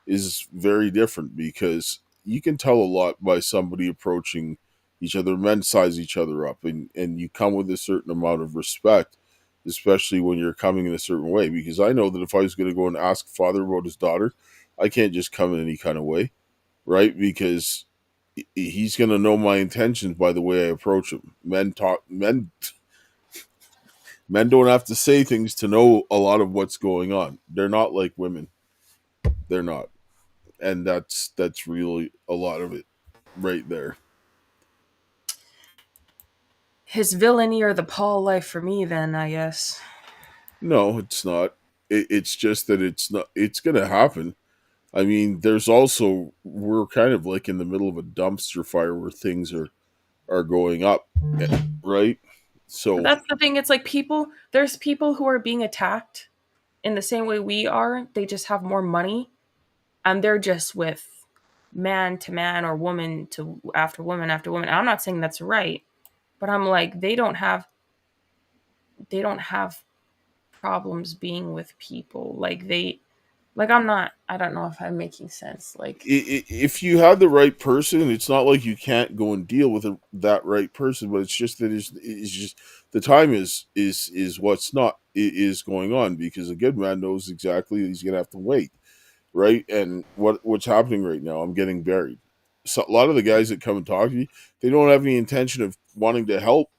is very different, because you can tell a lot by somebody approaching each other. Men size each other up, and you come with a certain amount of respect, especially when you're coming in a certain way. Because I know that if I was going to go and ask a father about his daughter, I can't just come in any kind of way, right? Because he's going to know my intentions by the way I approach him. Men don't have to say things to know a lot of what's going on. They're not like women. They're not. And that's really a lot of it right there. His villainy or the Paul life for me, then I guess. No, it's not. It's just that it's not. It's gonna happen. I mean, there's also, we're kind of like in the middle of a dumpster fire where things are going up, right? But So that's the thing. It's like there's people who are being attacked in the same way we are. They just have more money and they're just with man to man or woman to after woman after woman. I'm not saying that's right, but I'm like they don't have problems being with people. Like I don't know if I'm making sense. Like if you have the right person, it's not like you can't go and deal with that right person, but it's just that it's just the time is what's not is going on, because a good man knows exactly he's gonna have to wait, right? And what's happening right now, I'm getting buried. So a lot of the guys that come and talk to me, they don't have any intention of wanting to help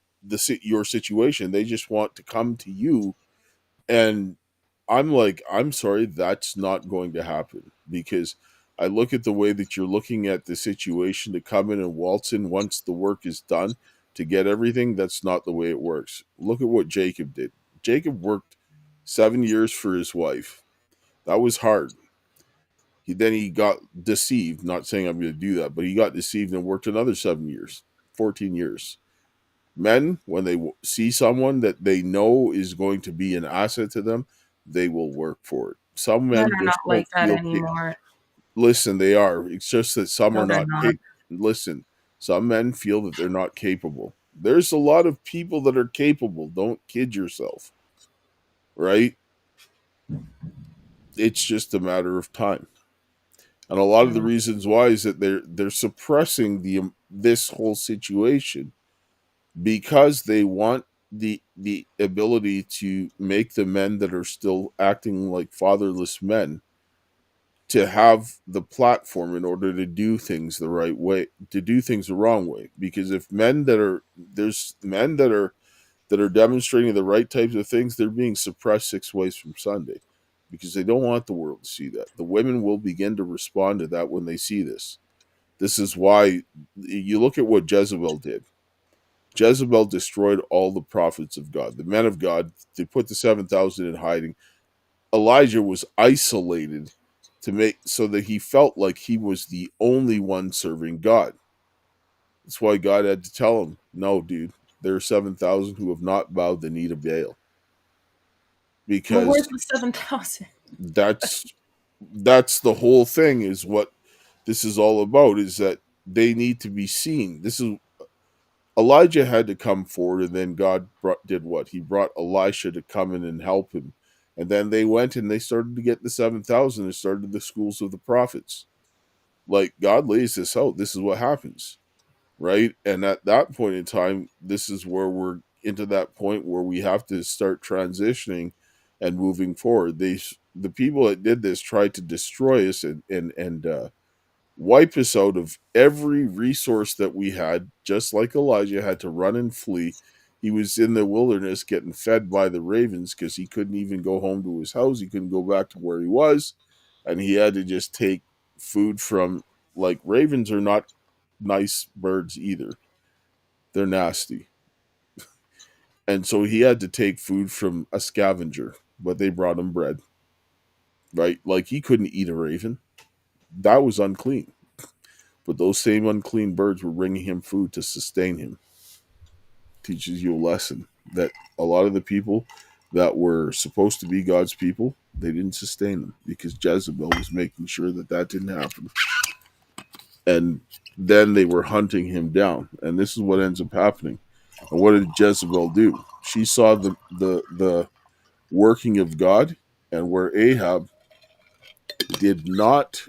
your situation. They just want to come to you, and I'm like, I'm sorry, that's not going to happen, because I look at the way that you're looking at the situation to come in and waltz in once the work is done to get everything. That's not the way it works. Look at what Jacob did. Jacob worked 7 years for his wife. That was hard. Then he got deceived. Not saying I'm going to do that, but he got deceived and worked another 7 years, 14 years. Men, when they see someone that they know is going to be an asset to them, they will work for it. Some men men are not just like don't that feel. anymore. Listen, they are. It's just that some No, are they're not. not. Listen, some men feel that they're not capable. There's a lot of people that are capable. Don't kid yourself, right? It's just a matter of time. And a lot of the Mm. reasons why is that they're suppressing this whole situation because they want the ability to make the men that are still acting like fatherless men to have the platform in order to do things the right way, to do things the wrong way. Because if men that are there's men that are demonstrating the right types of things, they're being suppressed 6 ways from Sunday, because they don't want the world to see that. The women will begin to respond to that when they see this. This is why you look at what Jezebel did. Jezebel destroyed all the prophets of God, the men of God. They put the 7,000 in hiding. Elijah was isolated to make so that he felt like he was the only one serving God. That's why God had to tell him, "No, dude, there are 7,000 who have not bowed the knee to Baal." But where's Because the 7,000? that's that's the whole thing, is what this is all about, is that they need to be seen. This is Elijah had to come forward, and then did what? He brought Elisha to come in and help him. And then they went and they started to get the 7,000 and started the schools of the prophets. Like, God lays this out. This is what happens, right? And at that point in time, this is where we're into that point where we have to start transitioning and moving forward. The people that did this tried to destroy us and wipe us out of every resource that we had, just like Elijah had to run and flee. He was in the wilderness getting fed by the ravens because he couldn't even go home to his house. He couldn't go back to where he was. And he had to just take food from, like, ravens are not nice birds either. They're nasty. And so he had to take food from a scavenger, but they brought him bread, right? Like, he couldn't eat a raven. That was unclean. But those same unclean birds were bringing him food to sustain him. Teaches you a lesson that a lot of the people that were supposed to be God's people, they didn't sustain them because Jezebel was making sure that that didn't happen. And then they were hunting him down. And this is what ends up happening. And what did Jezebel do? She saw the working of God, and where Ahab did not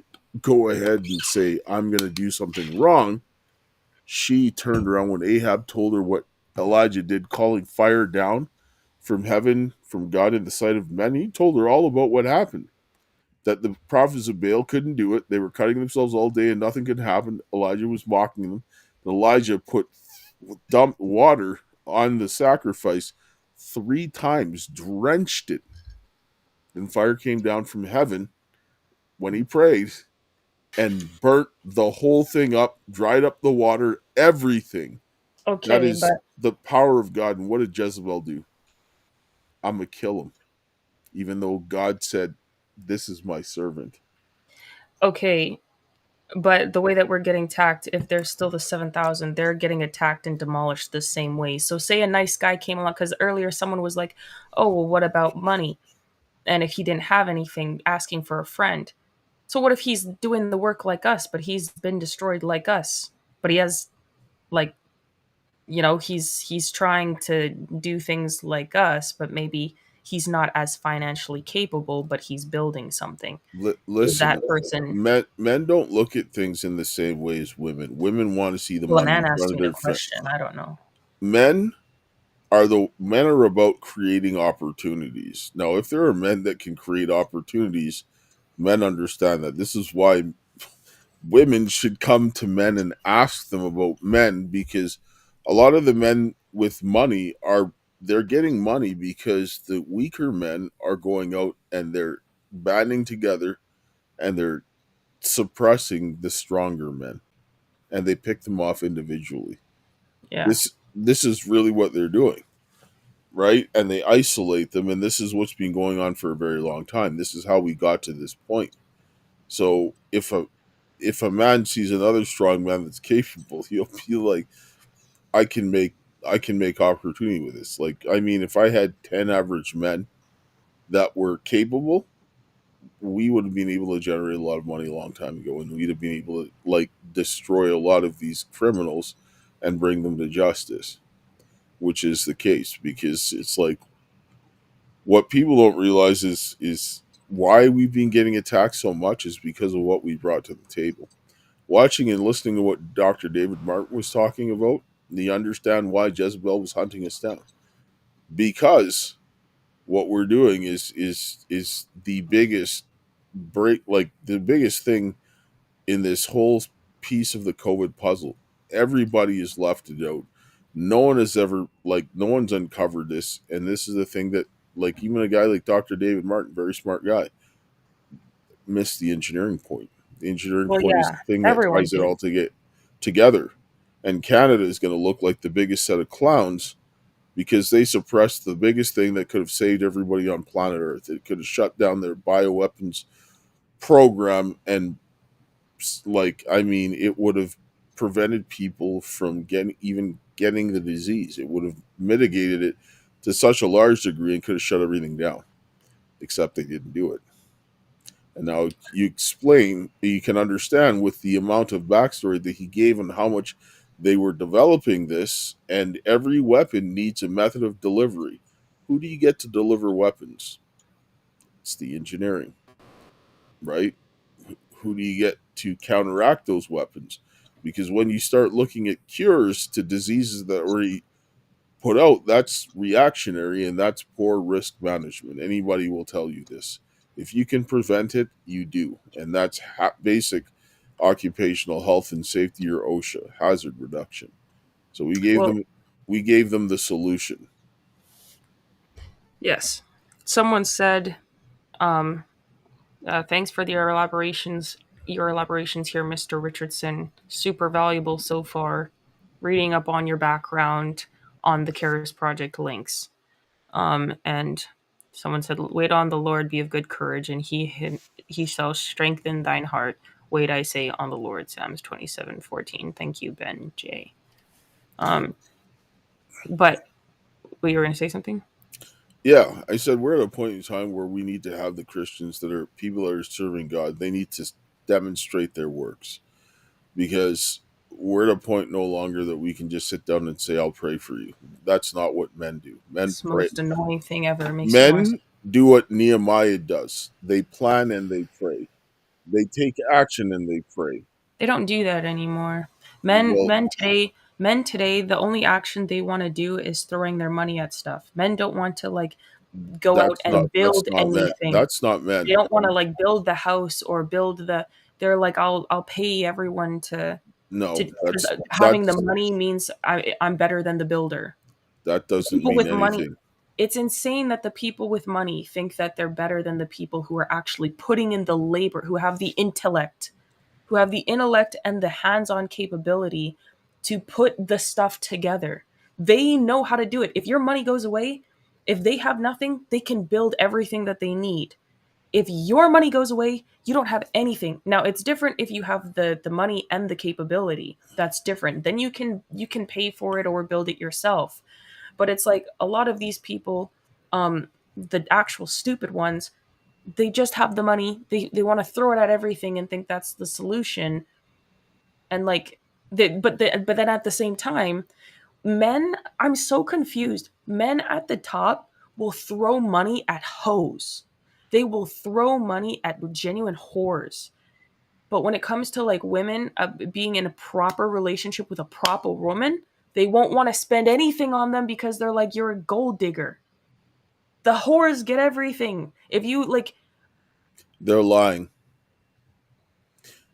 go ahead and say, I'm going to do something wrong, she turned around when Ahab told her what Elijah did, calling fire down from heaven from God in the sight of men. He told her all about what happened. That the prophets of Baal couldn't do it. They were cutting themselves all day and nothing could happen. Elijah was mocking them. Elijah dumped water on the sacrifice 3 times, drenched it. And fire came down from heaven when he prayed and burnt the whole thing up, dried up the water, everything. That Okay, is but the power of God. And what did Jezebel do? I'm going to kill him, even though God said, This is my servant. Okay, but the way that we're getting attacked, if there's still the 7,000, they're getting attacked and demolished the same way. So say a nice guy came along, because earlier someone was like, oh, well, what about money? And if he didn't have anything, asking for a friend. So what if he's doing the work like us, but he's been destroyed like us? But he has, like, he's trying to do things like us, but maybe he's not as financially capable, but he's building something. Is Listen, that person? men don't look at things in the same way as women. Women want to see the Well, a money in man front asked of me a their friend. question. I don't know. Men men are about creating opportunities. Now, if there are men that can create opportunities, men understand that. This is why women should come to men and ask them about men, because a lot of the men with money are they're getting money because the weaker men are going out and they're banding together and they're suppressing the stronger men, and they pick them off individually. Yeah. This is really what they're doing, right? And they isolate them, and this is what's been going on for a very long time. This is how we got to this point. So if a man sees another strong man that's capable, he'll feel like I can make I can make opportunity with this. Like, I mean, if I had 10 average men that were capable, we would have been able to generate a lot of money a long time ago, and we'd have been able to like destroy a lot of these criminals and bring them to justice, which is the case. Because it's like what people don't realize is why we've been getting attacked so much is because of what we brought to the table. Watching and listening to what Dr. David Martin was talking about, you understand why Jezebel was hunting us down. Because what we're doing is the biggest break, like the biggest thing in this whole piece of the COVID puzzle. Everybody is left out. No one has ever, like, no one's uncovered this, and this is the thing that, like, even a guy like Dr. David Martin, very smart guy, missed the engineering point. The engineering Well, point is yeah, the thing that everyone ties it did. all to get together. And Canada is going to look like the biggest set of clowns because they suppressed the biggest thing that could have saved everybody on planet Earth. It could have shut down their bioweapons program, and like, I mean, it would have prevented people from getting the disease. It would have mitigated it to such a large degree and could have shut everything down. Except they didn't do it. And now you can understand with the amount of backstory that he gave and how much they were developing this, and every weapon needs a method of delivery. Who do you get to deliver weapons? It's the engineering, right? Who do you get to counteract those weapons? Because when you start looking at cures to diseases that already put out, that's reactionary and that's poor risk management. Anybody will tell you this. If you can prevent it, you do. And that's basic occupational health and safety, or OSHA, hazard reduction. So Well, we gave them the solution. yes. Someone said, um, thanks for your elaborations here, Mr. Richardson. Super valuable so far. Reading up on your background on the CARES Project links. And someone said, wait on the Lord, be of good courage, and he shall strengthen thine heart. Wait, I say, on the Lord. Psalms 27:14. Thank you, Ben J. Um, but wait, you were going to say something? Yeah, I said we're at a point in time where we need to have the Christians that are people that are serving God. They need to demonstrate their works, because we're at a point no longer that we can just sit down and say, I'll pray for you. That's not what men do. Men It's the pray. most annoying thing ever. It makes me want to. Men do what Nehemiah does. They plan and they pray. They take action and they pray. They don't do that anymore. Men, Well, men today, men today, the only action they want to do is throwing their money at stuff. Men don't want to like go out and that's build not men. anything. That's not They men. don't want to like build the house or build the. They're like, I'll pay everyone to No, because having the that's money means I'm better than the builder. that doesn't People mean with money, anything. it's insane that the people with money think that they're better than the people who are actually putting in the labor, who have the intellect and the hands-on capability to put the stuff together. They know how to do it. If your money goes away, if they have nothing, they can build everything that they need. If your money goes away, you don't have anything. Now it's different if you have the money and the capability. That's different. Then you can pay for it or build it yourself. But it's like a lot of these people, the actual stupid ones, they just have the money. They want to throw it at everything and think that's the solution. And like but then at the same time, men, I'm so confused. Men at the top will throw money at hoes. They will throw money at genuine whores. But when it comes to like women being in a proper relationship with a proper woman, they won't want to spend anything on them because they're like, you're a gold digger. The whores get everything. If you like, They're lying.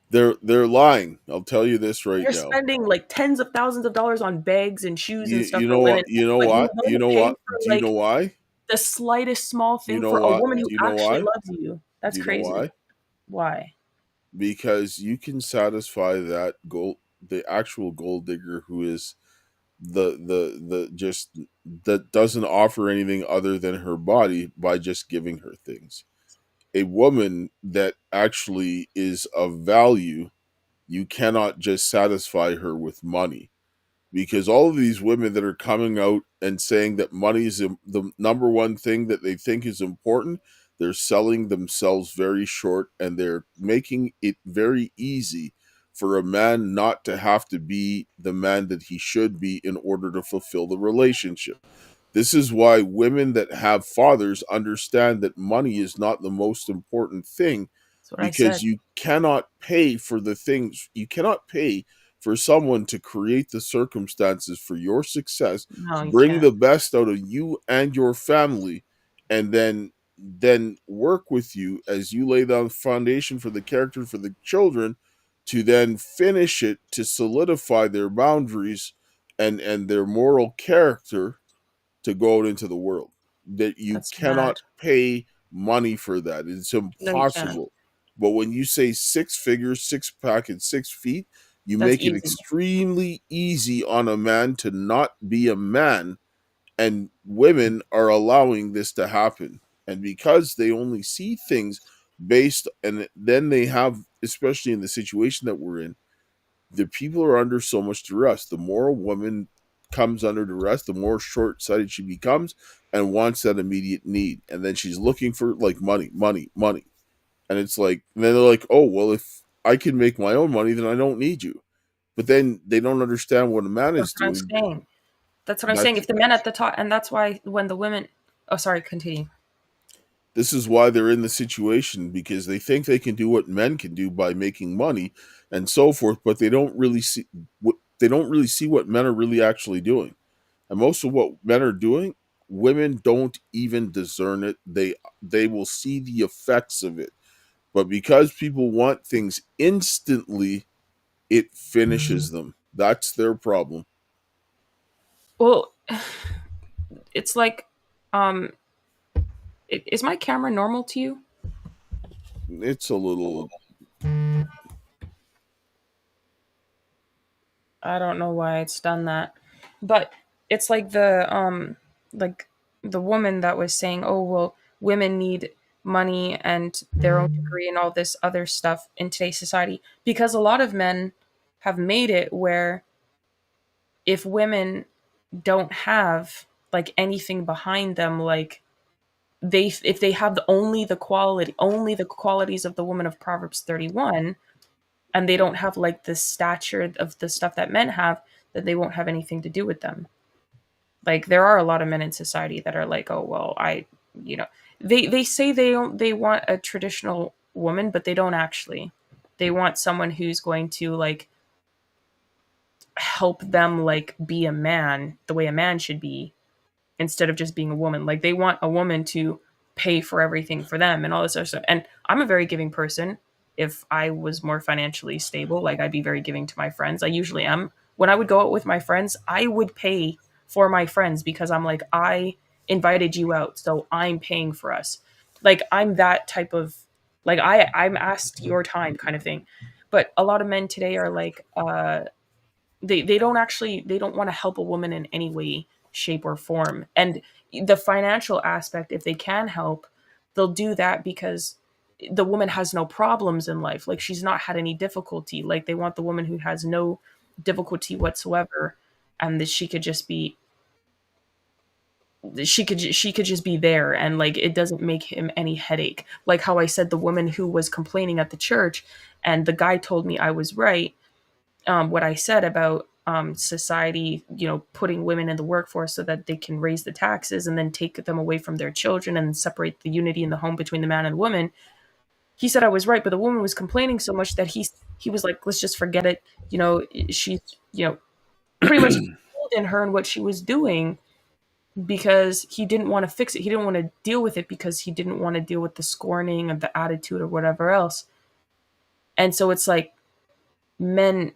They're lying. I'll tell you this right they're now. spending like tens of thousands of dollars on bags and shoes and stuff You for know what? women, You know but you what? You won't know pay what? for Do you know like why? the slightest small Do you thing know for a what? woman who Do you know actually why? loves you. Do That's you know crazy. why? Why? Because you can satisfy that gold, the actual gold digger who is the just that doesn't offer anything other than her body by just giving her things. A woman that actually is of value, you cannot just satisfy her with money, because all of these women that are coming out and saying that money is the number one thing that they think is important, they're selling themselves very short, and they're making it very easy for a man not to have to be the man that he should be in order to fulfill the relationship. This is why women that have fathers understand that money is not the most important thing, That's what I because said. you cannot pay for the things, you cannot pay for someone to create the circumstances for your success, No, you bring can't. the best out of you and your family, and then work with you as you lay down the foundation for the character for the children, to then finish it, to solidify their boundaries and their moral character to go out into the world. That you That's cannot mad. pay money for that. It's No, you can't. impossible. But when you say six figures, six pack, and 6 feet, you That's make it easy. extremely easy on a man to not be a man. And women are allowing this to happen. And because they only see things based, and then they have, especially in the situation that we're in, the people are under so much duress. The more a woman comes under duress, the more short sighted she becomes and wants that immediate need. And then she's looking for like money, money, money. And it's like, and then they're like, oh, well, if I can make my own money, then I don't need you. But then they don't understand what a man That's is what I'm doing. saying. That's what I'm saying. That's If the men at the top, and that's why when the women, oh, sorry, continue. This is why they're in the situation, because they think they can do what men can do by making money and so forth, but they don't really see what men are really actually doing. And most of what men are doing, women don't even discern it. They will see the effects of it. But because people want things instantly, it finishes them. That's their problem. Well, it's like, um, is my camera normal to you? It's a little I don't know why it's done that, but it's like the woman that was saying, "Oh well, women need money and their own degree and all this other stuff in today's society," because a lot of men have made it where if women don't have like anything behind them, like they if they have only the qualities of the woman of Proverbs 31, and they don't have like the stature of the stuff that men have, then they won't have anything to do with them. Like there are a lot of men in society that are like, oh well, you know, they say they want a traditional woman, but they don't actually. They want someone who's going to like help them like be a man the way a man should be, instead of just being a woman. Like they want a woman to pay for everything for them and all this other stuff. And I'm a very giving person. If I was more financially stable, like I'd be very giving to my friends. I usually am. When I would go out with my friends, I would pay for my friends because I'm like, I invited you out, so I'm paying for us. Like I'm that type of like I'm asked your time kind of thing. But a lot of men today are like, they don't actually they don't want to help a woman in any way shape or form. And the financial aspect, if they can help, they'll do that because the woman has no problems in life. Like she's not had any difficulty. Like they want the woman who has no difficulty whatsoever, and that she could just be there, and like it doesn't make him any headache. Like how I said the woman who was complaining at the church, and the guy told me I was right. What I said about society, putting women in the workforce so that they can raise the taxes and then take them away from their children and separate the unity in the home between the man and woman. He said I was right, but the woman was complaining so much that he was like, let's just forget it. She's pretty much in her and what she was doing, because he didn't want to fix it. He didn't want to deal with it because he didn't want to deal with the scorning and the attitude or whatever else. And so it's like men.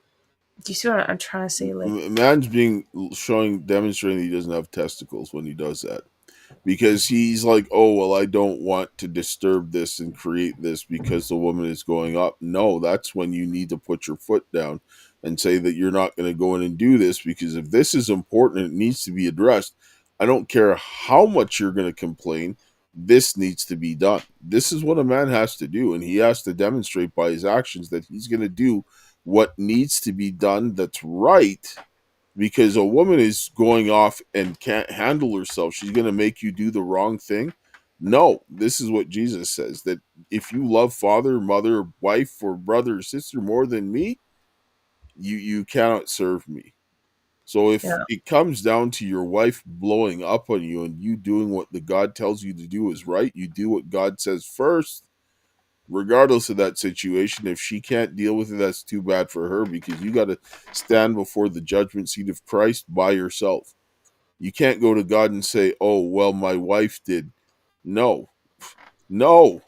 Do you see what I'm trying to say? Like, Man's demonstrating he doesn't have testicles when he does that, because he's like, oh, well, I don't want to disturb this and create this because the woman is going up. No, that's when you need to put your foot down and say that you're not going to go in and do this, because if this is important and it needs to be addressed, I don't care how much you're going to complain. This needs to be done. This is what a man has to do, and he has to demonstrate by his actions that he's going to do what needs to be done that's right, because a woman is going off and can't handle herself. She's going to make you do the wrong thing. No, this is what Jesus says, that if you love father, mother, wife, or brother or sister more than me, you cannot serve me. So if yeah, it comes down to your wife blowing up on you and you doing what the God tells you to do is right, you do what God says first, regardless of that situation. If she can't deal with it, that's too bad for her, because you got to stand before the judgment seat of Christ by yourself. You can't go to God and say, oh, well, my wife did. No, no.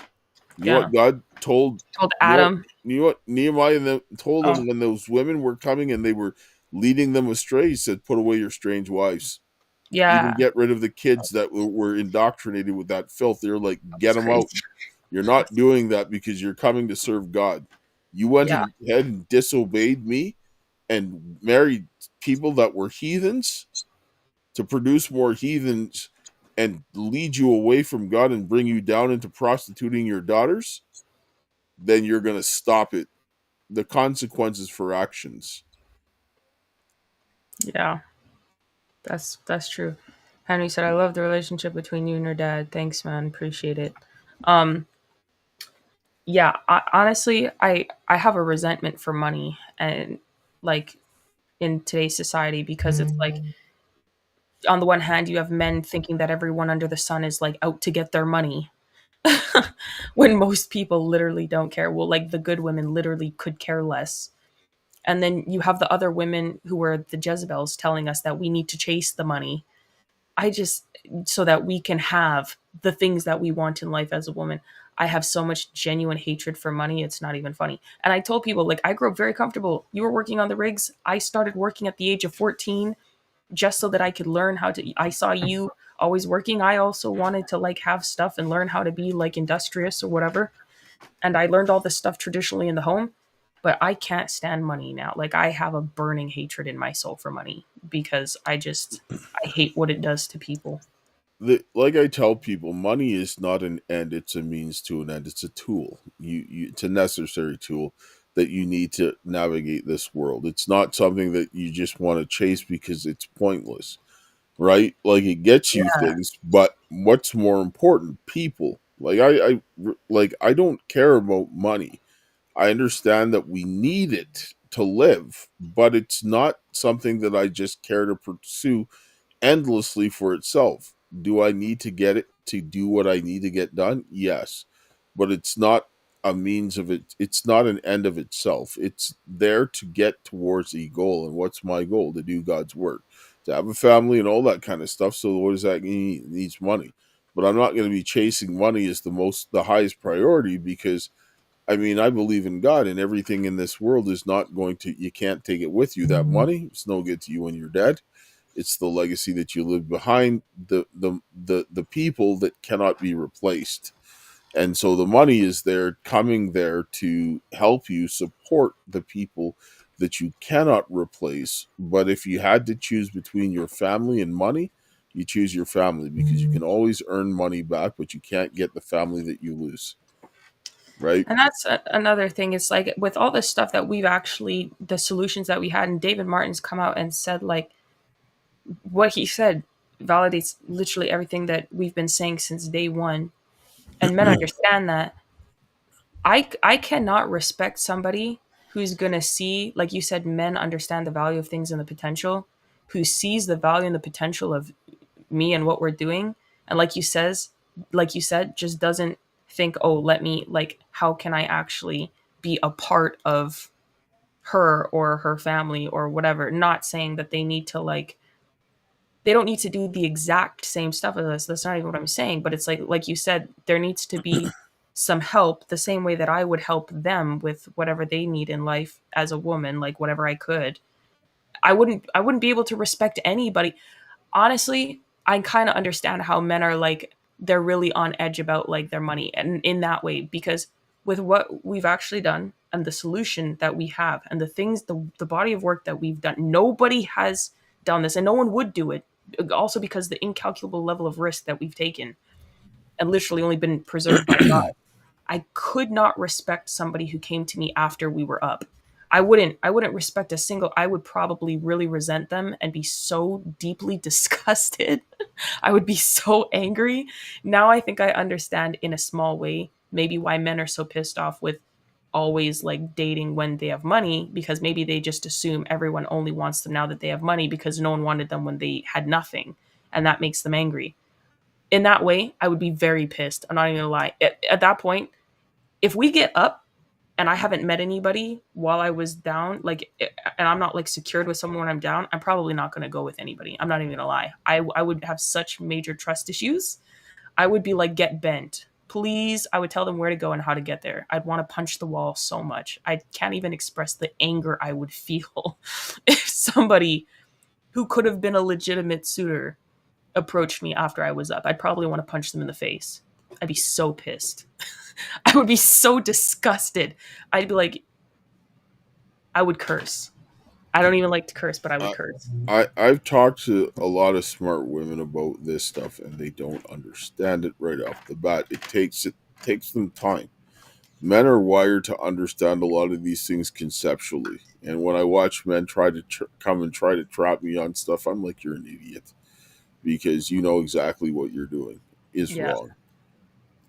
You know yeah. what God told, Told you know, Adam. you know what Nehemiah told Oh, them when those women were coming and they were leading them astray? He said, put away your strange wives. Even yeah. get rid of the kids that were indoctrinated with that filth. They're like, get That's them crazy. out. You're not doing that because you're coming to serve God. You went Yeah, ahead and disobeyed me and married people that were heathens to produce more heathens and lead you away from God and bring you down into prostituting your daughters. Then you're going to stop it. The consequences for actions. yeah. That's true. Henry said, "I love the relationship between you and your dad. Thanks, man. Appreciate it." Um, yeah. Honestly, I have a resentment for money, and like in today's society, because it's like on the one hand you have men thinking that everyone under the sun is like out to get their money, when most people literally don't care. Well, like the good women literally could care less. And then you have the other women who are the Jezebels telling us that we need to chase the money. I just, so that we can have the things that we want in life as a woman. I have so much genuine hatred for money. It's not even funny. And I told people, like, I grew up very comfortable. You were working on the rigs. I started working at the age of 14 just so that I could learn how to. I saw you always working. I also wanted to like have stuff and learn how to be like industrious or whatever. And I learned all this stuff traditionally in the home, but I can't stand money now. Like I have a burning hatred in my soul for money because I hate what it does to people. Like I tell people, money is not an end; it's a means to an end. It's a tool. It's a necessary tool that you need to navigate this world. It's not something that you just want to chase because it's pointless, right? Like it gets you Yeah. things, but what's more important? People. Like I don't care about money. I understand that we need it to live, but it's not something that I just care to pursue endlessly for itself. Do I need to get it to do what I need to get done? Yes. But it's not a means of it. It's not an end of itself. It's there to get towards a goal. And what's my goal? To do God's work, to have a family and all that kind of stuff. So what does that mean? It needs money. But I'm not going to be chasing money as the highest priority, because I mean, I believe in God, and everything in this world is not going to, you can't take it with you. That money, it's no good to you when you're dead. It's the legacy that you leave behind, the people that cannot be replaced. And so the money is there, coming there to help you support the people that you cannot replace. But if you had to choose between your family and money, you choose your family, because you can always earn money back, but you can't get the family that you lose. right? And that's another thing. It's like with all this stuff that we've actually, the solutions that we had, and David Martin's come out and said, like, what he said validates literally everything that we've been saying since day one. And men understand that. I cannot respect somebody who's going to see, like you said, men understand the value of things and the potential, who sees the value and the potential of me and what we're doing. And like you said, just doesn't think, oh, let me, like, how can I actually be a part of her or her family or whatever? Not saying that they need to, like, they don't need to do the exact same stuff as us. That's not even what I'm saying. But it's like you said, there needs to be some help the same way that I would help them with whatever they need in life as a woman, like whatever I could. I wouldn't be able to respect anybody. Honestly, I kind of understand how men are like, they're really on edge about like their money and in that way, because with what we've actually done and the solution that we have and the things, the body of work that we've done, nobody has done this and no one would do it. Also because the incalculable level of risk that we've taken and literally only been preserved by God. I could not respect somebody who came to me after we were up. I wouldn't respect a single. I would probably really resent them and be so deeply disgusted. I would be so angry. Now I think I understand in a small way maybe why men are so pissed off with always like dating when they have money, because maybe they just assume everyone only wants them now that they have money because no one wanted them when they had nothing, and that makes them angry. In that way, I would be very pissed. I'm not even gonna lie. At that point, if we get up and I haven't met anybody while I was down, like, and I'm not like secured with someone when I'm down, I'm probably not going to go with anybody. I'm not even gonna lie. I would have such major trust issues. I would be like, get bent. Please. I would tell them where to go and how to get there. I'd want to punch the wall so much. I can't even express the anger I would feel if somebody who could have been a legitimate suitor approached me after I was up. I'd probably want to punch them in the face. I'd be so pissed. I would be so disgusted. I'd be like, I would curse. I don't even like to curse, but I would I, curse. I've talked to a lot of smart women about this stuff, and they don't understand it right off the bat. It takes them time. Men are wired to understand a lot of these things conceptually, and when I watch men try to come and try to trap me on stuff, I'm like, you're an idiot because you know exactly what you're doing is Yeah. wrong.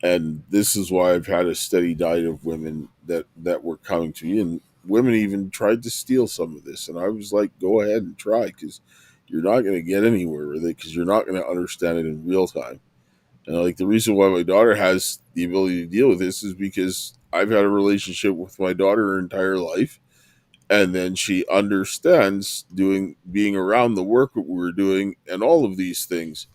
And this is why I've had a steady diet of women that were coming to me, and women even tried to steal some of this, and I was like, go ahead and try, because you're not going to get anywhere with it, because you're not going to understand it in real time. And like the reason why my daughter has the ability to deal with this is because I've had a relationship with my daughter her entire life, and then she understands doing being around the work that we're doing and all of these things,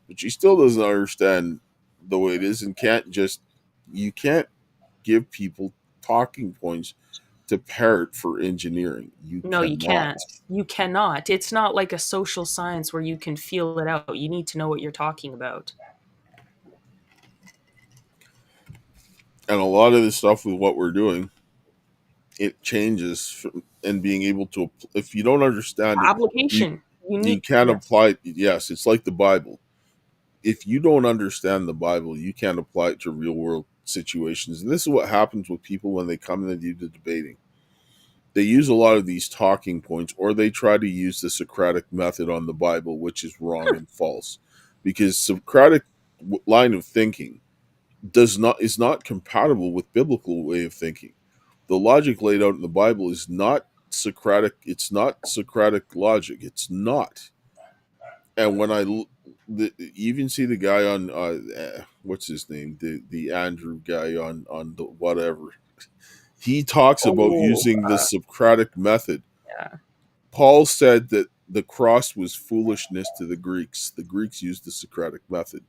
but she still doesn't understand the way it is, and can't just you can't give people talking points to parrot for engineering. You No, you cannot. can't. You cannot. It's not like a social science where you can feel it out. You need to know what you're talking about. And a lot of the stuff with what we're doing, it changes and being able to, if you don't understand it, you Application. You you need, can't yes. apply it. Yes, it's like the Bible. If you don't understand the Bible, you can't apply it to real world situations. And this is what happens with people when they come and do the debating. They use a lot of these talking points, or they try to use the Socratic method on the Bible, which is wrong and false, because Socratic line of thinking does not is not compatible with biblical way of thinking. The logic laid out in the Bible is not Socratic. It's not Socratic logic. It's not. And when you even see the guy on what's his name, the Andrew guy on the whatever, he talks about Oh, using the Socratic method. yeah. Paul said that the cross was foolishness to the Greeks. The Greeks used the Socratic method.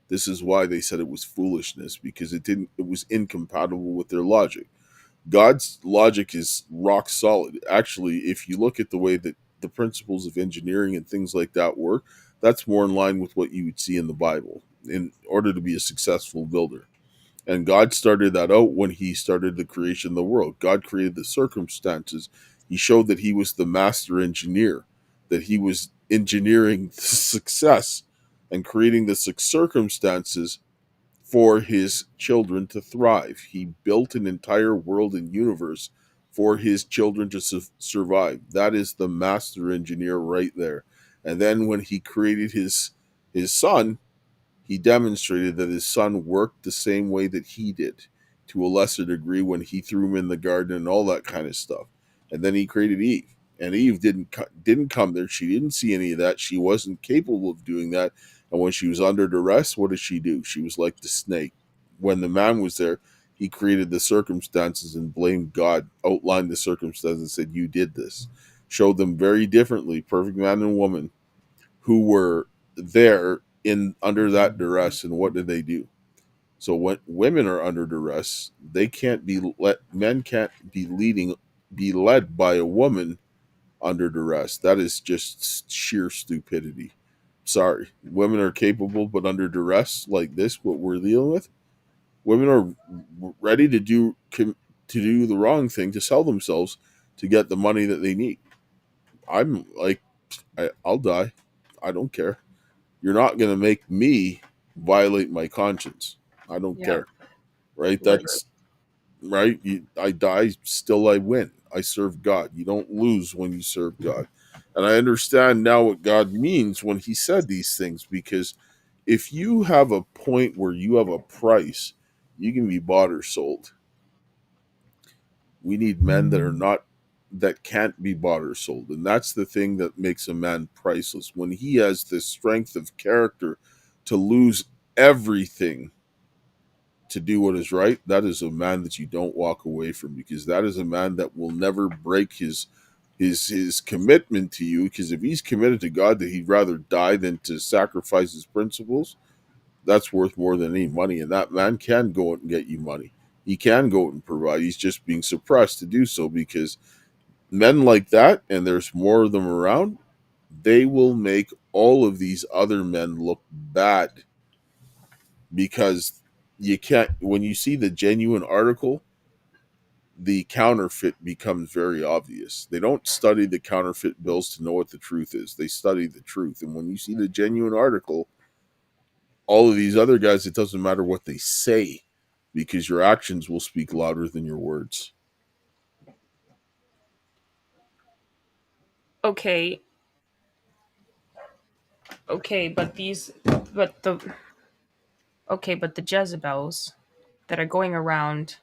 This is why they said it was foolishness, because it was incompatible with their logic. God's logic is rock solid. Actually, if you look at the way that the principles of engineering and things like that work, that's more in line with what you would see in the Bible in order to be a successful builder. And God started that out when he started the creation of the world. God created the circumstances. He showed that he was the master engineer, that he was engineering success and creating the circumstances for his children to thrive. He built an entire world and universe for his children to survive. That is the master engineer right there. And then when he created his son, he demonstrated that his son worked the same way that he did, to a lesser degree, when he threw him in the garden and all that kind of stuff. And then he created Eve, and Eve didn't come there. She didn't see any of that. She wasn't capable of doing that. And when she was under duress, what did she do? She was like the snake. When the man was there, he created the circumstances and blamed God, outlined the circumstances, and said, "You did this." Showed them very differently, perfect man and woman, who were there in under that duress. And what did they do? So when women are under duress, they can't be let men can't be led by a woman under duress. That is just sheer stupidity. Sorry. Women are capable, but under duress like this, what we're dealing with, women are ready to do the wrong thing, to sell themselves to get the money that they need. I'm like, I'll die. I don't care. You're not going to make me violate my conscience. I don't Yeah, care. Right? literally. That's right. I die, still I win. I serve God. You don't lose when you serve God. And I understand now what God means when he said these things, because if you have a point where you have a price, you can be bought or sold. We need men that are not that can't be bought or sold. And that's the thing that makes a man priceless. When he has the strength of character to lose everything to do what is right, that is a man that you don't walk away from, because that is a man that will never break his commitment to you. Because if he's committed to God that he'd rather die than to sacrifice his principles, that's worth more than any money. And that man can go out and get you money. He can go out and provide. He's just being suppressed to do so, because men like that, and there's more of them around, they will make all of these other men look bad, because you can't, when you see the genuine article, the counterfeit becomes very obvious. They don't study the counterfeit bills to know what the truth is. They study the truth. And when you see the genuine article, all of these other guys, it doesn't matter what they say, because your actions will speak louder than your words. Okay, okay, but the but the Jezebels that are going around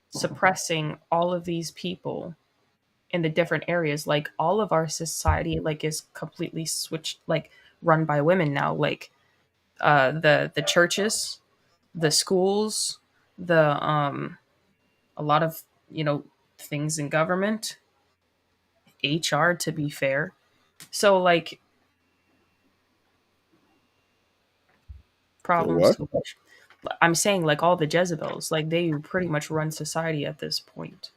suppressing all of these people in the different areas, like all of our society, like is completely switched, like run by women now. Like the churches, the schools, the a lot of things in government, HR to be fair. So like The problem what? solution. I'm saying like all the Jezebels, like they pretty much run society at this point.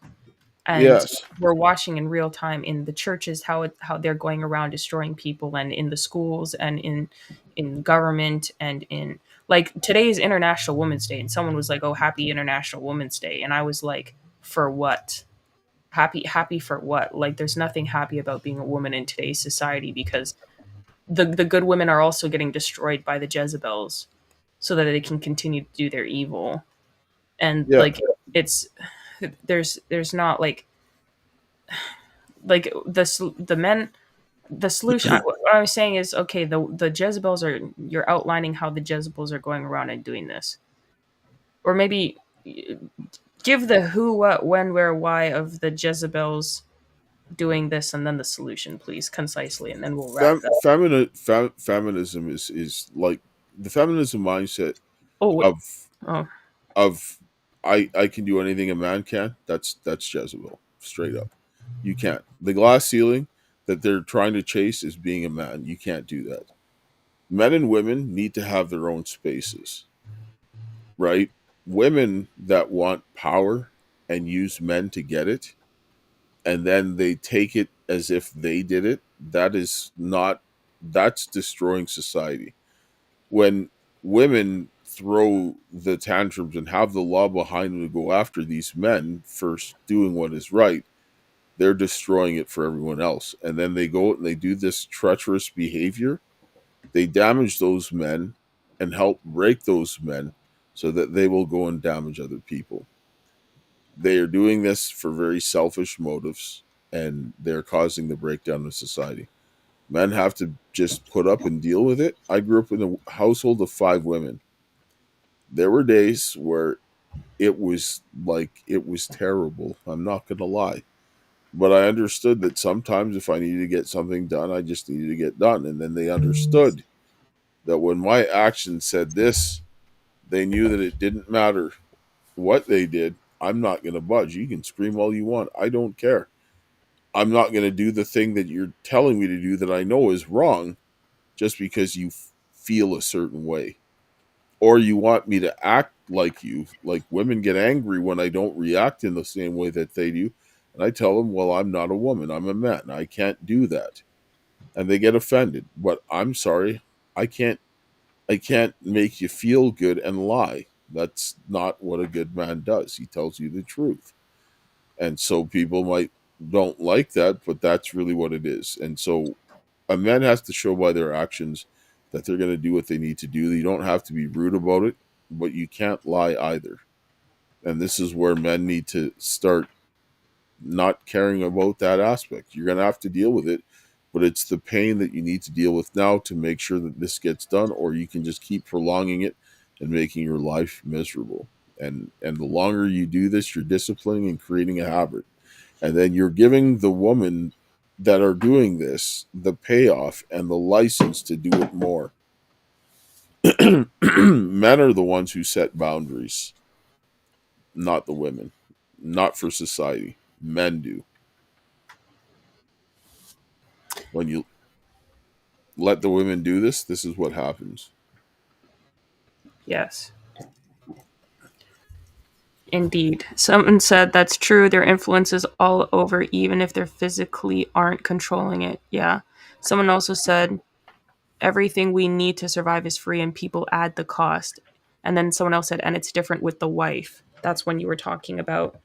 And Yes. we're watching in real time in the churches how they're going around destroying people, and in the schools, and in government, and in like today is International Women's Day, and someone was like, "Oh, happy International Women's Day," and I was like, "For what? Happy for what? Like, there's nothing happy about being a woman in today's society, because the good women are also getting destroyed by the Jezebels, so that they can continue to do their evil." And Yeah. like it's there's not like the men, the solution. What I was saying is, okay, the Jezebels are, you're outlining how the Jezebels are going around and doing this, or maybe give the who, what, when, where, why of the Jezebels doing this, and then the solution, please, concisely, and then we'll wrap that. Feminism is like the feminism mindset Oh, wait. of Oh, of I can do anything a man can. That's Jezebel, straight up. You can't. The glass ceiling that they're trying to chase is being a man. You can't do that. Men and women need to have their own spaces, right? Women that want power and use men to get it, and then they take it as if they did it, that is not, that's destroying society. When women throw the tantrums and have the law behind them to go after these men for doing what is right, they're destroying it for everyone else. And then they go and they do this treacherous behavior. They damage those men and help break those men. so that they will go and damage other people. They are doing this for very selfish motives, and they're causing the breakdown of society. Men have to just put up and deal with it. I grew up in a household of five women. There were days where it was terrible. I'm not going to lie. But I understood that sometimes if I needed to get something done, I just needed to get done. And then they understood that when my actions said this, they knew that it didn't matter what they did. I'm not going to budge. You can scream all you want. I don't care. I'm not going to do the thing that you're telling me to do that I know is wrong just because you feel a certain way. Or you want me to act like you. Like women get angry when I don't react in the same way that they do. And I tell them, well, I'm not a woman. I'm a man. I can't do that. And they get offended. But I'm sorry. I can't I can't make you feel good and lie. That's not what a good man does. He tells you the truth. And so people might don't like that, but that's really what it is. And so a man has to show by their actions that they're going to do what they need to do. You don't have to be rude about it, but you can't lie either. And this is where men need to start not caring about that aspect. You're going to have to deal with it, but it's the pain that you need to deal with now to make sure that this gets done, or you can just keep prolonging it and making your life miserable. And the longer you do this, you're disciplining and creating a habit. And then you're giving the woman that are doing this the payoff and the license to do it more. Men are the ones who set boundaries, not the women. Not for society. Men do. When you let the women do this, this is what happens. Yes, indeed. Someone said that's true. Their influence is all over, even if they physically aren't controlling it. Yeah. Someone also said everything we need to survive is free and people add the cost. And then someone else said, and it's different with the wife. That's when you were talking about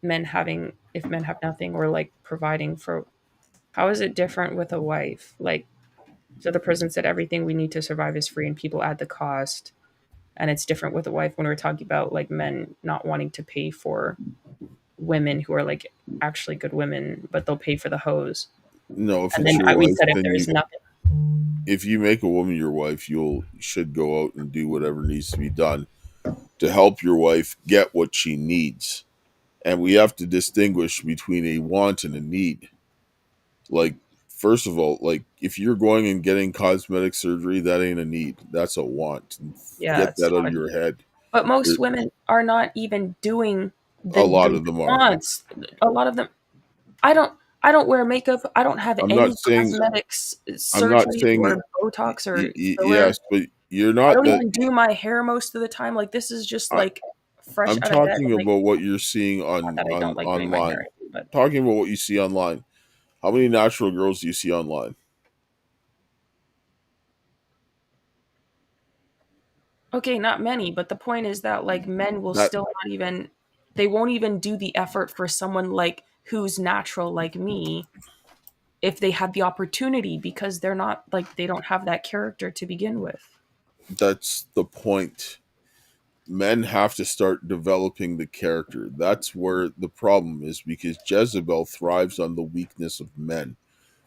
men having, if men have nothing or like providing for, how is it different with a wife? Like, so the person said everything we need to survive is free and people add the cost. And it's different with a wife when we're talking about like men not wanting to pay for women who are like actually good women, but they'll pay for the hose. No, if And it's then your we wife, said if then there's you nothing. if you make a woman your wife, you should go out and do whatever needs to be done to help your wife get what she needs. And we have to distinguish between a want and a need. Like, first of all, like if you're going and getting cosmetic surgery, that ain't a need. That's a want. Yeah, Get it's that out not of a your need. head. But most There, women are not even doing a lot the of them are. wants. A lot of them. I don't. I don't wear makeup. I don't have I'm not any saying cosmetics I'm not surgeries saying or Botox or filler. yes, but you're I not don't the. even do my hair most of the time. Like this is just I, like fresh I'm out of bed. talking Like about what you're seeing not that I on don't like doing my hair, online. but Talking about what you see online. How many natural girls do you see online? okay, not many. But the point is that like men will That still not even. They won't even do the effort for someone like who's natural like me if they had the opportunity because they're not like they don't have that character to begin with. that's the point. Men have to start developing the character. That's where the problem is because Jezebel thrives on the weakness of men.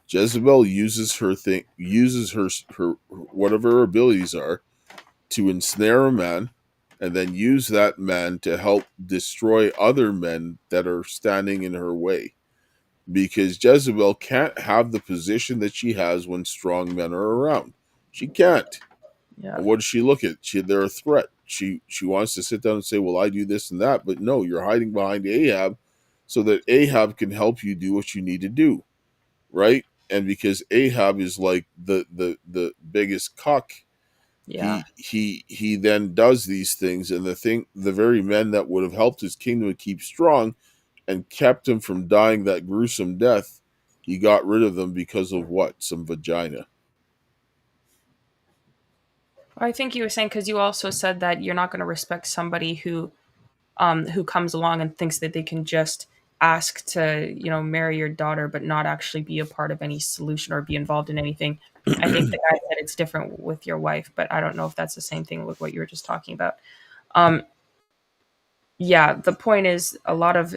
Jezebel uses her whatever her abilities are to ensnare a man and then use that man to help destroy other men that are standing in her way. Because Jezebel can't have the position that she has when strong men are around. She can't. Yeah. And what does she look at? They're a threat. She wants to sit down and say, "Well, I do this and that," but no, you're hiding behind Ahab, so that Ahab can help you do what you need to do, right? And because Ahab is like the biggest cuck, Yeah. he then does these things, and the very men that would have helped his kingdom to keep strong and kept him from dying that gruesome death, he got rid of them because of what? Some vagina. I think you were saying because you also said that you're not going to respect somebody who comes along and thinks that they can just ask to, marry your daughter but not actually be a part of any solution or be involved in anything. I think the guy said it's different with your wife, but I don't know if that's the same thing with what you were just talking about. Um, yeah, the point is a lot of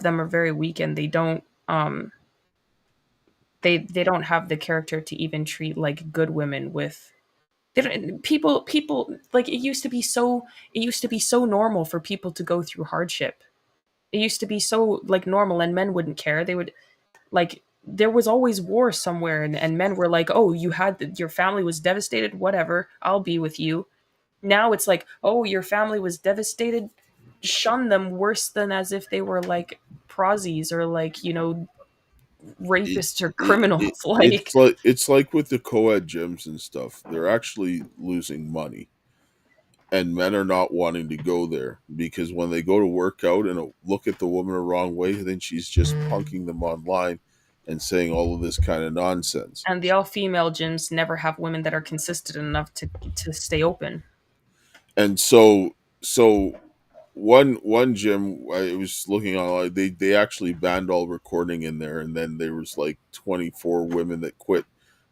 them are very weak, and they don't have the character to even treat like good women with. They don't, people like it used to be so normal for people to go through hardship. It used to be so like normal, and men wouldn't care. They would like there was always war somewhere, and men were like, oh, your family was devastated, whatever, I'll be with you. Now it's like, oh, your family was devastated, shun them worse than as if they were like prozzies or like it, rapists or it criminals. Like, it's like with the co-ed gyms and stuff. They're actually losing money, and men are not wanting to go there because when they go to work out and look at the woman the wrong way, then she's just punking them online and saying all of this kind of nonsense. and the all-female gyms never have women that are consistent enough to stay open. And so one gym I was looking online, they actually banned all recording in there, and then there was like 24 women that quit,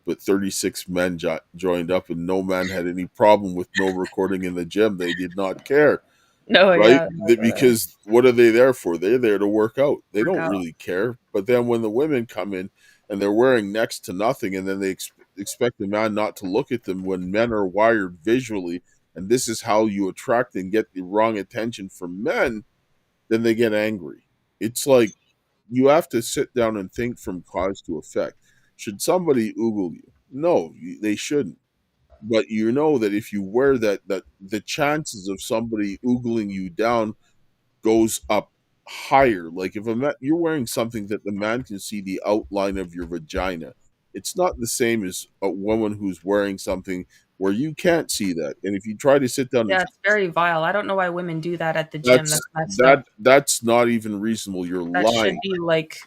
but 36 men joined up, and no man had any problem with no recording in the gym. They did not care, No, right? yeah, Because what are they there for? They're there to work out. They work don't out. really care. But then when the women come in and they're wearing next to nothing, and then they expect the man not to look at them when men are wired visually, and this is how you attract and get the wrong attention from men, then they get angry. It's like you have to sit down and think from cause to effect. Should somebody oogle you? No, they shouldn't. But you know that if you wear that the chances of somebody oogling you down goes up higher. Like if you're wearing something that the man can see the outline of your vagina, it's not the same as a woman who's wearing something where you can't see that. And if you try to sit down and Yeah, it's very vile. I don't know why women do that at the gym. that's That's messed up. that's not even reasonable. You're That lying. should be like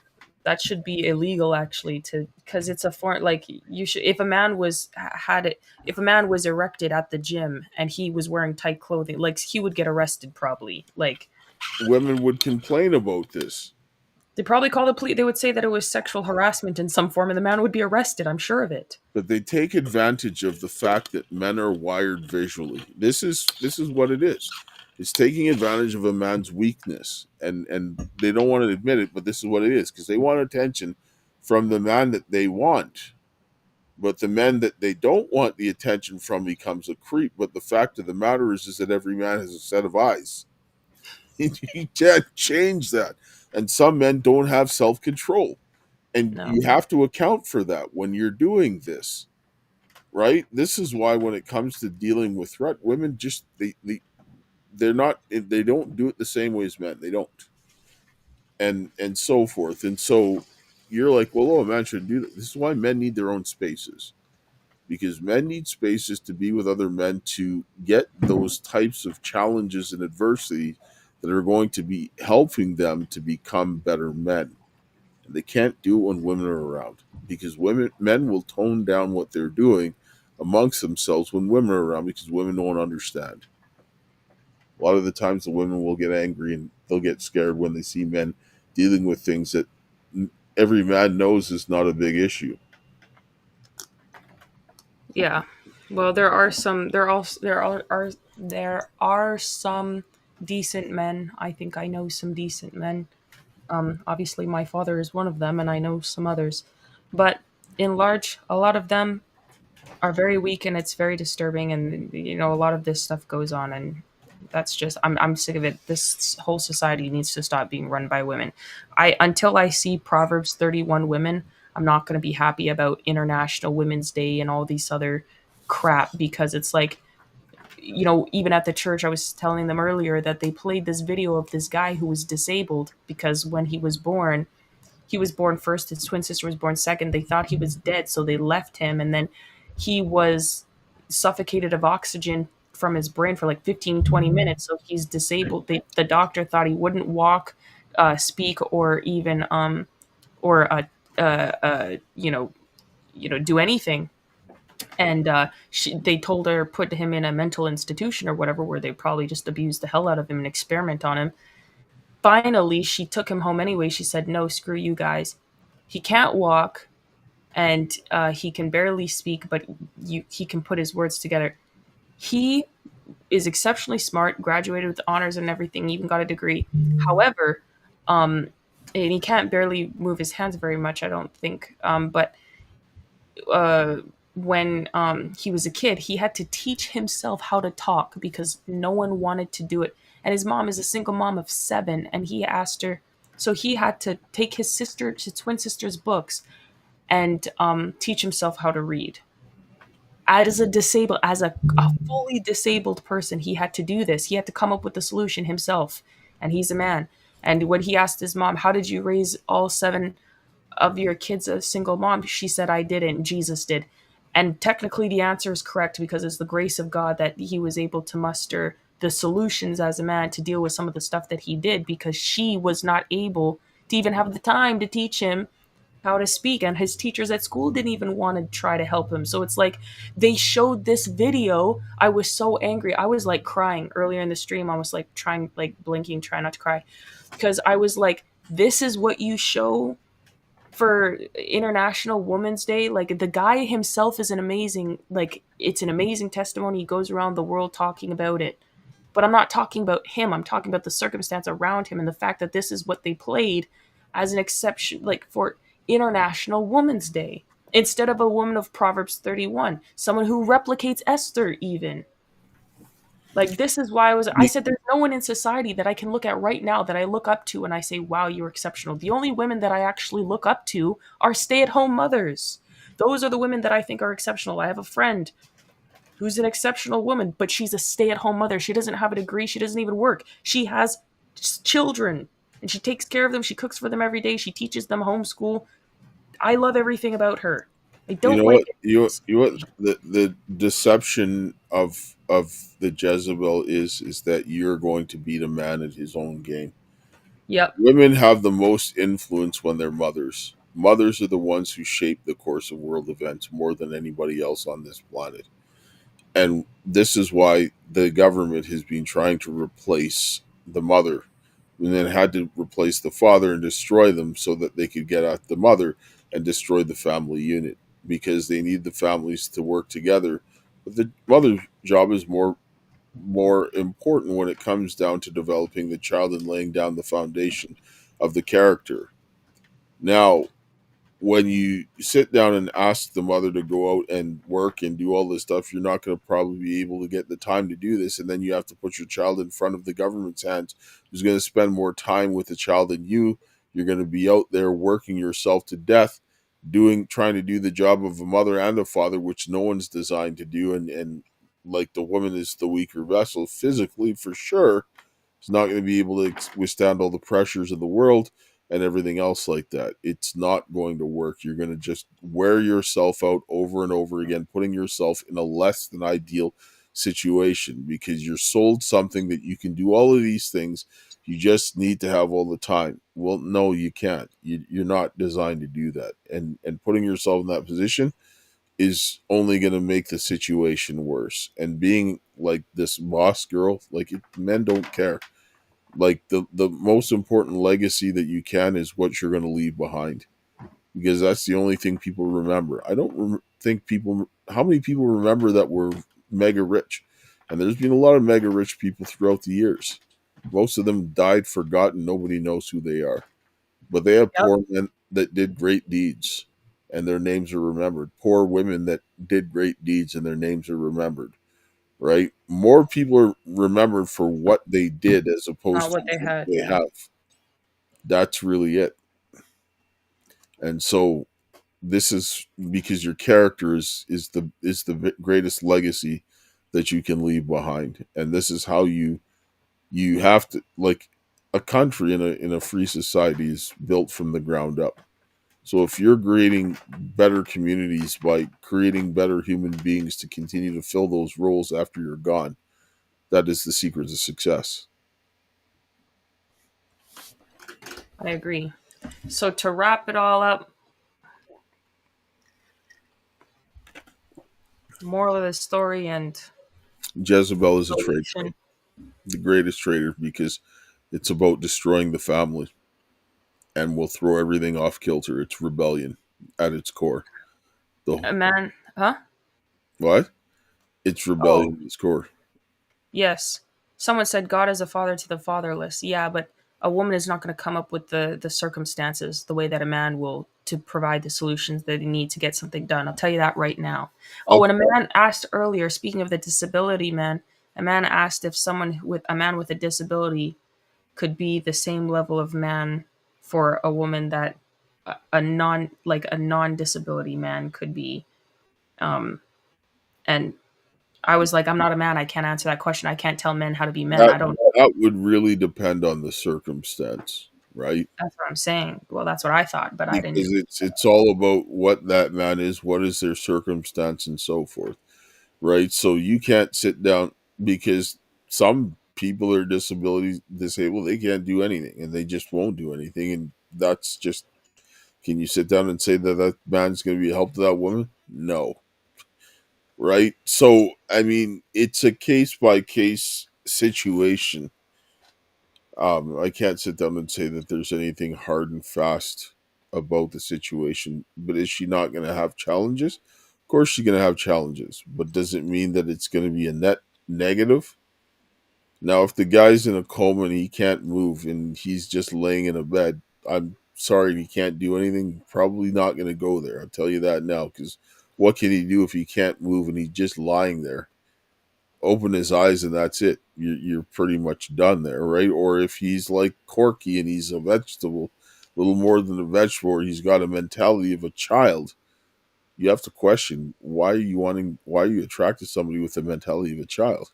that should be illegal actually, to because it's a foreign, like, you should, if a man was had it if a man was erected at the gym and he was wearing tight clothing, like, he would get arrested probably. Like, Women would complain about this. they probably call the police. They would say that it was sexual harassment in some form, and the man would be arrested. I'm sure of it. But they take advantage of the fact that men are wired visually. This is what it is. It's taking advantage of a man's weakness, and they don't want to admit it, but this is what it is because they want attention from the man that they want. But the men that they don't want the attention from becomes a creep. But the fact of the matter is that every man has a set of eyes. You can't change that. And some men don't have self control. And No, you have to account for that when you're doing this, right? This is why when it comes to dealing with threat, women just they're not, they don't do it the same way as men. They don't. And so forth. And so you're like, well, oh, a man shouldn't do that. This is why men need their own spaces. Because men need spaces to be with other men to get those types of challenges and adversity that are going to be helping them to become better men. And they can't do it when women are around because men will tone down what they're doing amongst themselves when women are around because women don't understand. A lot of the times, the women will get angry and they'll get scared when they see men dealing with things that every man knows is not a big issue. yeah. Well, there are some decent men. I think I know some decent men. Obviously, my father is one of them, and I know some others. But in large, a lot of them are very weak, and it's very disturbing. And a lot of this stuff goes on, and that's just I'm sick of it. This whole society needs to stop being run by women. I Until I see Proverbs 31 women, I'm not going to be happy about International Women's Day and all these other crap, because it's like, even at the church, I was telling them earlier that they played this video of this guy who was disabled because when he was born first, his twin sister was born second. They thought he was dead, so they left him, and then he was suffocated of oxygen from his brain for like 15, 20 minutes. So he's disabled. The doctor thought he wouldn't walk, speak, or even or do anything. And they told her, put him in a mental institution or whatever, where they probably just abused the hell out of him and experiment on him. Finally, she took him home anyway. She said, "No, screw you guys. He can't walk, and he can barely speak, but he can put his words together. He is exceptionally smart, graduated with honors and everything, even got a degree. However, and he can't barely move his hands very much, I don't think. But uh, when he was a kid, he had to teach himself how to talk because no one wanted to do it. And his mom is a single mom of 7, and he asked her, so he had to take his twin sister's books and teach himself how to read. As a fully disabled person, he had to do this. He had to come up with the solution himself, and he's a man. And when he asked his mom, "How did you raise all 7 of your kids a single mom?" She said, "I didn't. Jesus did." And technically, the answer is correct because it's the grace of God that he was able to muster the solutions as a man to deal with some of the stuff that he did because she was not able to even have the time to teach him how to speak, and his teachers at school didn't even want to try to help him. So it's like they showed this video. I was so angry. I was like crying earlier in the stream. I was like trying, like blinking, trying not to cry, because I was like, this is what you show for International Women's Day. Like, the guy himself is an amazing, like, it's an amazing testimony. He goes around the world talking about it, but I'm not talking about him. I'm talking about the circumstance around him and the fact that this is what they played as an exception, like for International Women's Day, instead of a woman of Proverbs 31, someone who replicates Esther, even. Like, this is why I Y- said there's no one in society that I can look at right now that I look up to and I say, wow, you're exceptional. The only women that I actually look up to are stay at home mothers. Those are the women that I think are exceptional. I have a friend who's an exceptional woman, but she's a stay at home mother. She doesn't have a degree. She doesn't even work. She has children and she takes care of them. She cooks for them every day. She teaches them homeschool. I love everything about her. I You don't know like what? it. You what? The deception of the Jezebel is that you're going to beat a man at his own game. Yep. Women have the most influence when they're mothers. Mothers are the ones who shape the course of world events more than anybody else on this planet. And this is why the government has been trying to replace the mother and then had to replace the father and destroy them so that they could get at the mother and destroy the family unit because they need the families to work together. But the mother's job is more important when it comes down to developing the child and laying down the foundation of the character. Now, when you sit down and ask the mother to go out and work and do all this stuff, you're not going to probably be able to get the time to do this. And then you have to put your child in front of the government's hands, who's going to spend more time with the child than you. You're going to be out there working yourself to death, trying to do the job of a mother and a father, which no one's designed to do. And like the woman is the weaker vessel physically for sure, it's not going to be able to withstand all the pressures of the world and everything else like that. It's not going to work. You're going to just wear yourself out over and over again, putting yourself in a less than ideal situation because you're sold something that you can do all of these things. You just need to have all the time. Well, no, you can't. You're not designed to do that. And putting yourself in that position is only going to make the situation worse. And being like this boss girl, like men don't care. Like the most important legacy that you can is what you're going to leave behind because that's the only thing people remember. I don't think people how many people remember that were mega rich, and there's been a lot of mega rich people throughout the years. Most of them died forgotten. Nobody knows who they are, but they have Yep. poor men that did great deeds, and their names are remembered. Poor women that did great deeds, and their names are remembered. Right? More people are remembered for what they did as Not opposed to what they what had. they Yeah. have. That's really it. And so this is because your character is the greatest legacy that you can leave behind, and this is how you have to like a country in a free society is built from the ground up. So if you're creating better communities by creating better human beings to continue to fill those roles after you're gone, that is the secret to success. I agree. So to wrap it all up, moral of the story and Jezebel is a traitor, solution. the greatest traitor, because It's about destroying the family, and will throw everything off kilter. It's rebellion at its core. The A man, huh? what? It's Oh, rebellion at its core. yes. Someone said God is a father to the fatherless. Yeah, but a woman is not going to come up with the circumstances the way that a man will to provide the solutions that they need to get something done. I'll tell you that right now. Oh, and a man asked earlier, speaking of the disability man, a man asked if someone with a man with a disability could be the same level of man for a woman that a non like a non-disability man could be. And I was like, I'm not a man. I can't answer that question. I can't tell men how to be men. That I don't. that would really depend on the circumstance, right? That's what I'm saying. Well, that's what I thought, but I didn't. Because it's all about what that man is, what is their circumstance, and so forth, right? So you can't sit down because some people are disabilities disabled, they can't do anything, and they just won't do anything, and that's just. Can you sit down and say that that man's going to be a help to that woman? No, right? So I mean, it's a case by case situation. I can't sit down and say that there's anything hard and fast about the situation, but is she not going to have challenges? Of course, she's going to have challenges, but does it mean that it's going to be a net negative? Now, if the guy's in a coma and he can't move and he's just laying in a bed, I'm sorry, he can't do anything. Probably not going to go there. I'll tell you that now, because what can he do if he can't move and he's just lying there? Open his eyes and that's it. You're pretty much done there, right? Or if he's like Corky and he's a vegetable, a little more than a vegetable, or he's got a mentality of a child, you have to question why are you attracted to somebody with the mentality of a child,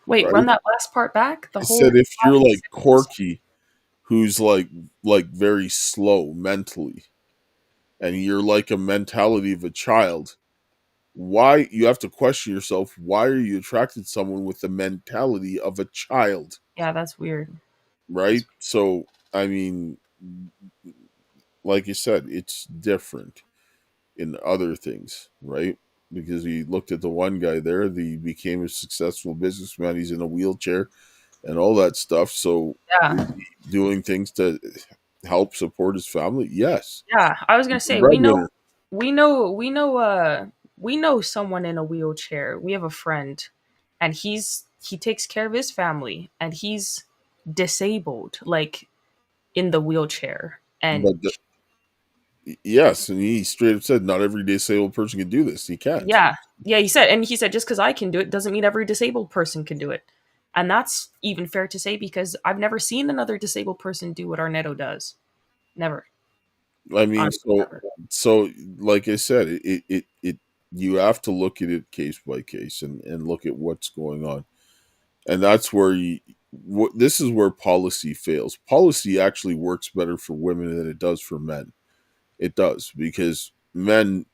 Wait, run right? that last part back. The I said whole if you're last like sentence. Corky, who's like very slow mentally, and you're like a mentality of a child, why you have to question yourself, why are you attracted to someone with the mentality of a child? Yeah, that's weird. Right? So, I mean, like you said, it's different in other things, right? Because he looked at the one guy there, he became a successful businessman. He's in a wheelchair and all that stuff. So, Yeah, is he doing things to help support his family? Yes. yeah. I was gonna He's a say breadwinner. we know someone in a wheelchair. We have a friend, and he takes care of his family, and he's disabled, like in the wheelchair, and But yes, and he straight up said, not every disabled person can do this. He can't. yeah, yeah. He said just because I can do it doesn't mean every disabled person can do it, and that's even fair to say because I've never seen another disabled person do what Arnetto does. Never, I mean, honestly, so never. so like I said, you have to look at it case by case and look at what's going on, and that's where this is where policy fails. Policy actually works better for women than it does for men. It does because men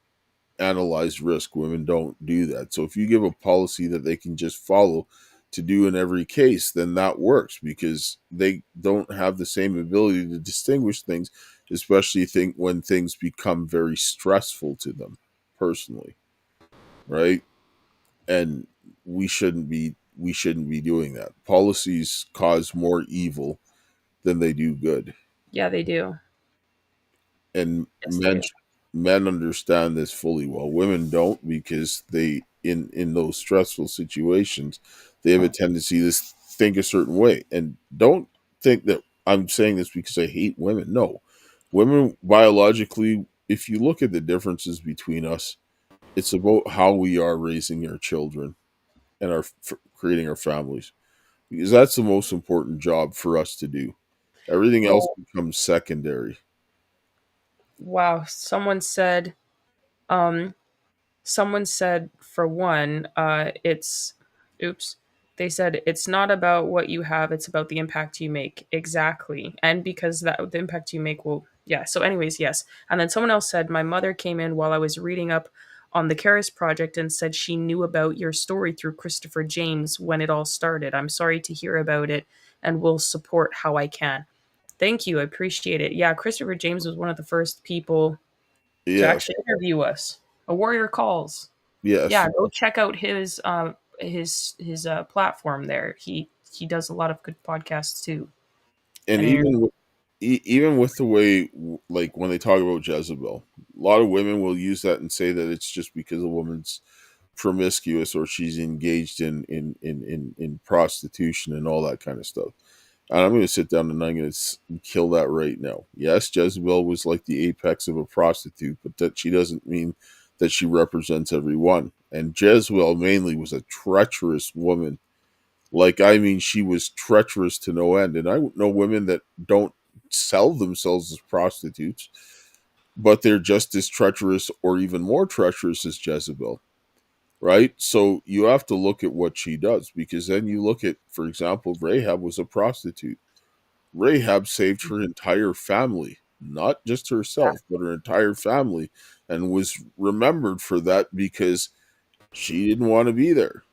analyze risk. Women don't do that. So if you give a policy that they can just follow to do in every case, then that works because they don't have the same ability to distinguish things, especially think when things become very stressful to them personally, right? And we shouldn't be doing that. Policies cause more evil than they do good, Yeah, they do. and Yes, they do. men understand this fully well. Women don't because they in those stressful situations they have a tendency to think a certain way. And don't think that I'm saying this because I hate women. No, women biologically, if you look at the differences between us, it's about how we are raising our children and creating our families, because that's the most important job for us to do. Everything else Well, becomes secondary. wow. Um, someone said for one, it's, oops. They said it's not about what you have; it's about the impact you make. Exactly, and because that the impact you make will, yeah. So, anyways, yes. And then someone else said my mother came in while I was reading up on the Karis project and said she knew about your story through Christopher James when it all started. I'm sorry to hear about it, and will support how I can. Thank you. I appreciate it. Yeah, Christopher James was one of the first people to Yes, actually interview us. A Warrior Calls. yes. Yeah, go check out his platform there. he does a lot of good podcasts too. And And interviews. even with the way, like when they talk about Jezebel, a lot of women will use that and say that it's just because a woman's promiscuous or she's engaged in prostitution and all that kind of stuff. And I'm going to sit down and I'm going to kill that right now. Yes, Jezebel was like the apex of a prostitute, but that she doesn't mean that she represents everyone. And Jezebel mainly was a treacherous woman. Like, I mean, she was treacherous to no end. And I know women that don't sell themselves as prostitutes, but they're just as treacherous or even more treacherous as Jezebel, right? So you have to look at what she does, because then you look at, for example, Rahab was a prostitute. Rahab saved her entire family, not just herself, but her entire family, and was remembered for that because she didn't want to be there.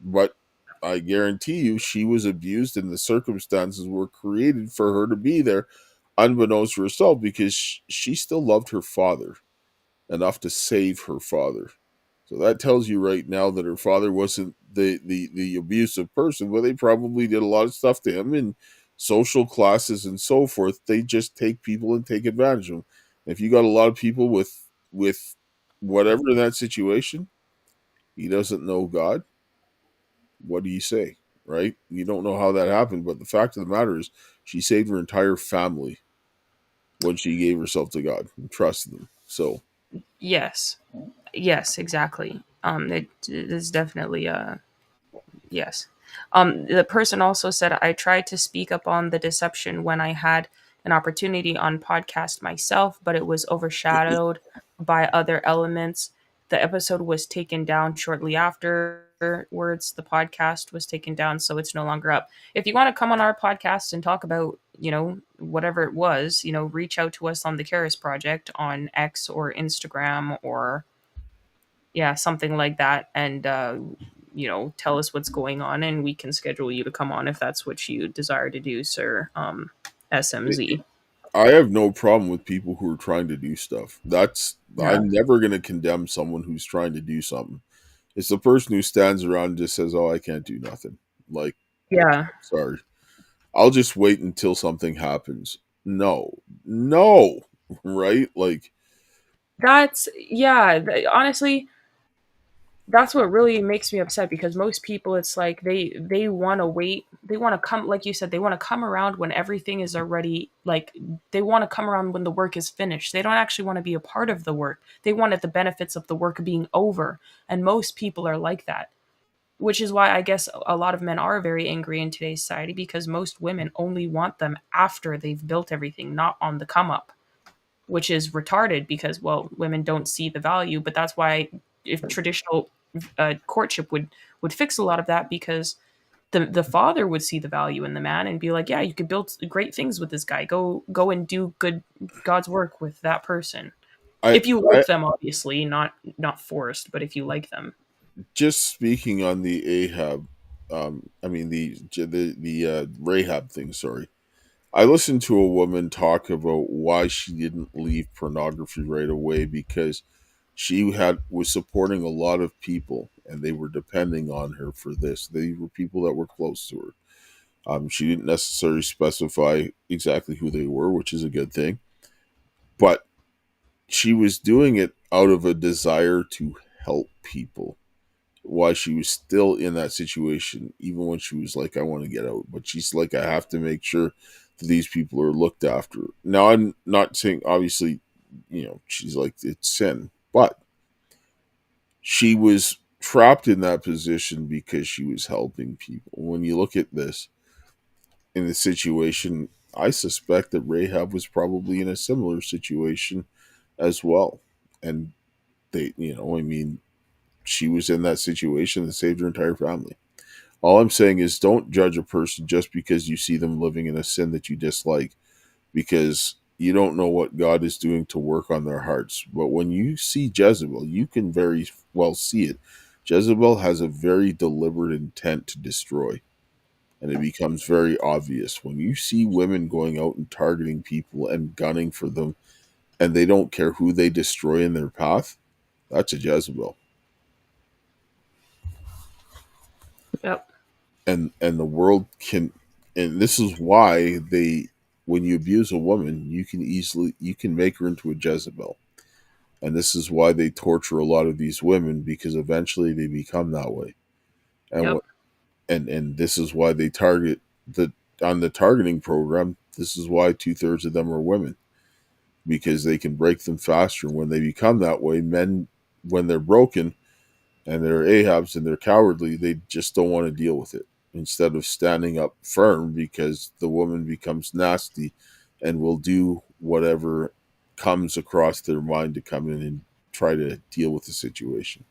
But I guarantee you, she was abused, and the circumstances were created for her to be there, unbeknownst to herself, because she still loved her father enough to save her father. So that tells you right now that her father wasn't the abusive person, but they probably did a lot of stuff to him in social classes and so forth. They just take people and take advantage of them. If you got a lot of people with whatever in that situation, he doesn't know God. What do you say? Right? You don't know how that happened, but the fact of the matter is she saved her entire family when she gave herself to God and trusted him. So Yes, yes, exactly. It is definitely yes. The person also said, I tried to speak up on the deception when I had an opportunity on podcast myself, but it was overshadowed by other elements. The episode was taken down shortly afterwards. The podcast was taken down, so it's no longer up. If you want to come on our podcast and talk about, whatever it was, reach out to us on the Karis Project on X or Instagram or yeah, something like that, and tell us what's going on, and we can schedule you to come on if that's what you desire to do, sir. SMZ. I have no problem with people who are trying to do stuff. That's Yeah, I'm never going to condemn someone who's trying to do something. It's the person who stands around and just says, "Oh, I can't do nothing." Like, yeah. sorry, I'll just wait until something happens. No, no, right? Like, That's yeah. Honestly, that's what really makes me upset because most people, it's like they want to wait, they want to come, like you said, they want to come around when everything is already like, they want to come around when the work is finished. They don't actually want to be a part of the work. They wanted the benefits of the work being over, and most people are like that, which is why I guess a lot of men are very angry in today's society, because most women only want them after they've built everything, not on the come up, which is retarded because, well, women don't see the value. But that's why, if traditional courtship would fix a lot of that, because the father would see the value in the man and be like, yeah, you could build great things with this guy. Go and do good God's work with that person. I, If you I like them, obviously, not forced, but if you like them. just speaking on the Ahab, I mean the Rahab thing. Sorry, I listened to a woman talk about why she didn't leave pornography right away, because she had was supporting a lot of people and they were depending on her for this. They were people that were close to her. She didn't necessarily specify exactly who they were, which is a good thing, but she was doing it out of a desire to help people. Why she was still in that situation, even when she was like, I want to get out. But she's like, I have to make sure that these people are looked after. Now, I'm not saying, obviously, she's like, it's sin, but she was trapped in that position because she was helping people. When you look at this in the situation, I suspect that Rahab was probably in a similar situation as well. And I mean, she was in that situation and saved her entire family. All I'm saying is don't judge a person just because you see them living in a sin that you dislike, because you don't know what God is doing to work on their hearts. But when you see Jezebel, you can very well see it. Jezebel has a very deliberate intent to destroy, and it becomes very obvious when you see women going out and targeting people and gunning for them, and they don't care who they destroy in their path. That's a Jezebel. Yep. and the world can, and this is why they, when you abuse a woman, you can make her into a Jezebel. And this is why they torture a lot of these women, because eventually they become that way. And Yep. what and this is why they target the on the targeting program. This is why 2/3 of them are women, because they can break them faster. When they become that way, men, when they're broken and they're Ahabs and they're cowardly, they just don't want to deal with it. Instead of standing up firm, because the woman becomes nasty and will do whatever comes across their mind to come in and try to deal with the situation.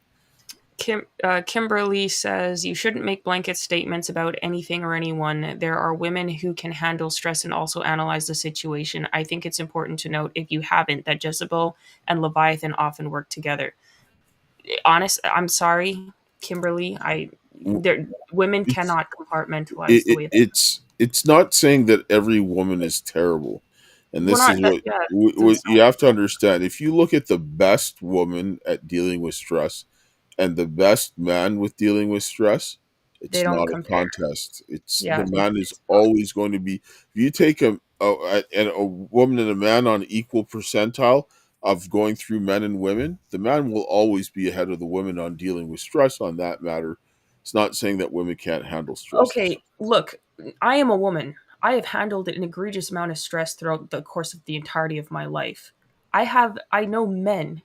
Kimberly says you shouldn't make blanket statements about anything or anyone. There are women who can handle stress and also analyze the situation. I think it's important to note, if you haven't, that Jezebel and Leviathan often work together. Honest, I'm sorry, Kimberly. There women It's cannot compartmentalize the way that it's not saying that every woman is terrible, and we're this not. is That, what, yeah, what you have to understand. If you look at the best woman at dealing with stress and the best man with dealing with stress, they it's don't not a compare. contest. It's Yeah, the man is it's not. always going to be. If you take a woman and a man on equal percentile of going through men and women, the man will always be ahead of the women on dealing with stress on that matter. It's not saying that women can't handle stress. Okay, look, I am a woman. I have handled an egregious amount of stress throughout the course of the entirety of my life. I know men,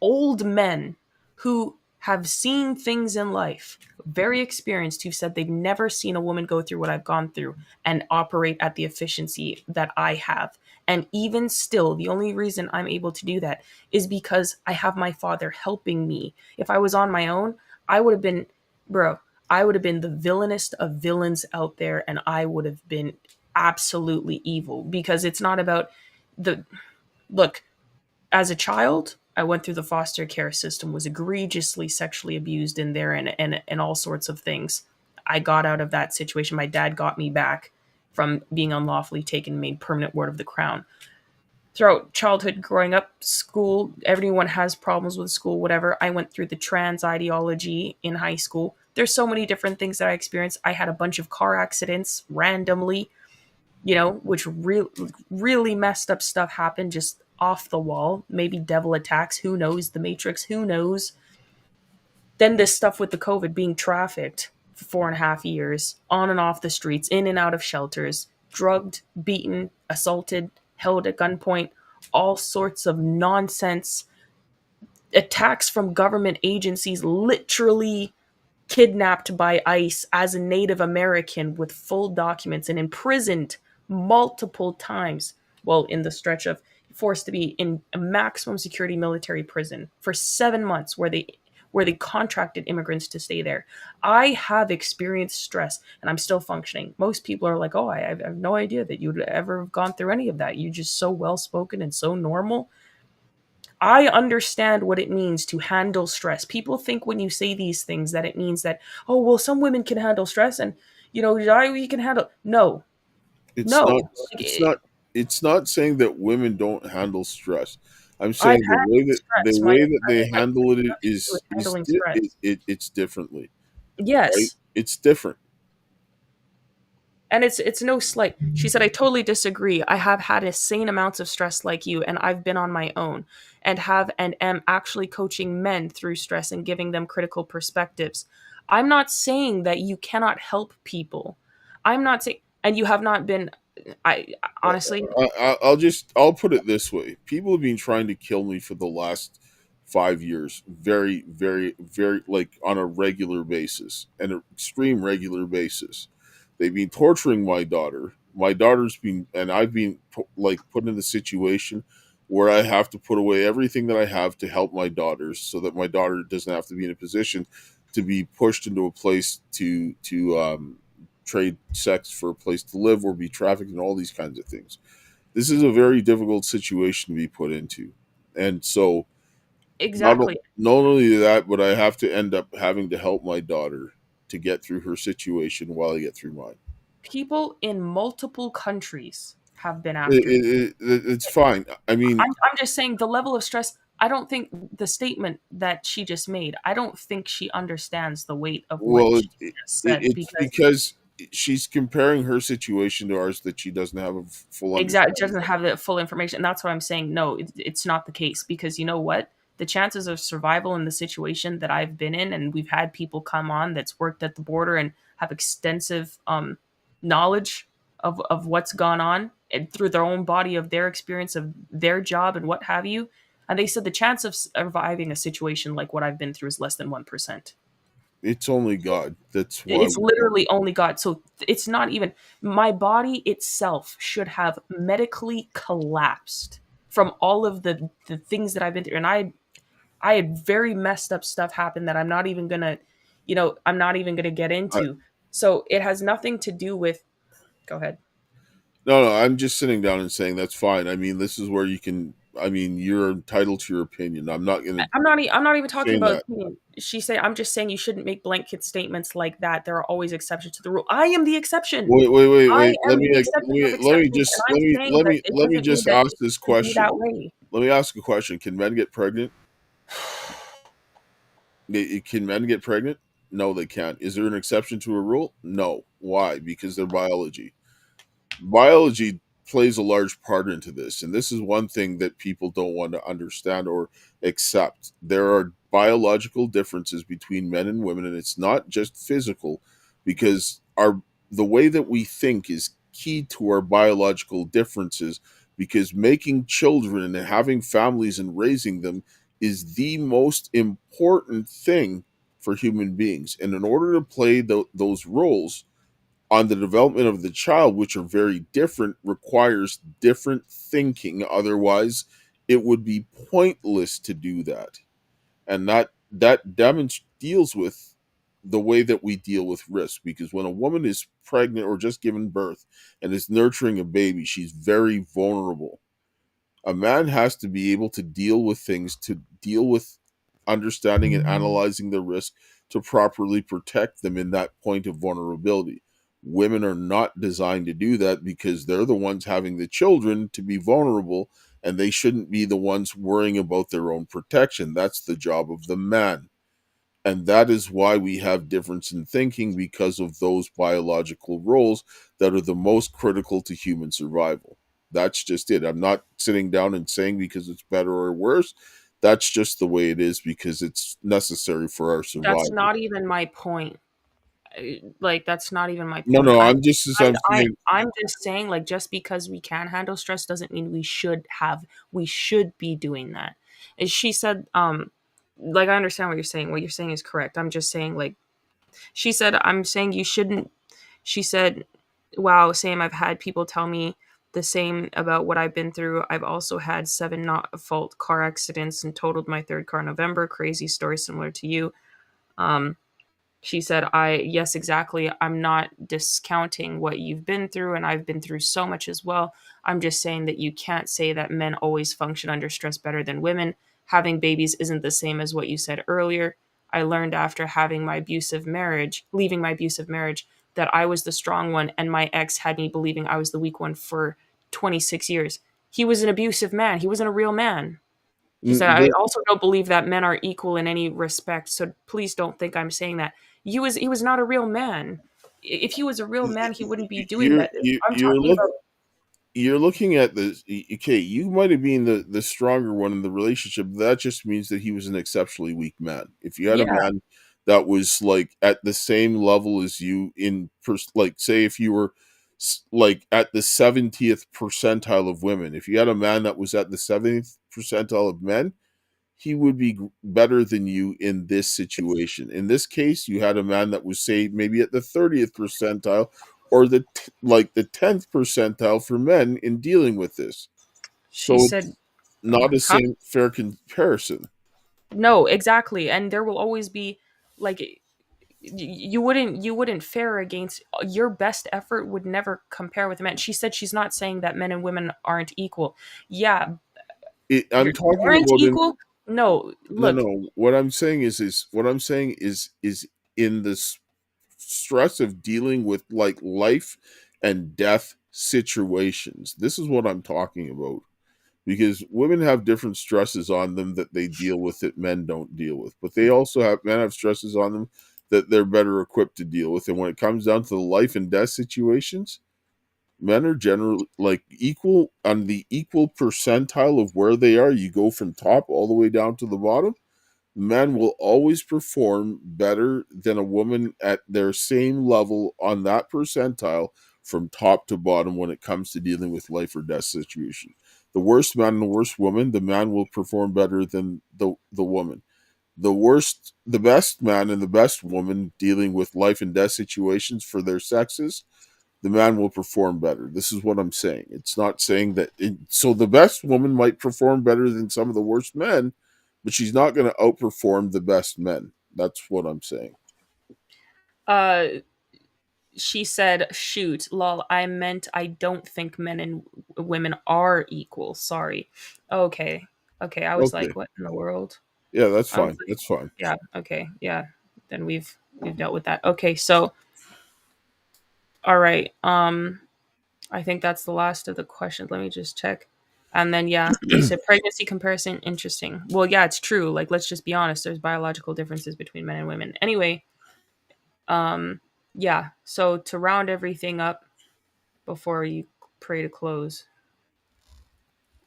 old men, who have seen things in life, very experienced, who've said they've never seen a woman go through what I've gone through and operate at the efficiency that I have. And even still, the only reason I'm able to do that is because I have my father helping me. If I was on my own, I would have been, bro, I would have been the villainest of villains out there, and I would have been absolutely evil, because it's not about the look. As a child, I went through the foster care system, was egregiously sexually abused in there, and all sorts of things. I got out of that situation. My dad got me back from being unlawfully taken and made permanent ward of the crown. Throughout childhood, growing up, school, everyone has problems with school, whatever. I went through the trans ideology in high school. There's so many different things that I experienced. I had a bunch of car accidents randomly, which really messed up stuff happened just off the wall. Maybe devil attacks, who knows? The Matrix, who knows? Then this stuff with the COVID, being trafficked for 4.5 years, on and off the streets, in and out of shelters, drugged, beaten, assaulted, held at gunpoint, all sorts of nonsense, attacks from government agencies, literally kidnapped by ICE as a Native American with full documents and imprisoned multiple times. Well, in the stretch of forced to be in a maximum security military prison for 7 months, where they contracted immigrants to stay there. I have experienced stress and I'm still functioning. Most people are like, "Oh, I have no idea that you'd ever have gone through any of that. You're just so well spoken and so normal." I understand what it means to handle stress. People think when you say these things that it means that, oh, well, some women can handle stress and, you can handle. No, It's not. no. It's not. It's not saying that women don't handle stress. I'm I've saying handled the stress. way that they My handle it introduction was handling it's differently, right? Yes. It's different. And it's no slight. She said, I totally disagree. I have had insane amounts of stress like you, and I've been on my own and am actually coaching men through stress and giving them critical perspectives. I'm not saying that you cannot help people. I'm not saying, and you have not been, I honestly, I'll put it this way: people have been trying to kill me for the last 5 years, very, very, very, like on a regular basis, an extreme regular basis. They've been torturing my daughter. My daughter's been, and I've been like put in a situation where I have to put away everything that I have to help my daughters, so that my daughter doesn't have to be in a position to be pushed into a place to trade sex for a place to live or be trafficked and all these kinds of things. This is a very difficult situation to be put into. And so exactly. not only that, but I have to end up having to help my daughter to get through her situation while I get through mine. People in multiple countries have been after. It's fine. I mean, I'm just saying the level of stress. I don't think the statement that she just made, I don't think she understands the weight of what Well, she just said it's because because she's comparing her situation to ours that she doesn't have a full exactly understanding doesn't of. have the full information. And that's what I'm saying. No, it's not the case because you know what? The chances of survival in the situation that I've been in, and we've had people come on that's worked at the border and have extensive knowledge of what's gone on and through their own body of their experience of their job and what have you. And they said the chance of surviving a situation like what I've been through is less than 1%. It's only God. That's why It's we don't. literally only God. So it's not even my body itself should have medically collapsed from all of the things that I've been through. And I had very messed up stuff happen that I'm not even gonna, I'm not even gonna get I, into. So it has nothing to do with go ahead. no, no, I'm just sitting down and saying that's fine. I mean, this is where you can. I mean, you're entitled to your opinion. I'm not going to I'm not even talking saying about that. opinion. I'm just saying you shouldn't make blanket statements like that. There are always exceptions to the rule. I am the exception. Wait, wait, wait, I wait. Let am me the like, exception of let me exceptions, and just I'm saying that it let me doesn't mean just that ask it this should be that question. way. Let me ask a question. Can men get pregnant? Can men get pregnant? No, they can't. Is there an exception to a rule? No. Why? Because they're biology. Biology plays a large part into this, and this is one thing that people don't want to understand or accept. There are biological differences between men and women, and it's not just physical, because our the way that we think is key to our biological differences, because making children and having families and raising them is the most important thing for human beings. And in order to play those roles on the development of the child, which are very different, requires different thinking. Otherwise, it would be pointless to do that. And that deals with the way that we deal with risk. Because when a woman is pregnant or just given birth and is nurturing a baby, she's very vulnerable. A man has to be able to deal with things, to deal with understanding and analyzing the risk to properly protect them in that point of vulnerability. Women are not designed to do that because they're the ones having the children to be vulnerable, and they shouldn't be the ones worrying about their own protection. That's the job of the man. And that is why we have difference in thinking, because of those biological roles that are the most critical to human survival. That's just it. I'm not sitting down and saying because it's better or worse. That's just the way it is because it's necessary for our That's survival. not even my point. Like that's not even my No, point. no, I'm just as I'm saying. I'm just saying like just because we can handle stress doesn't mean we should be doing that. And she said like I understand what you're saying. What you're saying is correct. I'm just saying like she said I'm saying you shouldn't she said wow, same I've had people tell me the same about what I've been through. I've also had 7 not fault car accidents and totaled my third car in November. Crazy story similar to you. Um she said, yes, exactly. I'm not discounting what you've been through, and I've been through so much as well. I'm just saying that you can't say that men always function under stress better than women. Having babies isn't the same as what you said earlier. I learned after leaving my abusive marriage, that I was the strong one, and my ex had me believing I was the weak one for 26 years. He was an abusive man. He wasn't a real man. She said, I The, also don't believe that men are equal in any respect. So please don't think I'm saying that. He was not a real man. If he was a real man, he wouldn't be doing you're that. you I'm talking about you're looking at the okay, you might have been the stronger one in the relationship. That just means that he was an exceptionally weak man. If you had a yeah. man that was like at the same level as you like say if you were like at the 70th percentile of women, if you had a man that was at the 70th percentile of men, he would be better than you in this situation. In this case, you had a man that was, say, maybe at the 30th percentile or like the 10th percentile for men in dealing with this. She So it's said, not a huh? same fair comparison. No, exactly. And there will always be like you wouldn't fare against your best effort would never compare with men. She said she's not saying that men and women aren't equal. Yeah, I'm talking aren't about in equal. No, no, look, no. What I'm saying is what I'm saying is in this stress of dealing with like life and death situations. This is what I'm talking about. because women have different stresses on them that they deal with that men don't deal with. But they also have men have stresses on them that they're better equipped to deal with. And when it comes down to the life and death situations, men are generally like equal on the equal percentile of where they are. You go from top all the way down to the bottom. Men will always perform better than a woman at their same level on that percentile from top to bottom when it comes to dealing with life or death situation. The worst man and the worst woman, the man will perform better than the woman. The best man and the best woman dealing with life and death situations for their sexes, the man will perform better. This is what I'm saying. It's not saying that so the best woman might perform better than some of the worst men, but she's not going to outperform the best men. That's what I'm saying. Uh, she said, "Shoot, lol. I meant I don't think men and women are equal. Sorry." Okay, okay. I was Okay. like, "What in the world?" Yeah, that's I was fine. like, That's fine. "Yeah, okay, yeah." Then we've dealt with that. Okay, so all right. I think that's the last of the questions. Let me just check. And then yeah, they said pregnancy comparison interesting. Well, yeah, it's true. Like let's just be honest, there's biological differences between men and women. Anyway, um yeah, so to round everything up before you pray to close.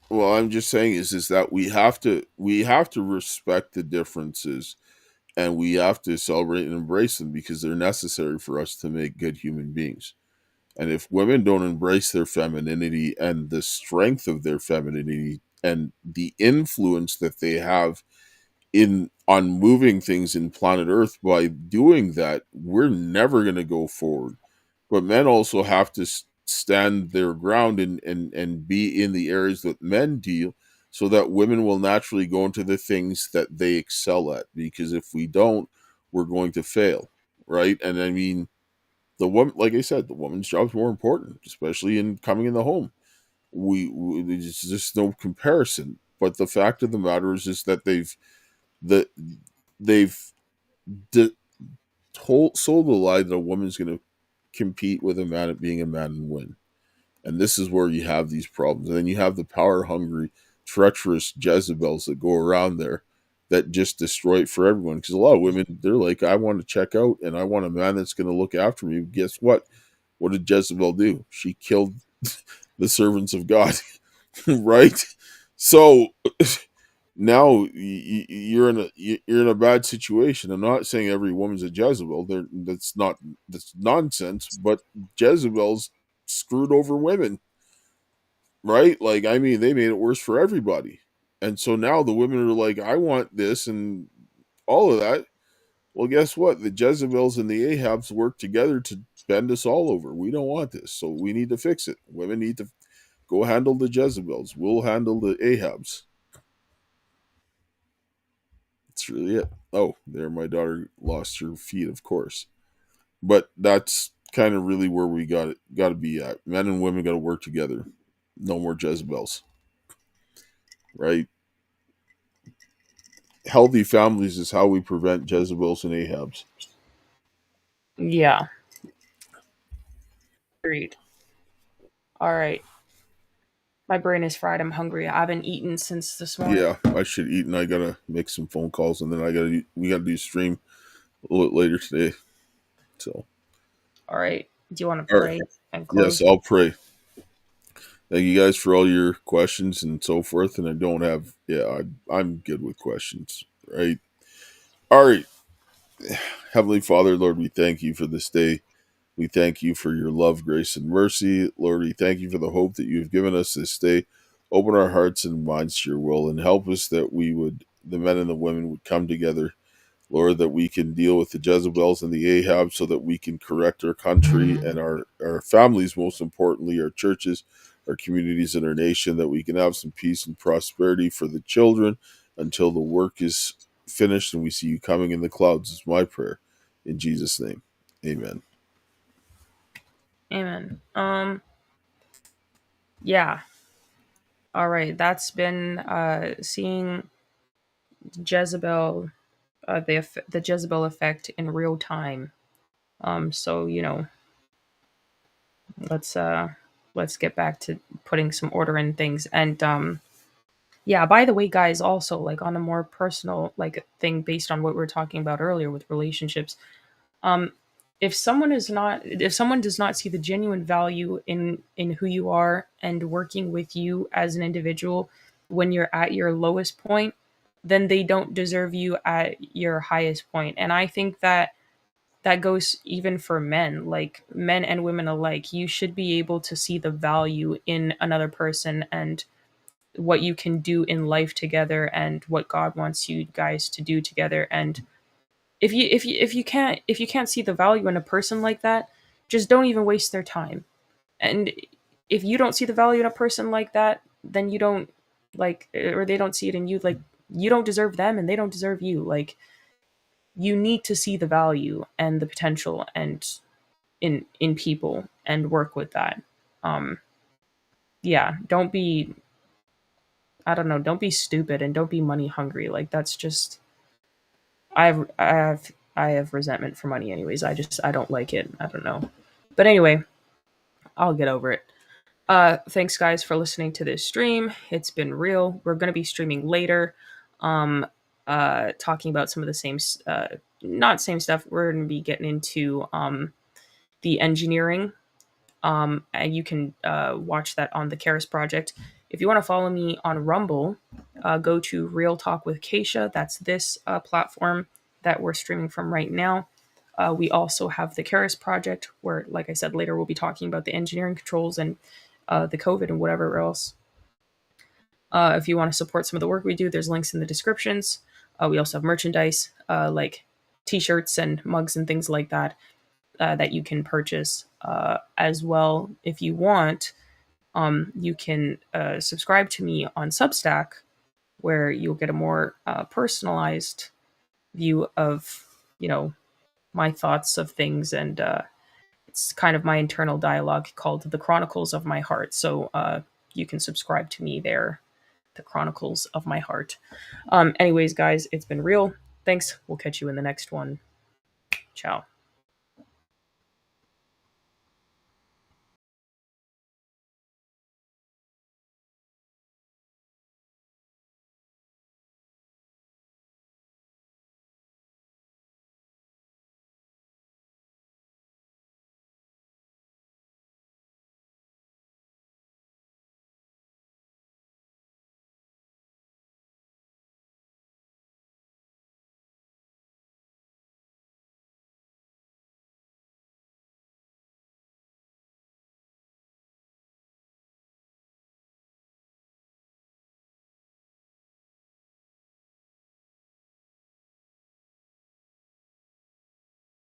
Well, I'm just saying is that we have to respect the differences and we have to celebrate and embrace them because they're necessary for us to make good human beings. And if women don't embrace their femininity and the strength of their femininity and the influence that they have in on moving things in planet Earth by doing that, we're never going to go forward. But men also have to stand their ground and be in the areas that men deal so that women will naturally go into the things that they excel at. Because if we don't, we're going to fail. Right. And I mean, the woman, like I said, the woman's job is more important, especially in coming in the home. There's just no comparison. But the fact of the matter is that that they've de- told sold the lie that a woman's going to compete with a man at being a man and win. And this is where you have these problems. And then you have the power hungry, treacherous Jezebels that go around there that just destroy it for everyone. Because a lot of women, they're like, I want to check out and I want a man that's going to look after me. Guess what? What did Jezebel do? She killed the servants of God, right? So now you're in a bad situation. I'm not saying every woman's a Jezebel. That's nonsense. But Jezebels screwed over women, right? Like I mean, they made it worse for everybody. And so now the women are like, I want this and all of that. Well, guess what? The Jezebels and the Ahabs work together to bend us all over. We don't want this, so we need to fix it. Women need to go handle the Jezebels. We'll handle the Ahabs. That's really it. Oh, there, my daughter lost her feet, of course. But that's kind of really where we got to be at. Men and women got to work together. No more Jezebels, right? Healthy families is how we prevent Jezebels and Ahabs. Yeah, agreed. All right. My brain is fried. I'm hungry. I haven't eaten since this morning. Yeah, I should eat, and I gotta make some phone calls, and then we gotta do stream a little bit later today. So, All right. Do you want to all right, pray and yes, close? I'll pray. Thank you guys for all your questions and so forth. And I don't have, yeah, I'm good with questions, right? All right, Heavenly Father, Lord, we thank you for this day. We thank you for your love, grace, and mercy. Lord, we thank you for the hope that you've given us this day. Open our hearts and minds to your will and help us that the men and the women would come together, Lord, that we can deal with the Jezebels and the Ahabs so that we can correct our country and our families, most importantly, our churches, our communities, and our nation, that we can have some peace and prosperity for the children until the work is finished and we see you coming in the clouds, is my prayer. In Jesus' name, amen. Amen. Yeah. All right. That's been seeing Jezebel, the Jezebel effect in real time. So let's uh let's get back to putting some order in things. And Yeah, by the way, guys, also like on a more personal like thing based on what we were talking about earlier with relationships, um if someone does not see the genuine value in who you are and working with you as an individual when you're at your lowest point, then they don't deserve you at your highest point. And I think that that goes even for men, like men and women alike. You should be able to see the value in another person and what you can do in life together and what God wants you guys to do together. And if you can't see the value in a person like that, just don't even waste their time. And if you don't see the value in a person like that, then you don't like, or they don't see it in you, like you don't deserve them and they don't deserve you. Like you need to see the value and the potential and in people and work with that. Um yeah, don't be, I don't know, don't be stupid and don't be money hungry. Like that's just, I have resentment for money anyways. I don't like it. I don't know. But anyway, I'll get over it. Thanks guys for listening to this stream. It's been real. We're gonna be streaming later. Um talking about some of the same not same stuff. We're gonna be getting into the engineering, and you can watch that on the Karis Project. If you want to follow me on Rumble, go to Real Talk with Kaysha. That's this platform that we're streaming from right now. We also have the Karis Project, where, like I said, later we'll be talking about the engineering controls and the COVID and whatever else. If you want to support some of the work we do, there's links in the descriptions. We also have merchandise like t-shirts and mugs and things like that that you can purchase as well. If you want, you can subscribe to me on Substack, where you'll get a more personalized view of, you know, my thoughts of things, and it's kind of my internal dialogue called The Chronicles of My Heart. So you can subscribe to me there, The Chronicles of My Heart. Anyways, guys, it's been real. Thanks. We'll catch you in the next one. Ciao.